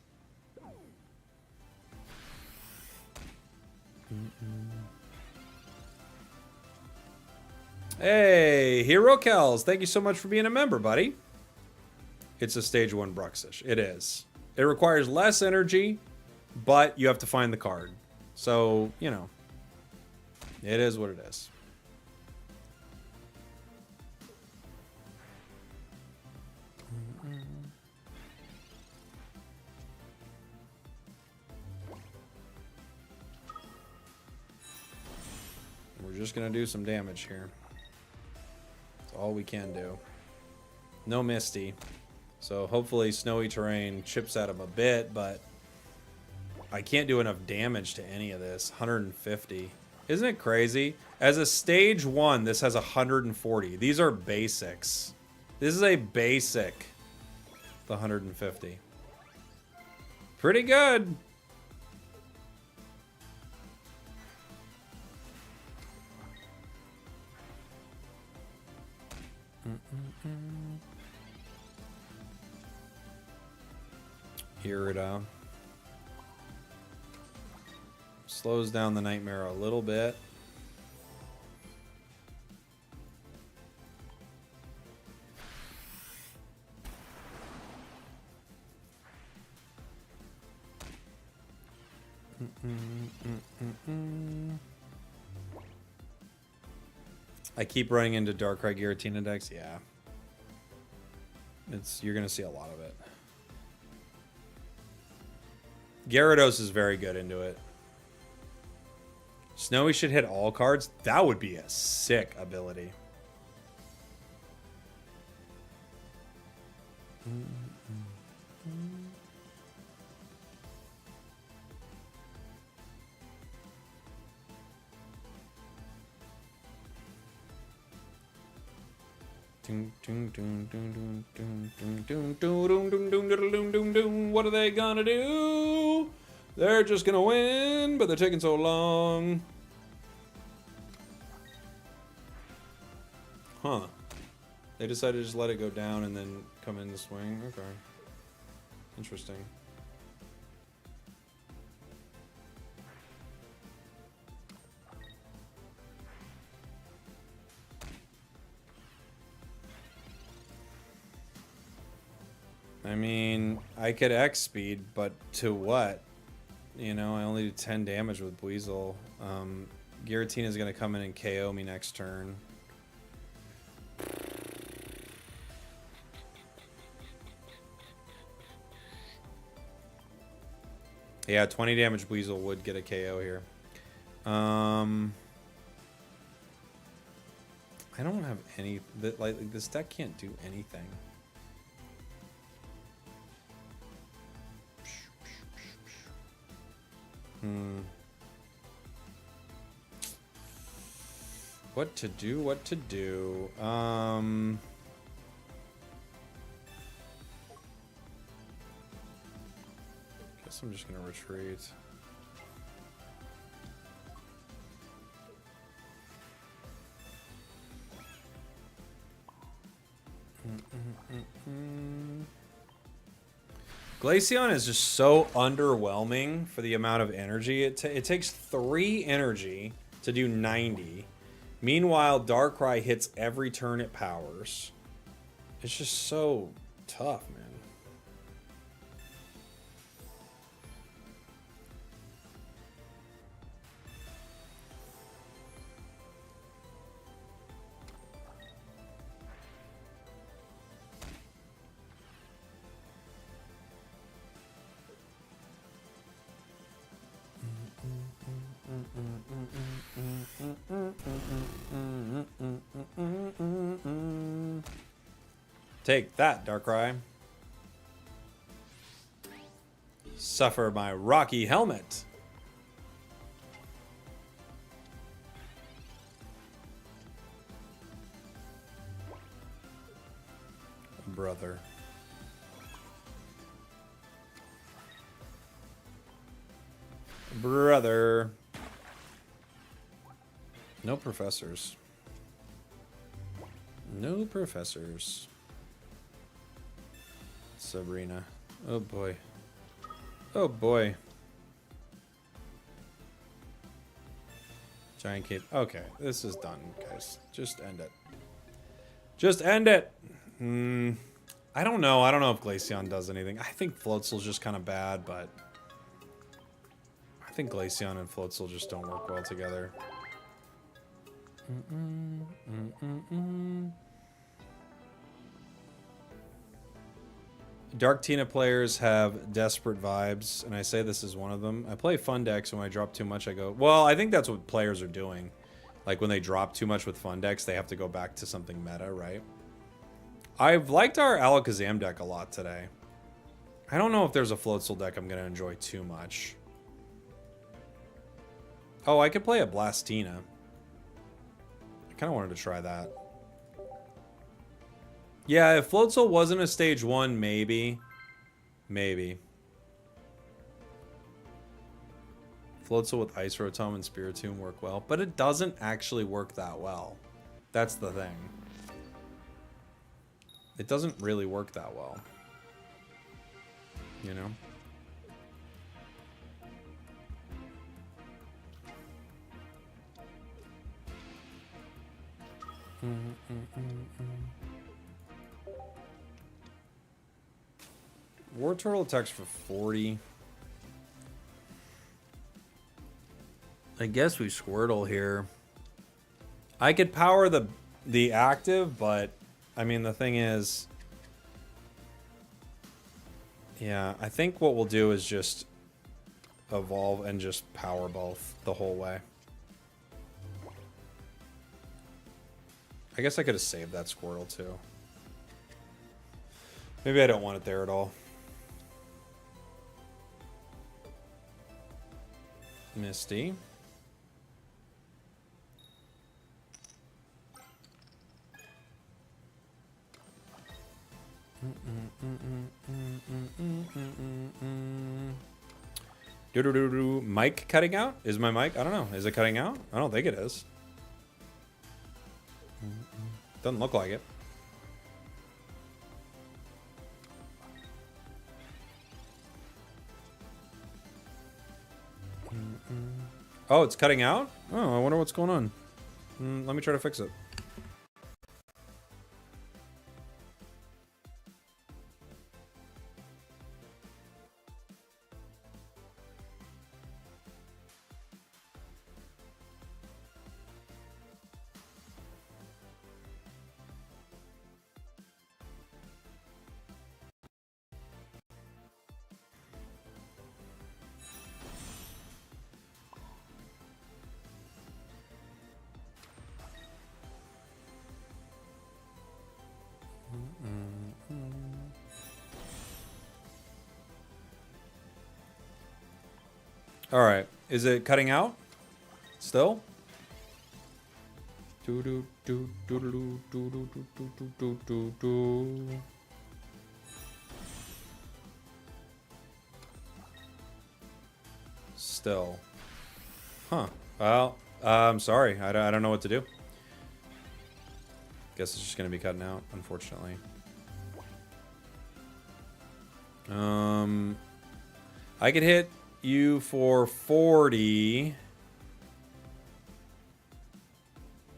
Hey, Hero Kells, thank you so much for being a member, buddy. It's a stage 1 Bruxish. It is. It requires less energy, but you have to find the card. So, you know, it is what it is. We're just going to do some damage here. That's all we can do. No Misty. So hopefully snowy terrain chips at him a bit, but I can't do enough damage to any of this. 150. Isn't it crazy? As a stage 1, this has 140. These are basics. This is a basic. The 150. Pretty good. Irida. Slows down the Nightmare a little bit. I keep running into Darkrai Giratina decks. Yeah. You're going to see a lot of it. Gyarados is very good into it. Snowy should hit all cards. That would be a sick ability. What are they gonna do? They're just gonna win, but they're taking so long. Huh. They decided to just let it go down and then come in the swing. Okay. Interesting. I mean, I could X speed, but to what? You know, I only do 10 damage with Weasel. Giratina is going to come in and KO me next turn. Yeah, 20 damage Weasel would get a KO here. I don't have any... Like, this deck can't do anything. What to do, what to do. Guess I'm just gonna retreat. Glaceon is just so underwhelming for the amount of energy. It takes 3 energy to do 90. Meanwhile, Darkrai hits every turn it powers. It's just so tough, man. Take that, Darkrai. Suffer my rocky helmet. Brother. Brother. No professors. No professors. Sabrina. Oh boy. Oh boy. Giant Cape. Okay, this is done, guys. Just end it. Just end it! I don't know. I don't know if Glaceon does anything. I think Floatzel's just kind of bad, but... I think Glaceon and Floatzel just don't work well together. Dark Tina players have desperate vibes, and I say this is one of them. I play fun decks, and when I drop too much, I go... Well, I think that's what players are doing. Like, when they drop too much with fun decks, they have to go back to something meta, right? I've liked our Alakazam deck a lot today. I don't know if there's a Floatzel deck I'm going to enjoy too much. Oh, I could play a Blastina. I kind of wanted to try that. Yeah, if Floatzel wasn't a stage 1, maybe. Maybe. Floatzel with Ice Rotom and Spiritomb work well, but it doesn't actually work that well. That's the thing. It doesn't really work that well. You know? War Turtle attacks for 40. I guess we Squirtle here. I could power the active, but I mean the thing is, yeah, I think what we'll do is just evolve and just power both the whole way. I guess I could have saved that Squirtle too. Maybe I don't want it there at all. Misty. Mic cutting out? Is my mic? I don't know. Is it cutting out? I don't think it is. Doesn't look like it. Oh, it's cutting out? Oh, I wonder what's going on. Let me try to fix it. All right. Is it cutting out? Still? Still. Huh. Well, I'm sorry. I don't know what to do. Guess it's just going to be cutting out, unfortunately. I could hit you for 40.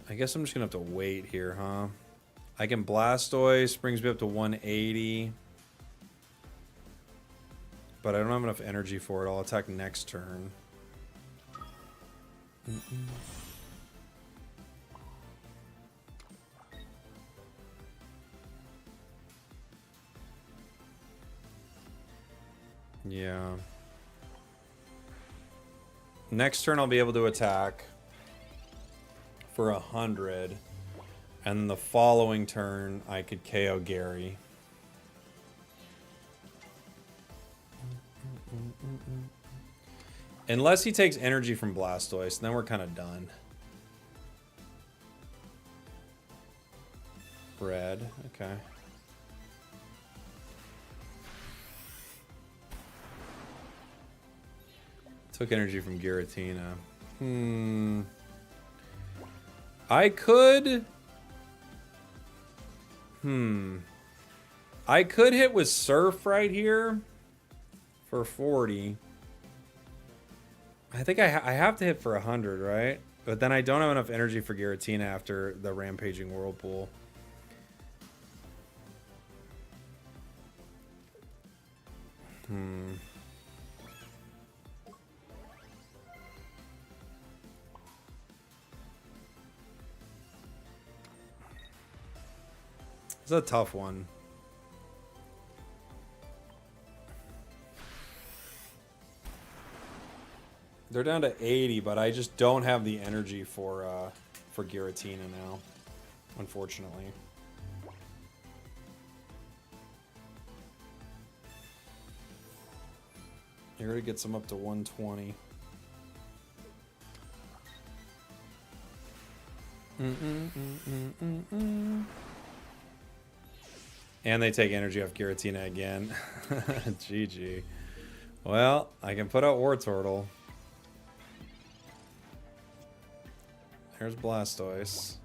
I guess I'm just gonna have to wait here, huh? I can Blastoise, brings me up to 180. But I don't have enough energy for it. I'll attack next turn. Yeah. Next turn I'll be able to attack for 100. And the following turn I could KO Gary. Unless he takes energy from Blastoise, then we're kind of done. Red, okay. Took energy from Giratina. I could... I could hit with Surf right here for 40. I think I have to hit for 100, right? But then I don't have enough energy for Giratina after the Rampaging Whirlpool. It's a tough one. They're down to 80, but I just don't have the energy for Giratina now, unfortunately. Here to get some up to 120. And they take energy off Giratina again. GG. Well, I can put out Wartortle. There's Blastoise.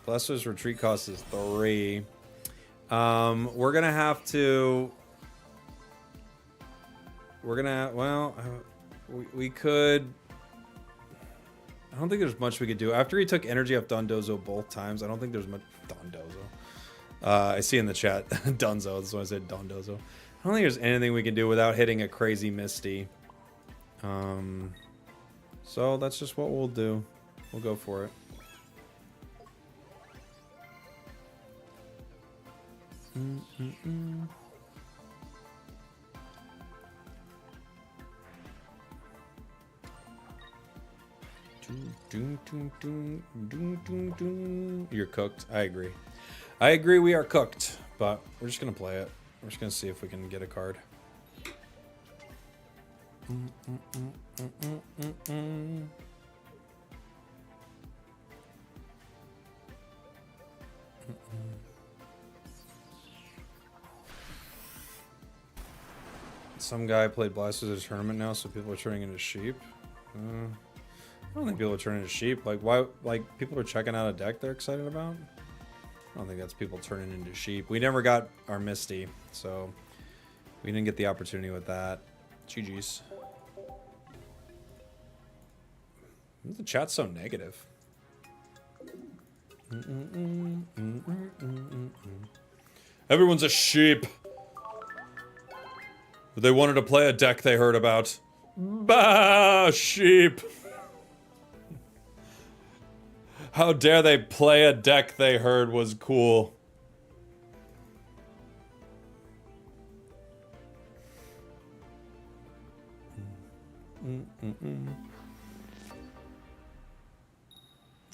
Blastoise retreat cost is 3. We're gonna have to. We're gonna. Well, we could. I don't think there's much we could do. After he took energy off Dondozo both times, I don't think there's much. Dondozo. I see in the chat Dunzo. That's why I said Dondozo. I don't think there's anything we can do without hitting a crazy Misty. So that's just what we'll do. We'll go for it. You're cooked. I agree. I agree we are cooked, but we're just gonna play it. We're just gonna see if we can get a card. Some guy played Blastoise at a tournament now, so people are turning into sheep. I don't think people are turning into sheep. Like, why? Like, people are checking out a deck they're excited about? I don't think that's people turning into sheep. We never got our Misty, so we didn't get the opportunity with that. GG's. The chat's so negative. Everyone's a sheep. They wanted to play a deck they heard about. Bah, sheep. How dare they play a deck they heard was cool.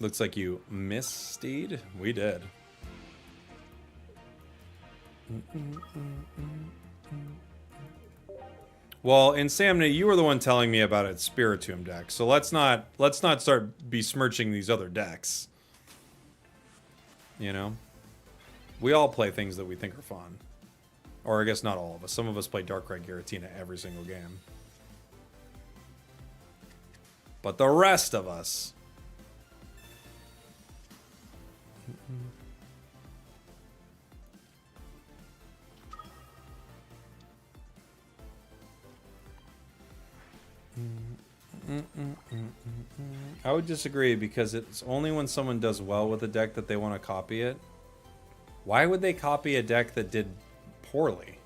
Looks like you missteed. We did. Well, in Samney, you were the one telling me about its Spiritomb deck, so let's not start besmirching these other decks. You know? We all play things that we think are fun. Or I guess not all of us. Some of us play Darkrai Giratina every single game. But the rest of us... I would disagree because it's only when someone does well with a deck that they want to copy it. Why would they copy a deck that did poorly?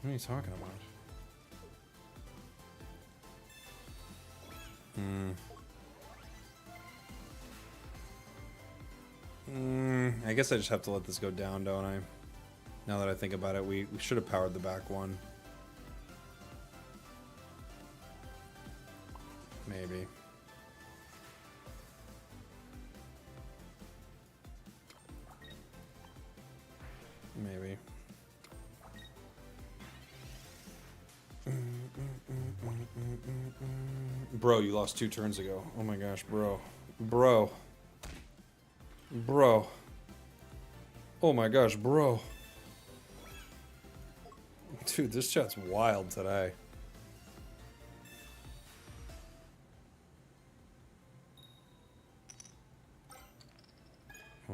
What are you talking about? I guess I just have to let this go down, don't I? Now that I think about it, we should have powered the back one. Maybe. Maybe. Bro, you lost 2 turns ago. Oh my gosh, bro. Bro. Bro. Oh my gosh, bro. Dude, this chat's wild today.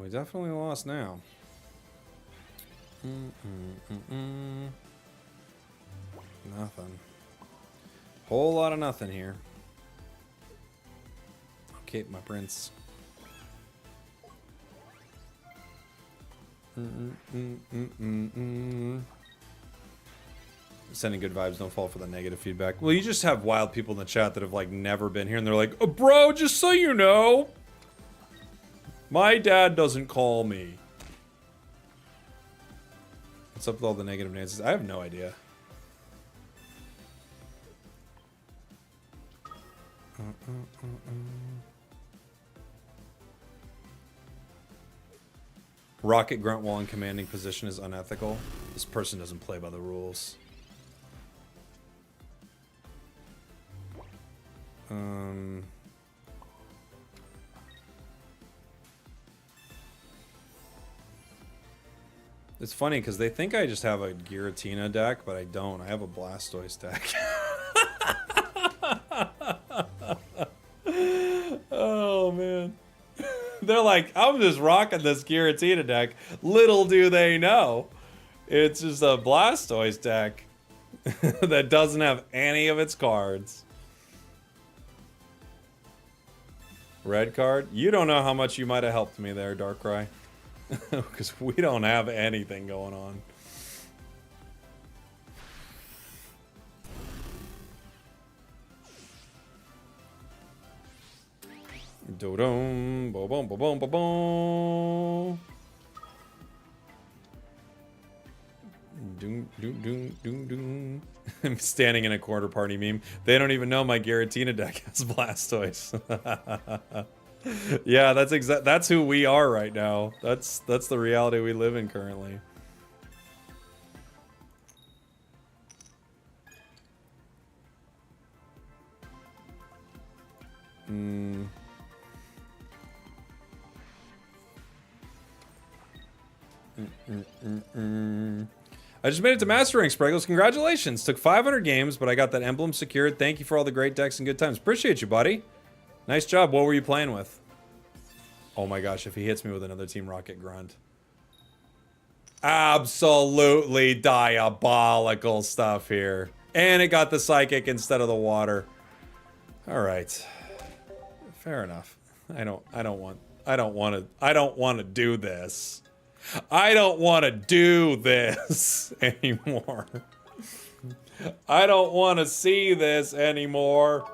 we definitely lost now. Nothing. Whole lot of nothing here. Okay, my prince. Sending good vibes, don't fall for the negative feedback. Well, you just have wild people in the chat that have like never been here and they're like, oh, bro, just so you know, my dad doesn't call me. What's up with all the negative Nancy's? I have no idea. Rocket grunt while in commanding position is unethical. This person doesn't play by the rules. It's funny because they think I just have a Giratina deck, but I don't. I have a Blastoise deck. Oh, man. They're like, I'm just rocking this Giratina deck. Little do they know, it's just a Blastoise deck that doesn't have any of its cards. Red card? You don't know how much you might have helped me there, Darkrai. Because we don't have anything going on. Do-dum, bo-bum, bo-bum, bo-bum. Doom, doom, doom, doom, doom. I'm standing in a quarter party meme. They don't even know my Giratina deck has Blastoise. Yeah, that's who we are right now. That's the reality we live in currently. I just made it to Master Rank, Spragels. Congratulations. Took 500 games, but I got that emblem secured. Thank you for all the great decks and good times. Appreciate you, buddy. Nice job. What were you playing with? Oh my gosh, if he hits me with another Team Rocket grunt. Absolutely diabolical stuff here. And it got the psychic instead of the water. All right. Fair enough. I don't want to do this. I don't want to do this anymore. I don't want to see this anymore.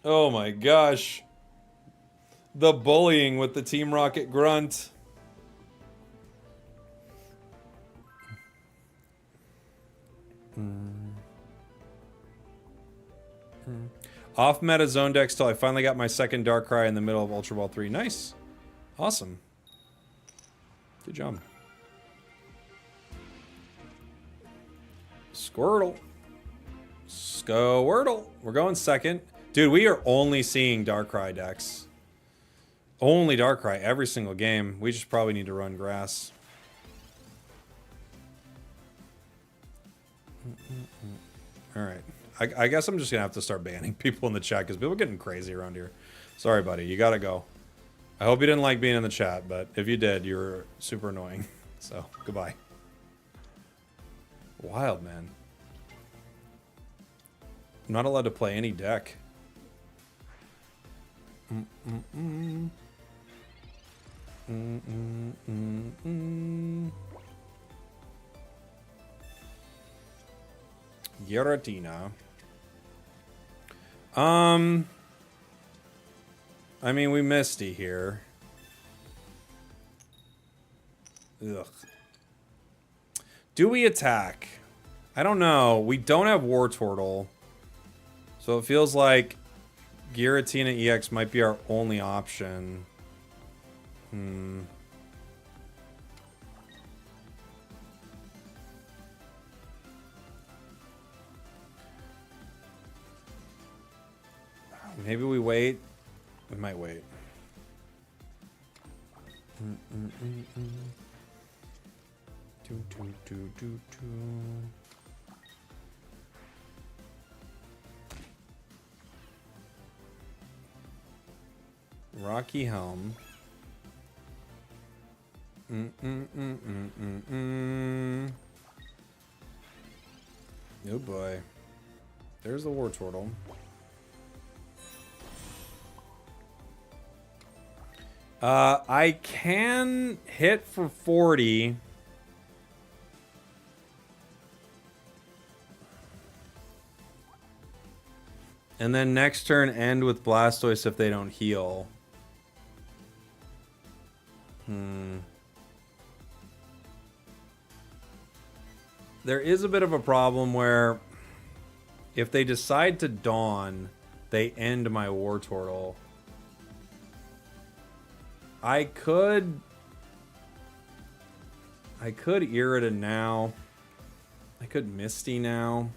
Oh my gosh. The bullying with the Team Rocket grunt. Off meta zone decks till I finally got my second Darkrai in the middle of Ultra Ball 3. Nice. Awesome. Good job. Squirtle. Squirtle. We're going second. Dude, we are only seeing Darkrai decks. Only Darkrai every single game. We just probably need to run grass. Alright. I guess I'm just going to have to start banning people in the chat because people are getting crazy around here. Sorry, buddy. You got to go. I hope you didn't like being in the chat, but if you did, you were super annoying. So, goodbye. Wild, man. I'm not allowed to play any deck. Giratina. I mean, we Misty here. Ugh. Do we attack? I don't know. We don't have War Turtle. So it feels like Giratina EX might be our only option. Maybe we wait. We might wait. Rocky Helm. Oh boy. There's the War Turtle. I can hit for 40. And then next turn end with Blastoise if they don't heal. There is a bit of a problem where if they decide to Dawn, they end my War Turtle. I could Irida now. I could Misty now.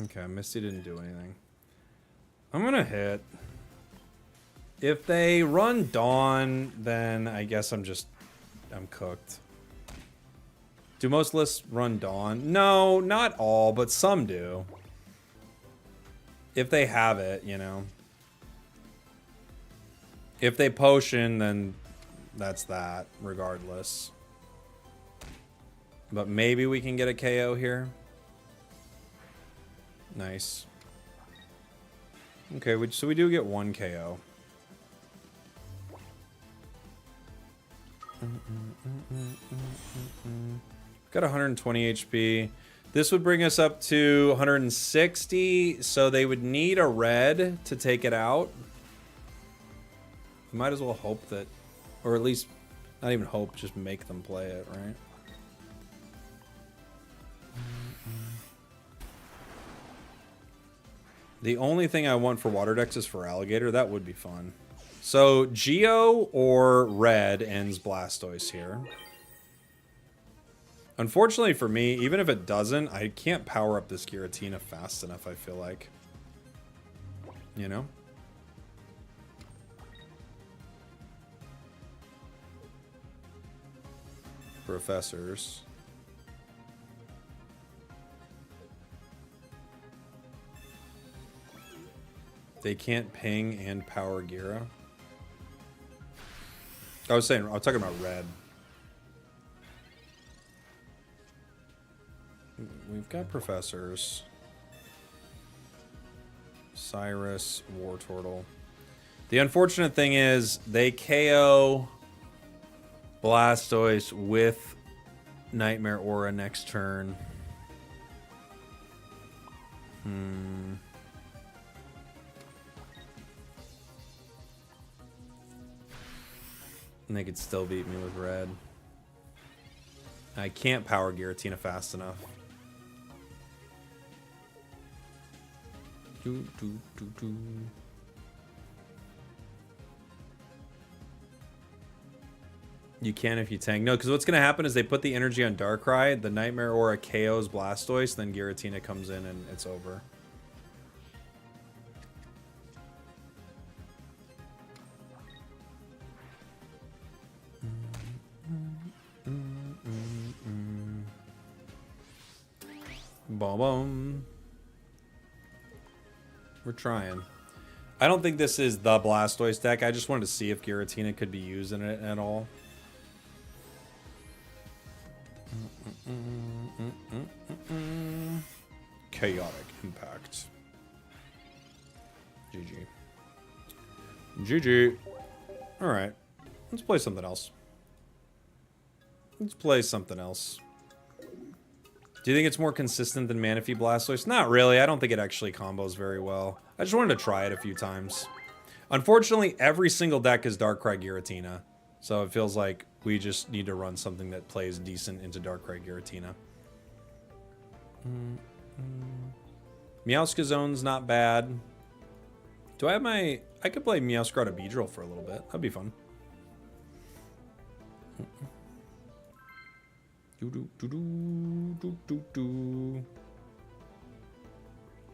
Okay, Misty didn't do anything. I'm gonna hit. If they run Dawn, then I guess I'm cooked. Do most lists run Dawn? No, not all, but some do. If they have it, you know. If they potion, then that's that, regardless. But maybe we can get a KO here. Nice. Okay, so we do get one KO. Got 120 HP. This would bring us up to 160, so they would need a red to take it out. Might as well hope that, or at least, not even hope, just make them play it, right? The only thing I want for Water Dex is for Alligator. That would be fun. So, Geo or Red ends Blastoise here. Unfortunately for me, even if it doesn't, I can't power up this Giratina fast enough, I feel like. You know? Professors. They can't ping and power Gira. I was talking about red. We've got professors. Cyrus, War Turtle. The unfortunate thing is they KO Blastoise with Nightmare Aura next turn. And they could still beat me with red. I can't power Giratina fast enough. You can if you tank. No, because what's going to happen is they put the energy on Darkrai, the Nightmare Aura KOs Blastoise, then Giratina comes in and it's over. Boom. We're trying. I don't think this is the Blastoise deck. I just wanted to see if Giratina could be used in it at all. Chaotic Impact. GG. GG. Alright. Let's play something else. Let's play something else. Do you think it's more consistent than Manaphy Blastoise? Not really. I don't think it actually combos very well. I just wanted to try it a few times. Unfortunately, every single deck is Darkrai Giratina. So it feels like we just need to run something that plays decent into Darkrai Giratina. Meowscarada's not bad. Do I have my... I could play Meowscarada Beedrill for a little bit. That'd be fun.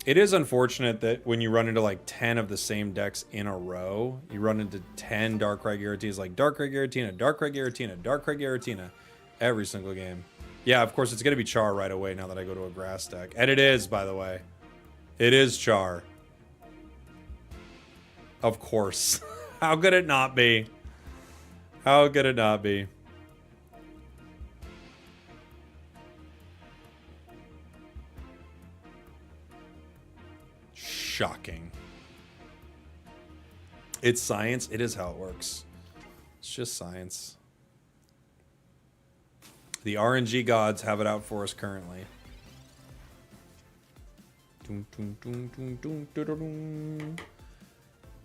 It is unfortunate that when you run into like 10 of the same decks in a row, you run into 10 Darkrai Giratinas, like Darkrai Giratina, Darkrai Giratina, Darkrai Giratina, every single game. Yeah, of course, it's going to be Char right away now that I go to a grass deck. And it is, by the way. It is Char. Of course. How could it not be? How could it not be? Shocking. It's science. It is how it works. It's just science. The RNG gods have it out for us currently.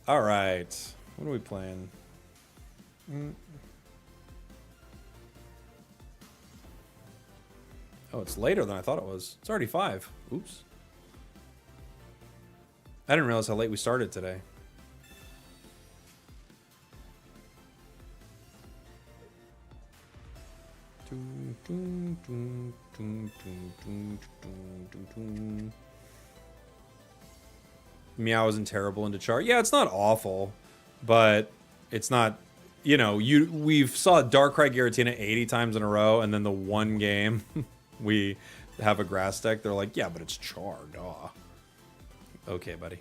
All right. What are we playing? Oh, it's later than I thought it was. It's already 5. Oops. I didn't realize how late we started today. Meow isn't terrible into char. Yeah, it's not awful, but it's not, you know, we've saw Darkrai Giratina 80 times in a row, and then the one game we have a grass deck, they're like, yeah, but it's char, duh. Okay, buddy.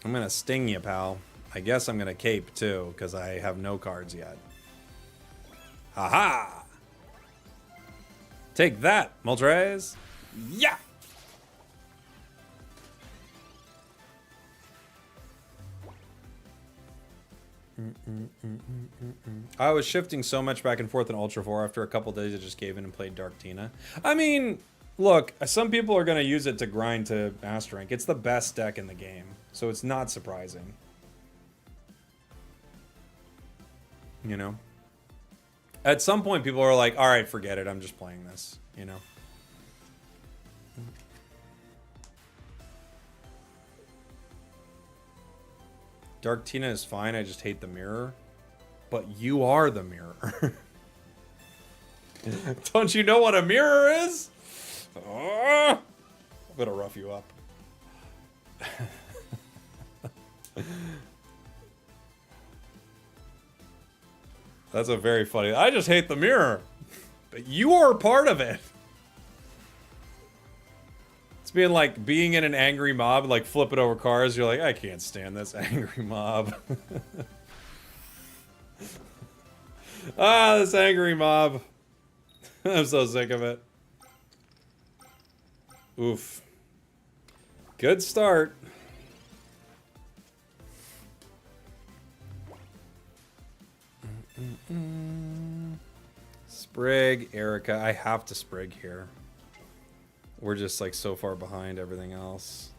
I'm gonna sting you, pal. I guess I'm gonna cape too, because I have no cards yet. Haha! Take that, Moltres. Yeah! I was shifting so much back and forth in Ultra 4. After a couple days, I just gave in and played Dark Tina. I mean, look, some people are going to use it to grind to Master Rank. It's the best deck in the game, so it's not surprising. You know? At some point, people are like, all right, forget it. I'm just playing this, you know? Dark Tina is fine. I just hate the mirror. But you are the mirror. Don't you know what a mirror is? I'm gonna rough you up. That's a very funny. I just hate the mirror. But you are part of it. It's being like being in an angry mob, like flipping over cars. You're like, I can't stand this angry mob. Ah, this angry mob. I'm so sick of it. Oof. Good start. Sprig, Erica. I have to Sprig here. We're just like so far behind everything else.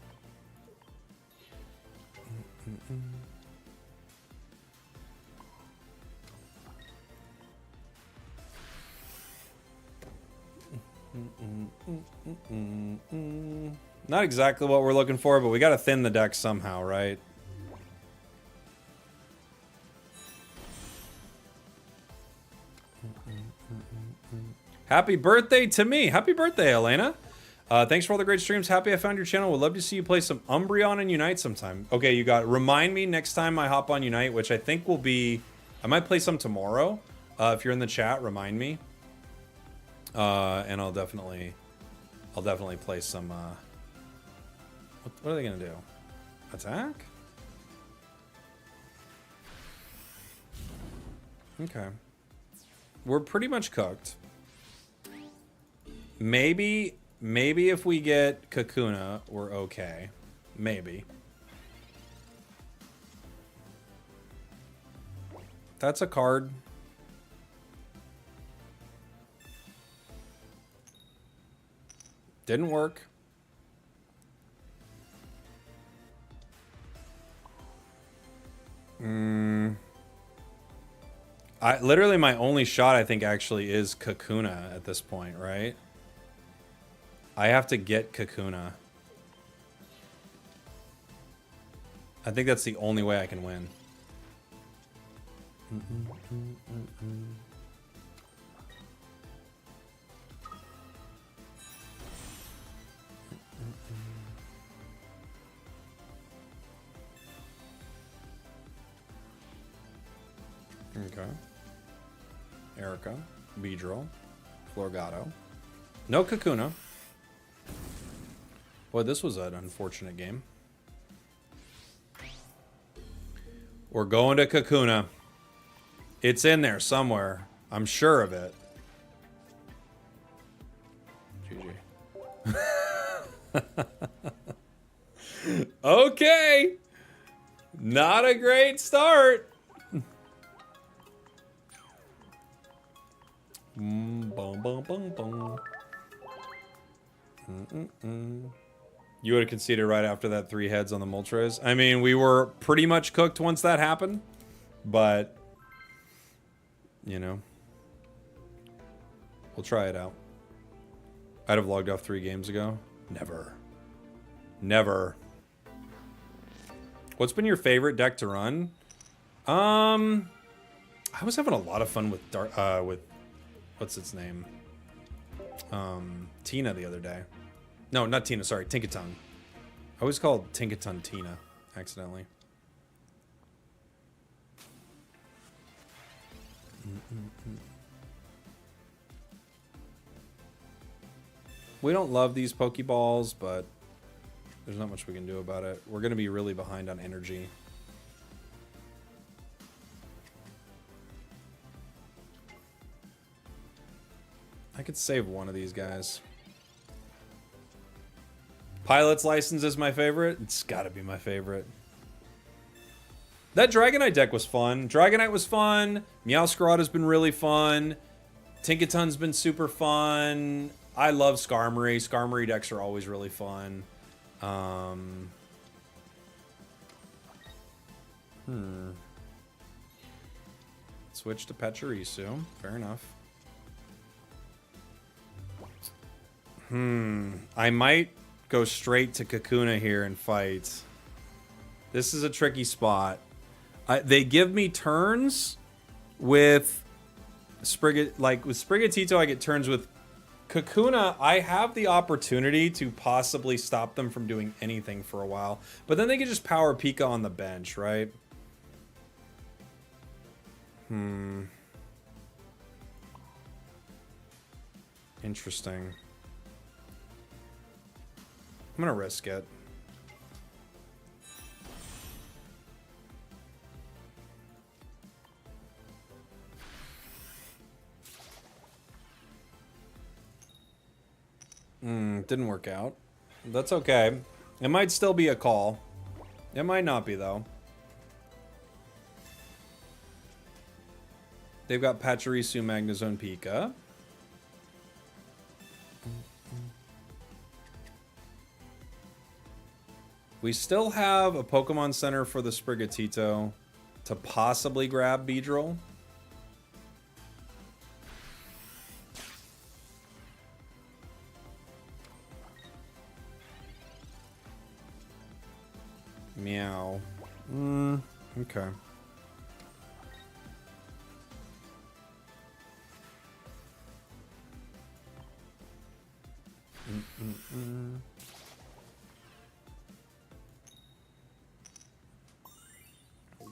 Not exactly what we're looking for, but we gotta thin the deck somehow, right? Happy birthday to me. Happy birthday, Elena. Thanks for all the great streams. Happy I found your channel. Would love to see you play some Umbreon and Unite sometime. Okay, you got it. Remind me next time I hop on Unite, which I think will be... I might play some tomorrow. If you're in the chat, remind me. And I'll definitely play some... What are they going to do? Attack? Okay. We're pretty much cooked. Maybe if we get Kakuna, we're okay. Maybe. That's a card. Didn't work. Literally my only shot, I think, actually is Kakuna at this point, right? I have to get Kakuna. I think that's the only way I can win. Okay. Erica, Beedrill, Florgato. No Kakuna. Boy, this was an unfortunate game. We're going to Kakuna. It's in there somewhere. I'm sure of it. GG. Okay. Not a great start. Bum, bum, bum, bum. You would have conceded right after that 3 heads on the Moltres. I mean, we were pretty much cooked once that happened, but you know, we'll try it out. I'd have logged off 3 games ago. Never. Never. What's been your favorite deck to run? I was having a lot of fun with what's its name? Tina the other day. No, not Tina, sorry, Tinkaton. I always called Tinkaton Tina, accidentally. We don't love these Pokeballs, but there's not much we can do about it. We're going to be really behind on energy. I could save one of these guys. Pilot's License is my favorite. It's got to be my favorite. That Dragonite deck was fun. Dragonite was fun. Meowscarada's been really fun. Tinkaton's been super fun. I love Skarmory. Skarmory decks are always really fun. Switch to Pachirisu. Fair enough. I might go straight to Kakuna here and fight. This is a tricky spot. They give me turns with with Sprigatito. I get turns with Kakuna. I have the opportunity to possibly stop them from doing anything for a while, but then they can just power Pika on the bench, right? Interesting. I'm gonna risk it. Didn't work out. That's okay. It might still be a call. It might not be, though. They've got Pachirisu, Magnezone, Pika. We still have a Pokemon Center for the Sprigatito to possibly grab Beedrill. Meow. Okay.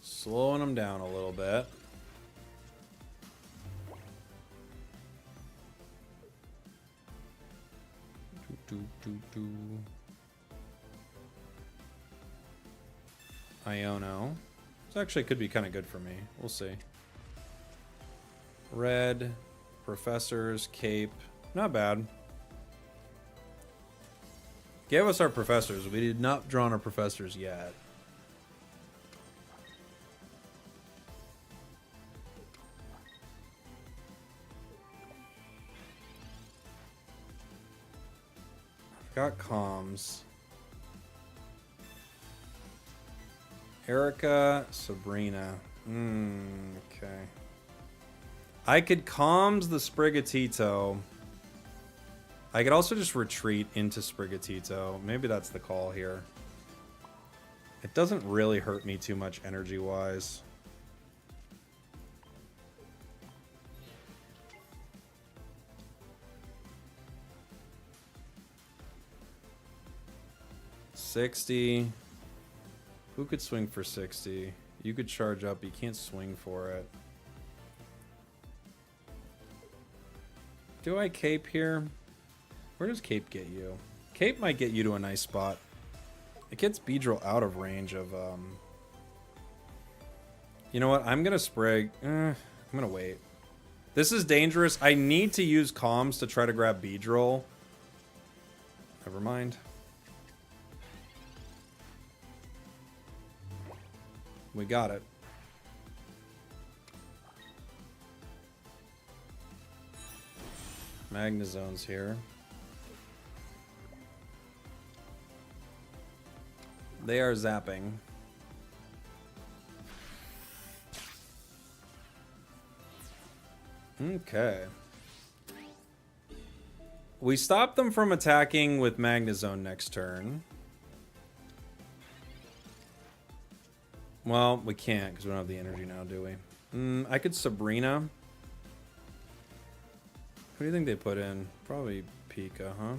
Slowing them down a little bit. Iono. This actually could be kind of good for me. We'll see. Red, Professors, Cape. Not bad. Gave us our Professors. We did not draw on our Professors yet. Got comms. Erica, Sabrina. Okay. I could comms the Sprigatito. I could also just retreat into Sprigatito. Maybe that's the call here. It doesn't really hurt me too much energy-wise. $60. Who could swing for 60? You could charge up, but you can't swing for it. Do I cape here? Where does cape get you? Cape might get you to a nice spot. It gets Beedrill out of range of You know what? I'm gonna sprig. I'm gonna wait. This is dangerous. I need to use comms to try to grab Beedrill. Never mind. We got it. Magnezone's here. They are zapping. Okay. We stopped them from attacking with Magnezone next turn. Well, we can't because we don't have the energy now, do we? I could Sabrina. Who do you think they put in? Probably Pika, huh?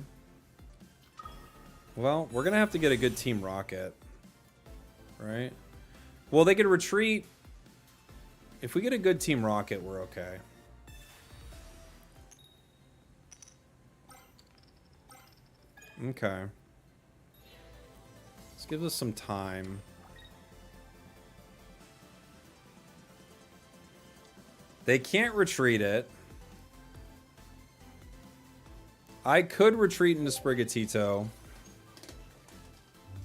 Well, we're going to have to get a good Team Rocket. Right? Well, they could retreat. If we get a good Team Rocket, we're okay. Okay. This gives us some time. They can't retreat it. I could retreat into Sprigatito.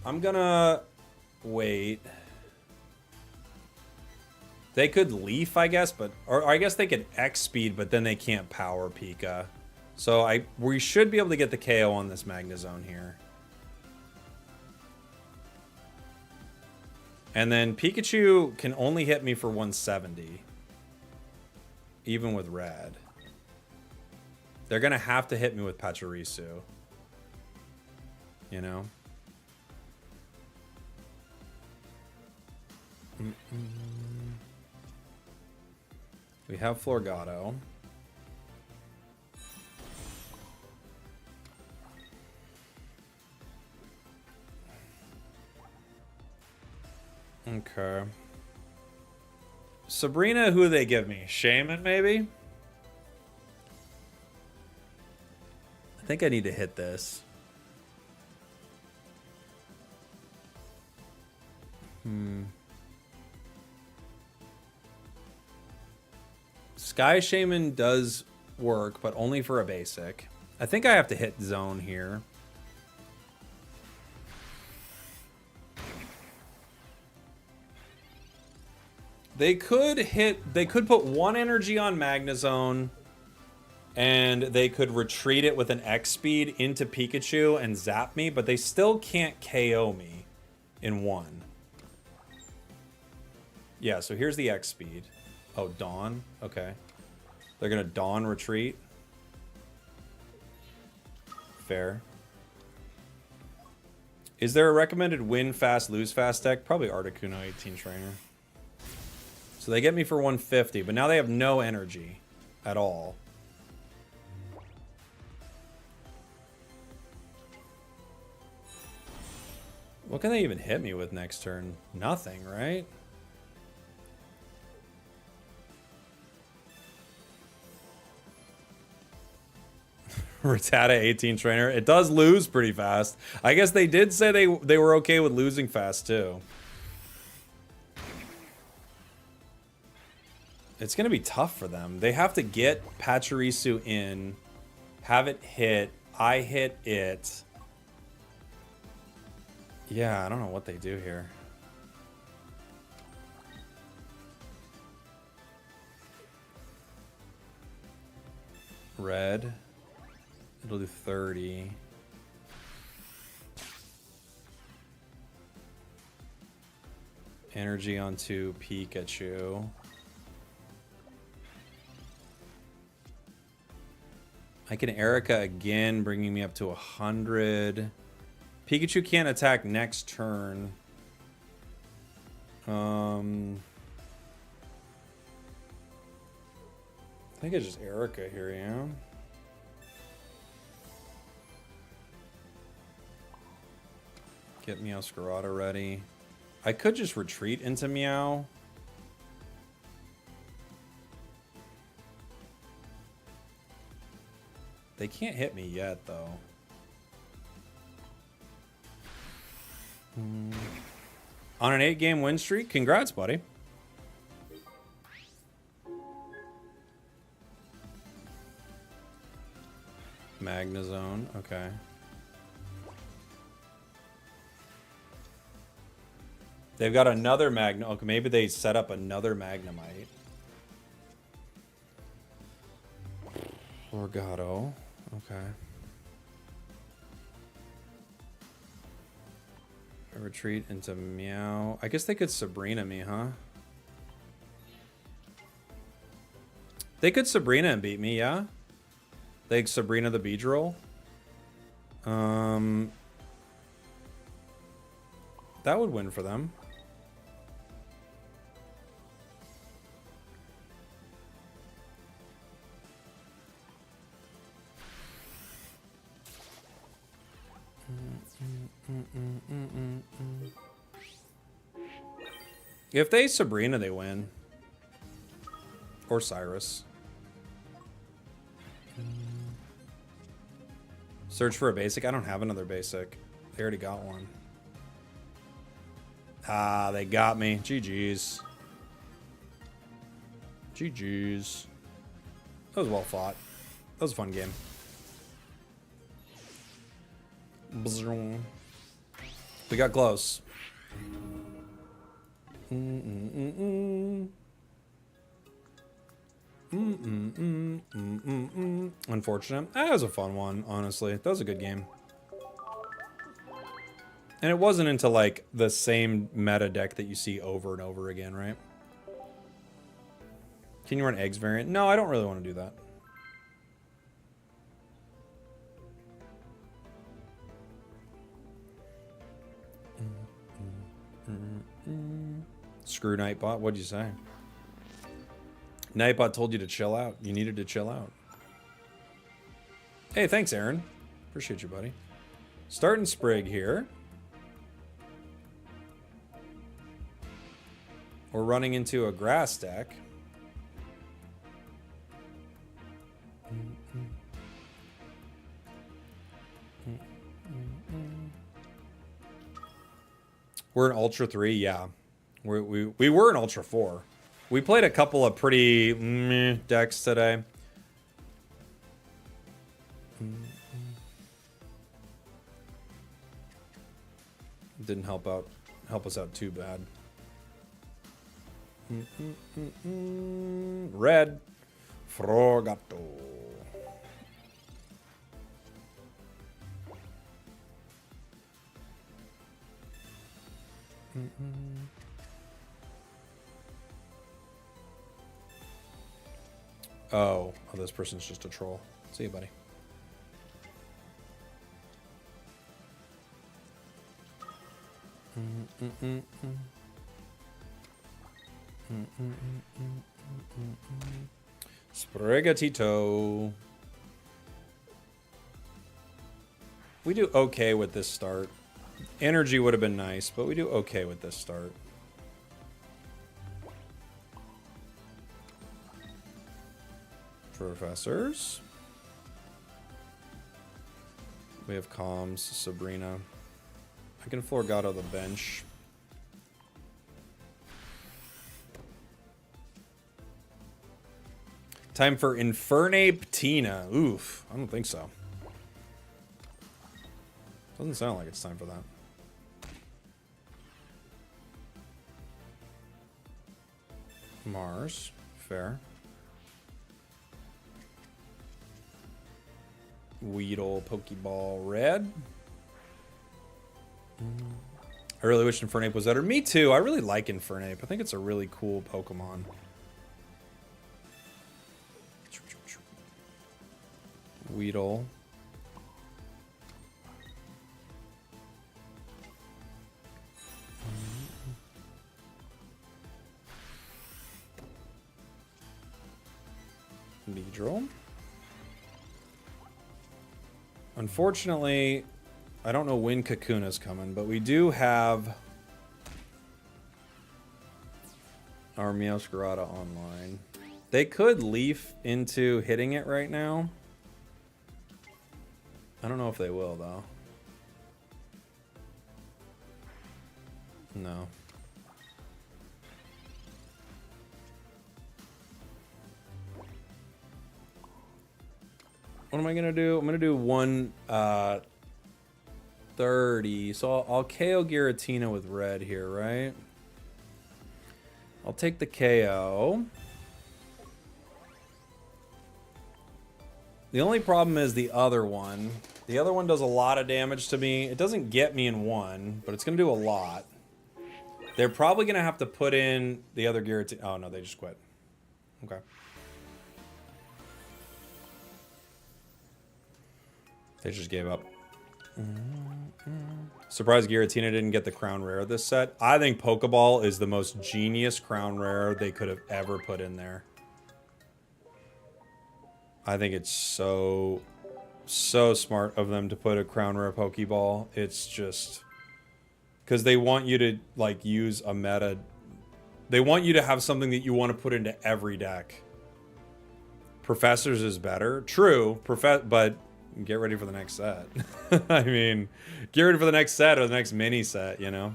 I'm gonna wait. They could Leaf, I guess, but or I guess they could X speed, but then they can't power Pika. So we should be able to get the KO on this Magnezone here. And then Pikachu can only hit me for 170. Even with red. They're going to have to hit me with Pachirisu. You know? We have Florgato. Okay. Sabrina, who do they give me? Shaman, maybe? I think I need to hit this. Sky Shaman does work, but only for a basic. I think I have to hit zone here. They could put one energy on Magnezone, and they could retreat it with an X speed into Pikachu and zap me, but they still can't KO me in one. Yeah, so here's the X speed. Oh, Dawn? Okay. They're gonna Dawn retreat. Fair. Is there a recommended win fast, lose fast deck? Probably Articuno 18 Trainer. So they get me for 150, but now they have no energy at all. What can they even hit me with next turn? Nothing, right? Rattata 18 Trainer. It does lose pretty fast. I guess they did say they were okay with losing fast too. It's going to be tough for them. They have to get Pachirisu in, have it hit, I hit it. Yeah, I don't know what they do here. Red. It'll do 30. Energy onto Pikachu. I can Erica again, bringing me up to 100. Pikachu can't attack next turn. I think it's just Erica here, yeah? Get Meowscarada ready. I could just retreat into Meow. They can't hit me yet, though. On an 8-game win streak? Congrats, buddy. Magnezone, okay. They've got another okay, maybe they set up another Magnemite. Florgato, okay. A retreat into Meow. I guess they could Sabrina me, huh? They could Sabrina and beat me, yeah? They Sabrina the Beedrill. That would win for them. If they Sabrina, they win. Or Cyrus. Search for a basic. I don't have another basic. They already got one. Ah, they got me. GG's. GG's. That was well fought. That was a fun game. We got close. Unfortunate. That was a fun one, honestly. That was a good game. And it wasn't into, like, the same meta deck that you see over and over again, right? Can you run eggs variant? No, I don't really want to do that. Screw Nightbot. What'd you say? Nightbot told you to chill out. You needed to chill out. Hey, thanks, Aaron. Appreciate you, buddy. Starting Sprig here. We're running into a grass deck. We're in Ultra 3, yeah. We were in Ultra 4. We played a couple of pretty meh decks today. Didn't help us out too bad. Red Frogato. Oh, this person's just a troll. See you, buddy. Sprigatito. We do okay with this start. Energy would have been nice, but we do okay with this start. Professors. We have Comms, Sabrina. I can Florgato the bench. Time for Infernape Tina. Oof, I don't think so. Doesn't sound like it's time for that. Mars, fair. Weedle, Pokeball, red. I really wish Infernape was better. Me too. I really like Infernape. I think it's a really cool Pokemon. Weedle. Beedrill. Unfortunately, I don't know when Kakuna's coming, but we do have our Meowscarada online. They could leaf into hitting it right now. I don't know if they will, though. No. What am I gonna do? I'm gonna do 130. So I'll KO Giratina with red here, right? I'll take the KO. The only problem is the other one. The other one does a lot of damage to me. It doesn't get me in one, but it's gonna do a lot. They're probably gonna have to put in the other Giratina. Oh no, they just quit. Okay. They just gave up. Surprised Giratina didn't get the crown rare this set. I think Pokeball is the most genius crown rare they could have ever put in there. I think it's so smart of them to put a crown rare Pokeball. It's just because they want you to like use a meta. They want you to have something that you want to put into every deck. Professors is better, true. But get ready for the next set. I mean, get ready for the next set or the next mini set, you know?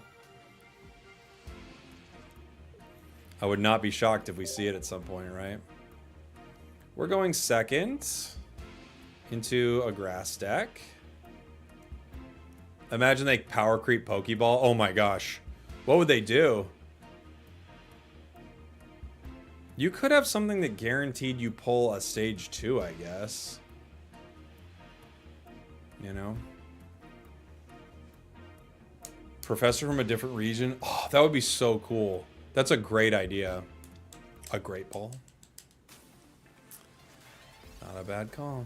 I would not be shocked if we see it at some point, right? We're going second into a grass deck. Imagine they power creep Pokeball. Oh my gosh. What would they do? You could have something that guaranteed you pull a stage 2, I guess. You know? Professor from a different region. Oh, that would be so cool. That's a great idea. A great pull. Not a bad call.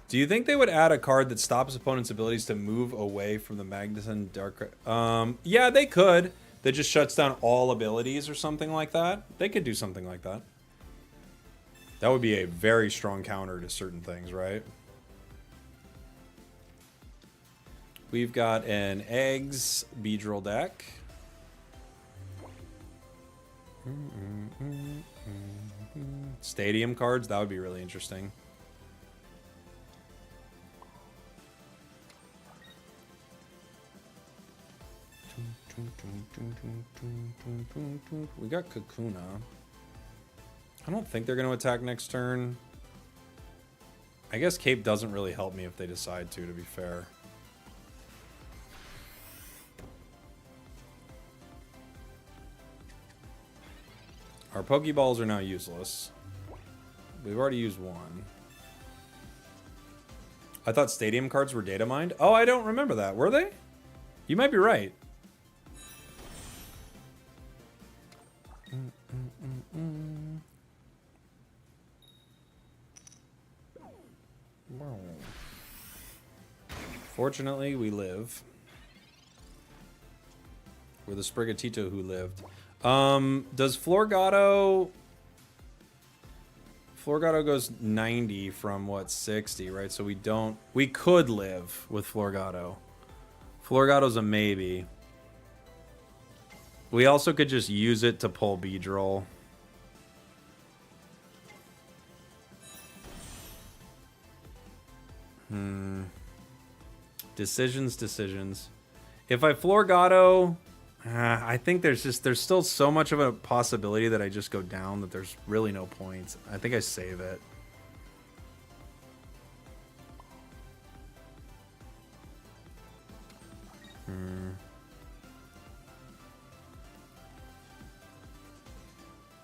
Do you think they would add a card that stops opponents' abilities to move away from the Magnuson Dark? Yeah, they could. That just shuts down all abilities or something like that. They could do something like that. That would be a very strong counter to certain things, right? We've got an Eggs Beedrill deck. Stadium cards, that would be really interesting. We got Kakuna. I don't think they're going to attack next turn. I guess Cape doesn't really help me if they decide to be fair. Our Pokeballs are now useless. We've already used one. I thought stadium cards were data mined. Oh, I don't remember that. Were they? You might be right. Fortunately, we live. We're the Sprigatito who lived. Does Florgato... Florgato goes 90 from, what, 60, right? So we don't... We could live with Florgato. Florgato's a maybe. We also could just use it to pull Beedrill. Decisions. If I Florgato... I think there's still so much of a possibility that I just go down that there's really no point. I think I save it.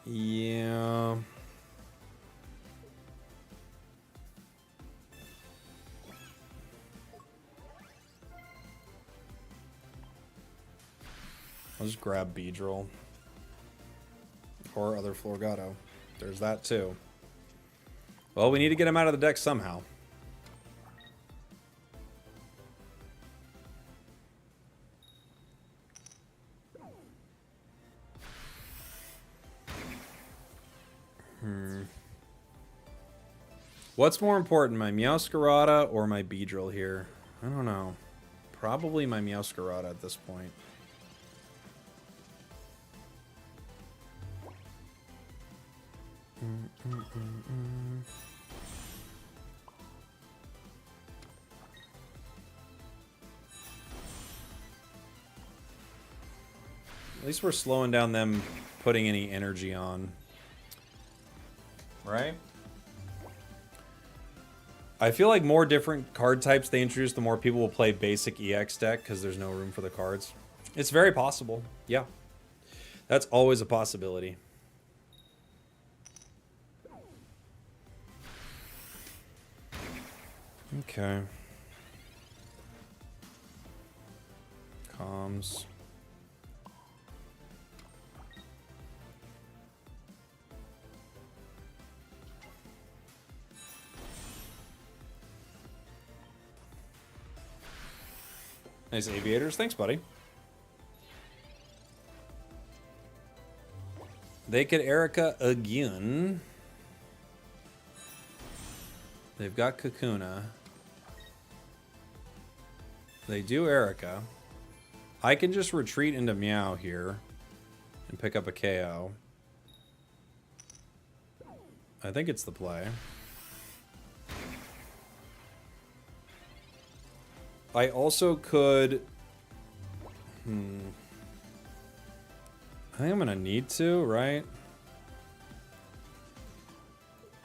Yeah. I'll just grab Beedrill. Or other Florgato. There's that too. Well, we need to get him out of the deck somehow. What's more important, my Meowscarada or my Beedrill here? I don't know. Probably my Meowscarada at this point. At least we're slowing down them putting any energy on. right? I feel like more different card types they introduce, the more people will play basic EX deck because there's no room for the cards. It's very possible. Yeah. That's always a possibility. Okay. Comms. Nice aviators. Thanks, buddy. They could Erica again. They've got Kakuna. They do Erica. I can just retreat into Meow here and pick up a KO. I think it's the play. I also could... I think I'm going to need to, right?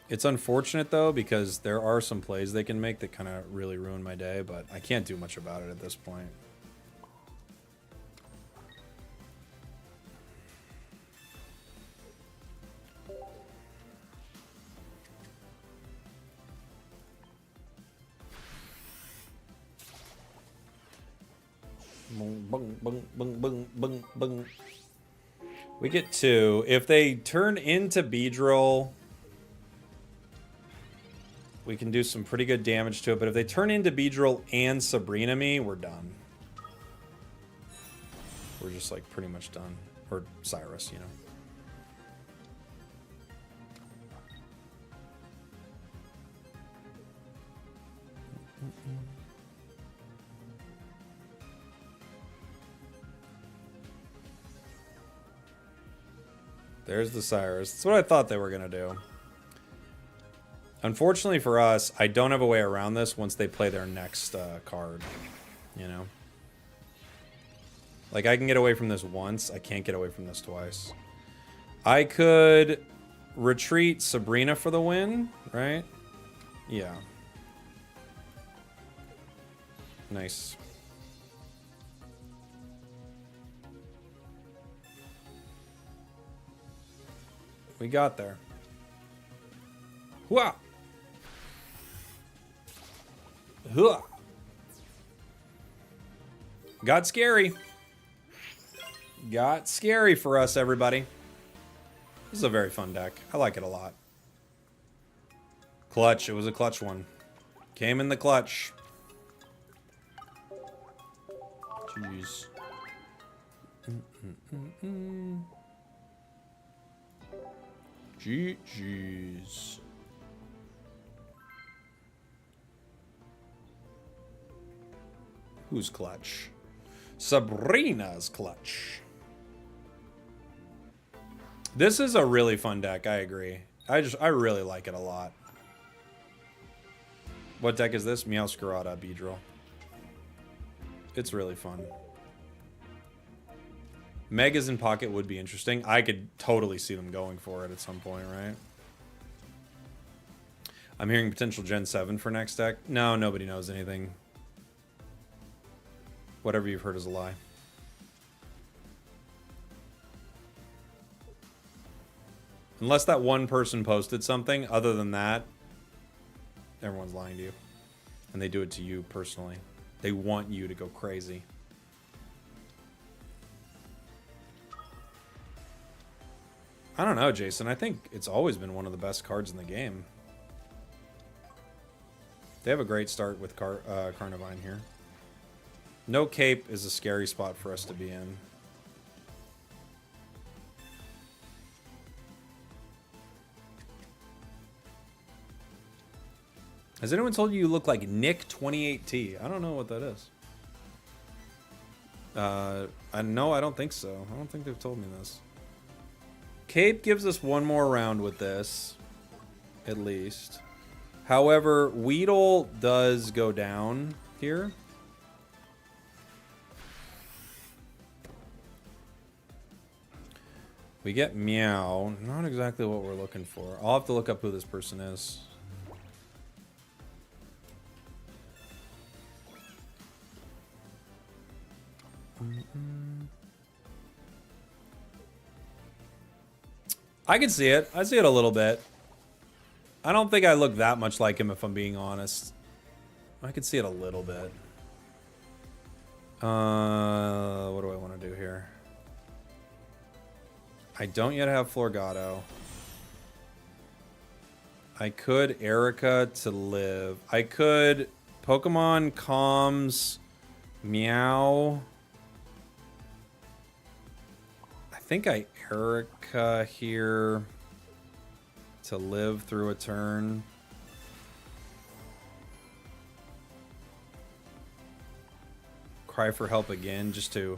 It's unfortunate, though, because there are some plays they can make that kind of really ruin my day, but I can't do much about it at this point. Bung, bung, bung, bung, bung, bung, bung. We get 2. If they turn into Beedrill, we can do some pretty good damage to it. But if they turn into Beedrill and Sabrina me, we're done. We're just like pretty much done. Or Cyrus, you know. There's the Cyrus. That's what I thought they were going to do. Unfortunately for us, I don't have a way around this once they play their next card. You know? Like, I can get away from this once. I can't get away from this twice. I could retreat Sabrina for the win, right? Yeah. Nice. We got there. Hooah! Hooah! Got scary. Got scary for us, everybody. This is a very fun deck. I like it a lot. Clutch. It was a clutch one. Came in the clutch. Jeez. GG's. Who's clutch? Sabrina's clutch. This is a really fun deck, I agree. I really like it a lot. What deck is this? Meowscarada Beedrill. It's really fun. Megas in pocket would be interesting. I could totally see them going for it at some point, right? I'm hearing potential Gen 7 for next deck. No, nobody knows anything. Whatever you've heard is a lie. Unless that one person posted something. Other than that, everyone's lying to you. And they do it to you personally. They want you to go crazy. I don't know, Jason. I think it's always been one of the best cards in the game. They have a great start with Carnivine here. No cape is a scary spot for us to be in. Has anyone told you look like Nick 28T? I don't know what that is. No, I don't think so. I don't think they've told me this. Cape gives us one more round with this, at least. However, Weedle does go down here. We get Meow. Not exactly what we're looking for. I'll have to look up who this person is. I can see it. I see it a little bit. I don't think I look that much like him, if I'm being honest. I can see it a little bit. What do I want to do here? I don't yet have Florgato. I could Erica to live. I could Pokemon Comms Meow. I think I Erica here to live through a turn. Cry for help again just to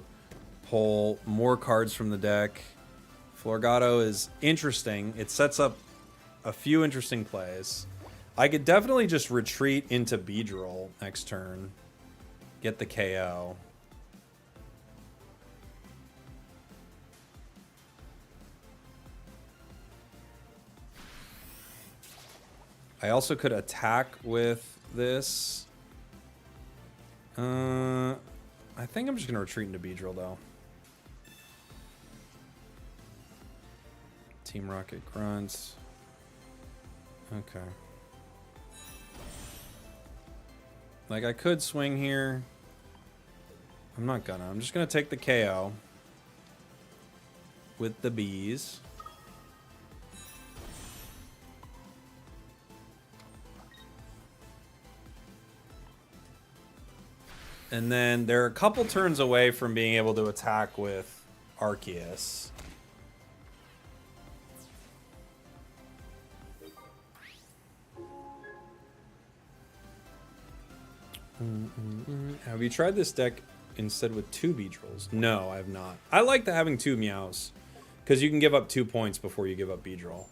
pull more cards from the deck. Florgato is interesting. It sets up a few interesting plays. I could definitely just retreat into Beedrill next turn. Get the KO. I also could attack with this. I think I'm just going to retreat into Beedrill, though. Team Rocket Grunts. Okay. Like, I could swing here. I'm not gonna. I'm just going to take the KO. With the bees. And then they're a couple turns away from being able to attack with Arceus. Have you tried this deck instead with 2 Beedrills? No, I have not. I like having 2 Meows, because you can give up 2 points before you give up Beedrill.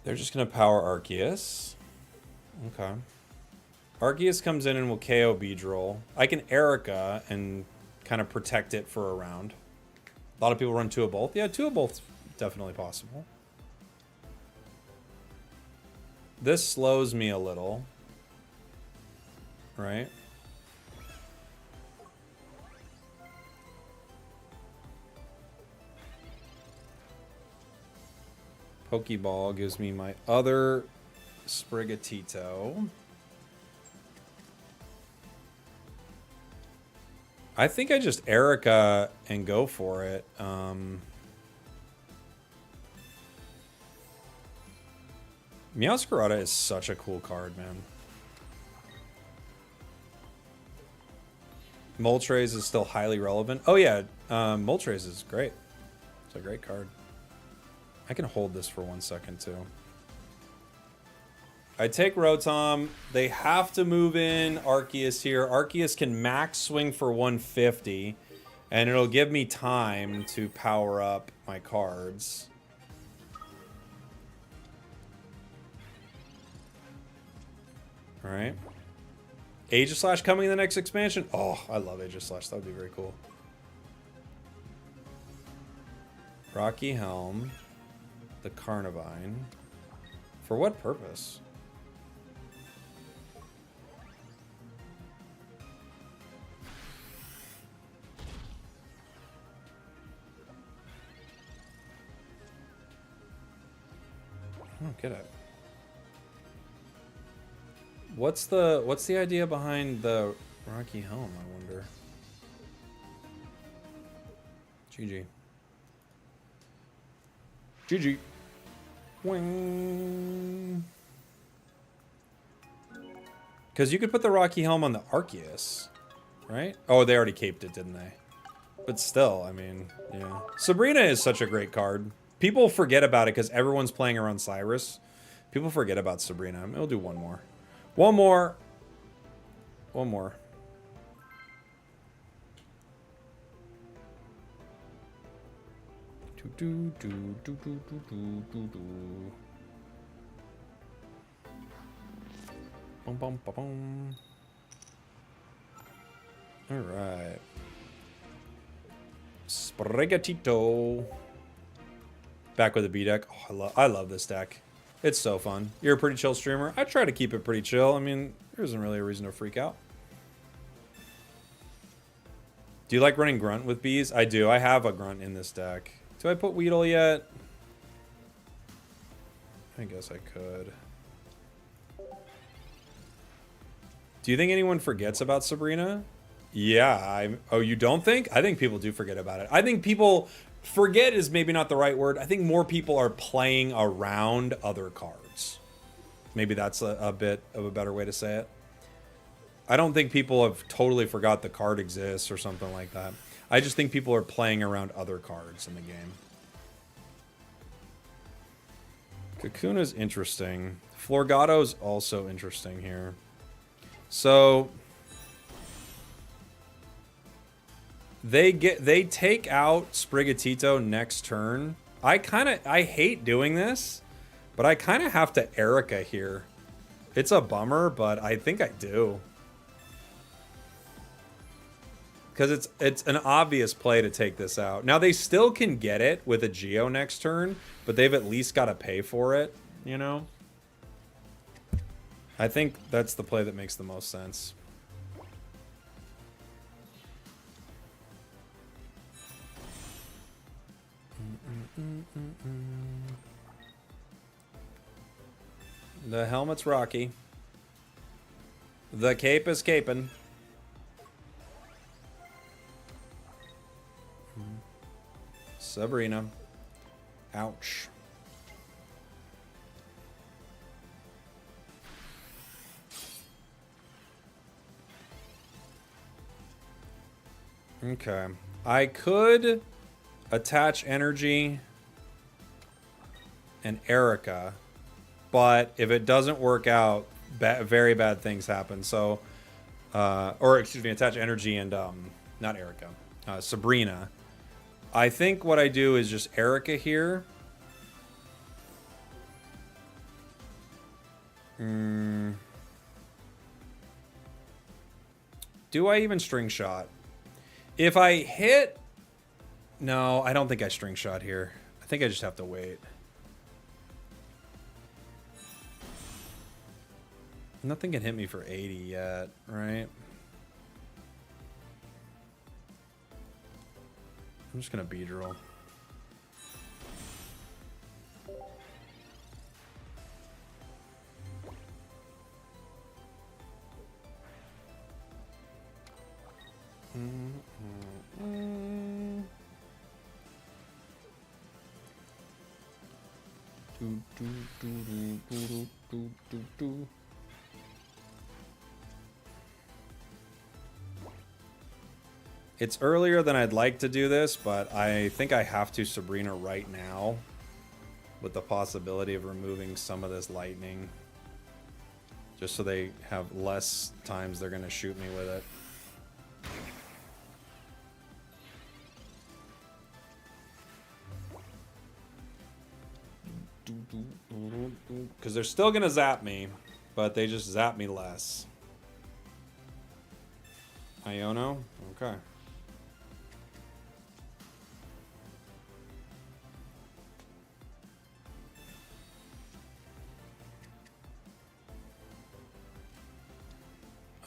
They're just going to power Arceus. Okay. Arceus comes in and will KO Beedrill. I can Erica and kind of protect it for a round. A lot of people run 2 of both. Yeah, 2 of both definitely possible. This slows me a little. Right? Pokeball gives me my other Sprigatito. I think I just Erica and go for it. Meowscarada is such a cool card, man. Moltres is still highly relevant. Oh yeah, Moltres is great. It's a great card. I can hold this for 1 second too. I take Rotom. They have to move in Arceus here. Arceus can max swing for 150, and it'll give me time to power up my cards. All right. Aegislash coming in the next expansion. Oh, I love Aegislash. That would be very cool. Rocky Helm. The Carnivine. For what purpose? I don't get it. What's the idea behind the Rocky Helm, I wonder? GG. GG. Wing. Because you could put the Rocky Helm on the Arceus, right? Oh, they already caped it, didn't they? But still, I mean, yeah. Sabrina is such a great card. People forget about it because everyone's playing around Cyrus. People forget about Sabrina. We'll do one more. One more. One more. Do, do, do, do, do, do, do, do. Bum, bum, ba, bum. All right. Sprigatito. Back with the B deck. Oh, I love this deck. It's so fun. You're a pretty chill streamer. I try to keep it pretty chill. I mean, there isn't really a reason to freak out. Do you like running Grunt with bees? I do. I have a Grunt in this deck. Do I put Weedle yet? I guess I could. Do you think anyone forgets about Sabrina? Yeah. Oh, you don't think? I think people do forget about it. I think people... Forget is maybe not the right word. I think more people are playing around other cards. Maybe that's a bit of a better way to say it. I don't think people have totally forgot the card exists or something like that. I just think people are playing around other cards in the game. Kakuna's interesting. Florgato's also interesting here. So... They take out Sprigatito next turn. I hate doing this, but I kind of have to Erica here. It's a bummer, but I think I do. Because it's an obvious play to take this out. Now they still can get it with a Geo next turn, but they've at least got to pay for it, you know? I think that's the play that makes the most sense. The helmet's rocky. The cape is caping. Sabrina. Ouch. Okay. I could attach energy and Erica, but if it doesn't work out, very bad things happen. So, or excuse me, attach energy and not Erica, Sabrina. I think what I do is just Erica here. Do I even string shot? If I hit... No, I don't think I string shot here. I think I just have to wait. Nothing can hit me for 80 yet, right? I'm just gonna Beedrill. It's earlier than I'd like to do this, but I think I have to Sabrina right now with the possibility of removing some of this lightning. Just so they have less times they're going to shoot me with it. Because they're still going to zap me, but they just zap me less. Iono? Okay.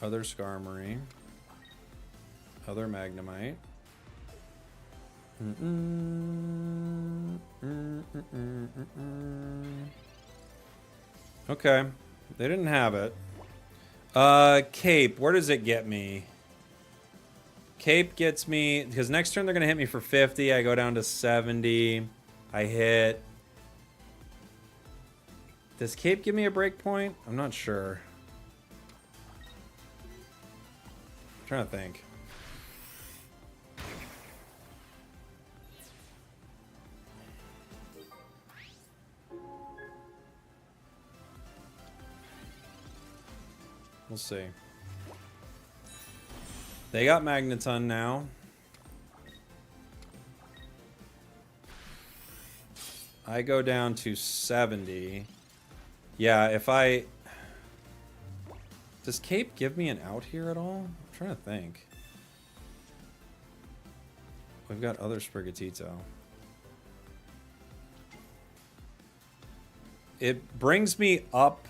Other Skarmory. Other Magnemite. Okay. They didn't have it. Cape. Where does it get me? Cape gets me... Because next turn they're going to hit me for 50. I go down to 70. I hit... Does Cape give me a break point? I'm not sure. I'm trying to think. We'll see. They got Magneton now. I go down to 70. Yeah, if I... Does Cape give me an out here at all? I'm trying to think. We've got other Sprigatito. It brings me up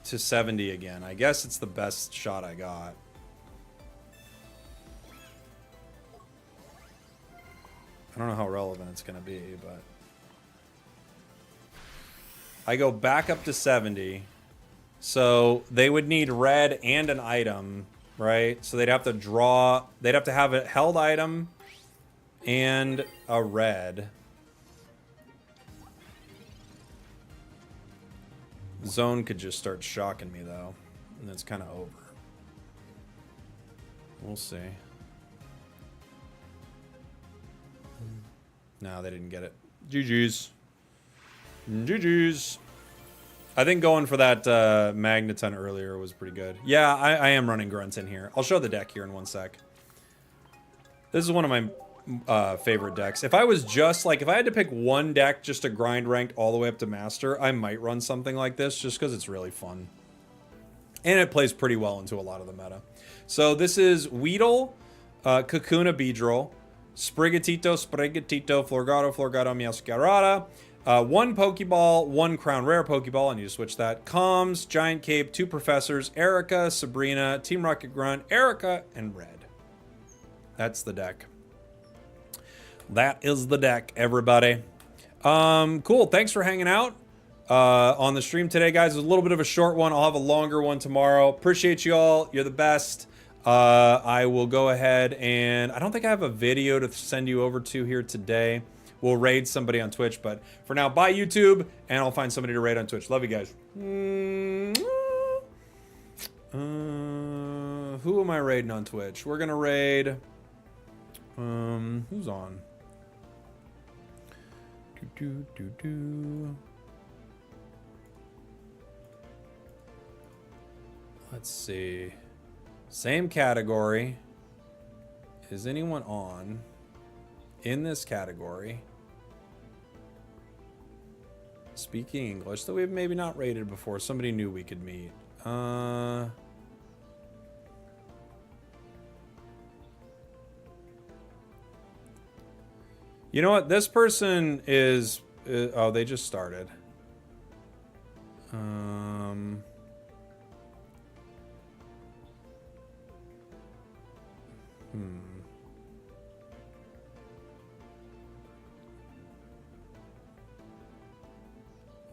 to 70 again. I guess it's the best shot I got. I don't know how relevant it's going to be, but... I go back up to 70. So they would need red and an item, right? So they'd have to draw... They'd have to have a held item and a red. Zone could just start shocking me, though. And it's kind of over. We'll see. No, they didn't get it. GG's. GG's. I think going for that Magneton earlier was pretty good. Yeah, I am running Grunts in here. I'll show the deck here in one sec. This is one of my favorite decks. If I was just, like, if I had to pick one deck just to grind ranked all the way up to Master, I might run something like this just because it's really fun. And it plays pretty well into a lot of the meta. So this is Weedle, Kakuna, Beedrill, Sprigatito, Florgato, Meowscarada, one Pokeball, one Crown Rare Pokeball, I need to switch that, Comms, Giant Cape, two Professors, Erica, Sabrina, Team Rocket Grunt, Erica, and Red. That's the deck. That is the deck, everybody. Cool, thanks for hanging out on the stream today, guys. It was a little bit of a short one. I'll have a longer one tomorrow. Appreciate you all. You're the best. I will go ahead and... I don't think I have a video to send you over to here today. We'll raid somebody on Twitch, but for now, bye YouTube, and I'll find somebody to raid on Twitch. Love you guys. Who am I raiding on Twitch? We're gonna raid... who's on? Let's see. Same category. Is anyone on in this category speaking English that we've maybe not rated before? Somebody new we could meet. You know what? This person is... oh, they just started.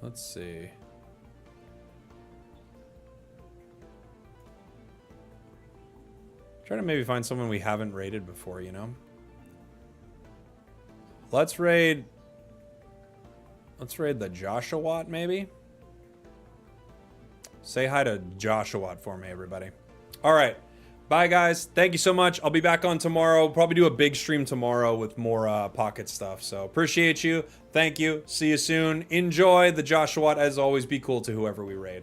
Let's see. Try to maybe find someone we haven't raided before, you know? Let's raid the Joshua, maybe? Say hi to Joshua for me, everybody. All right. Bye, guys. Thank you so much. I'll be back on tomorrow. Probably do a big stream tomorrow with more pocket stuff. So appreciate you. Thank you. See you soon. Enjoy the Joshua. As always, be cool to whoever we raid.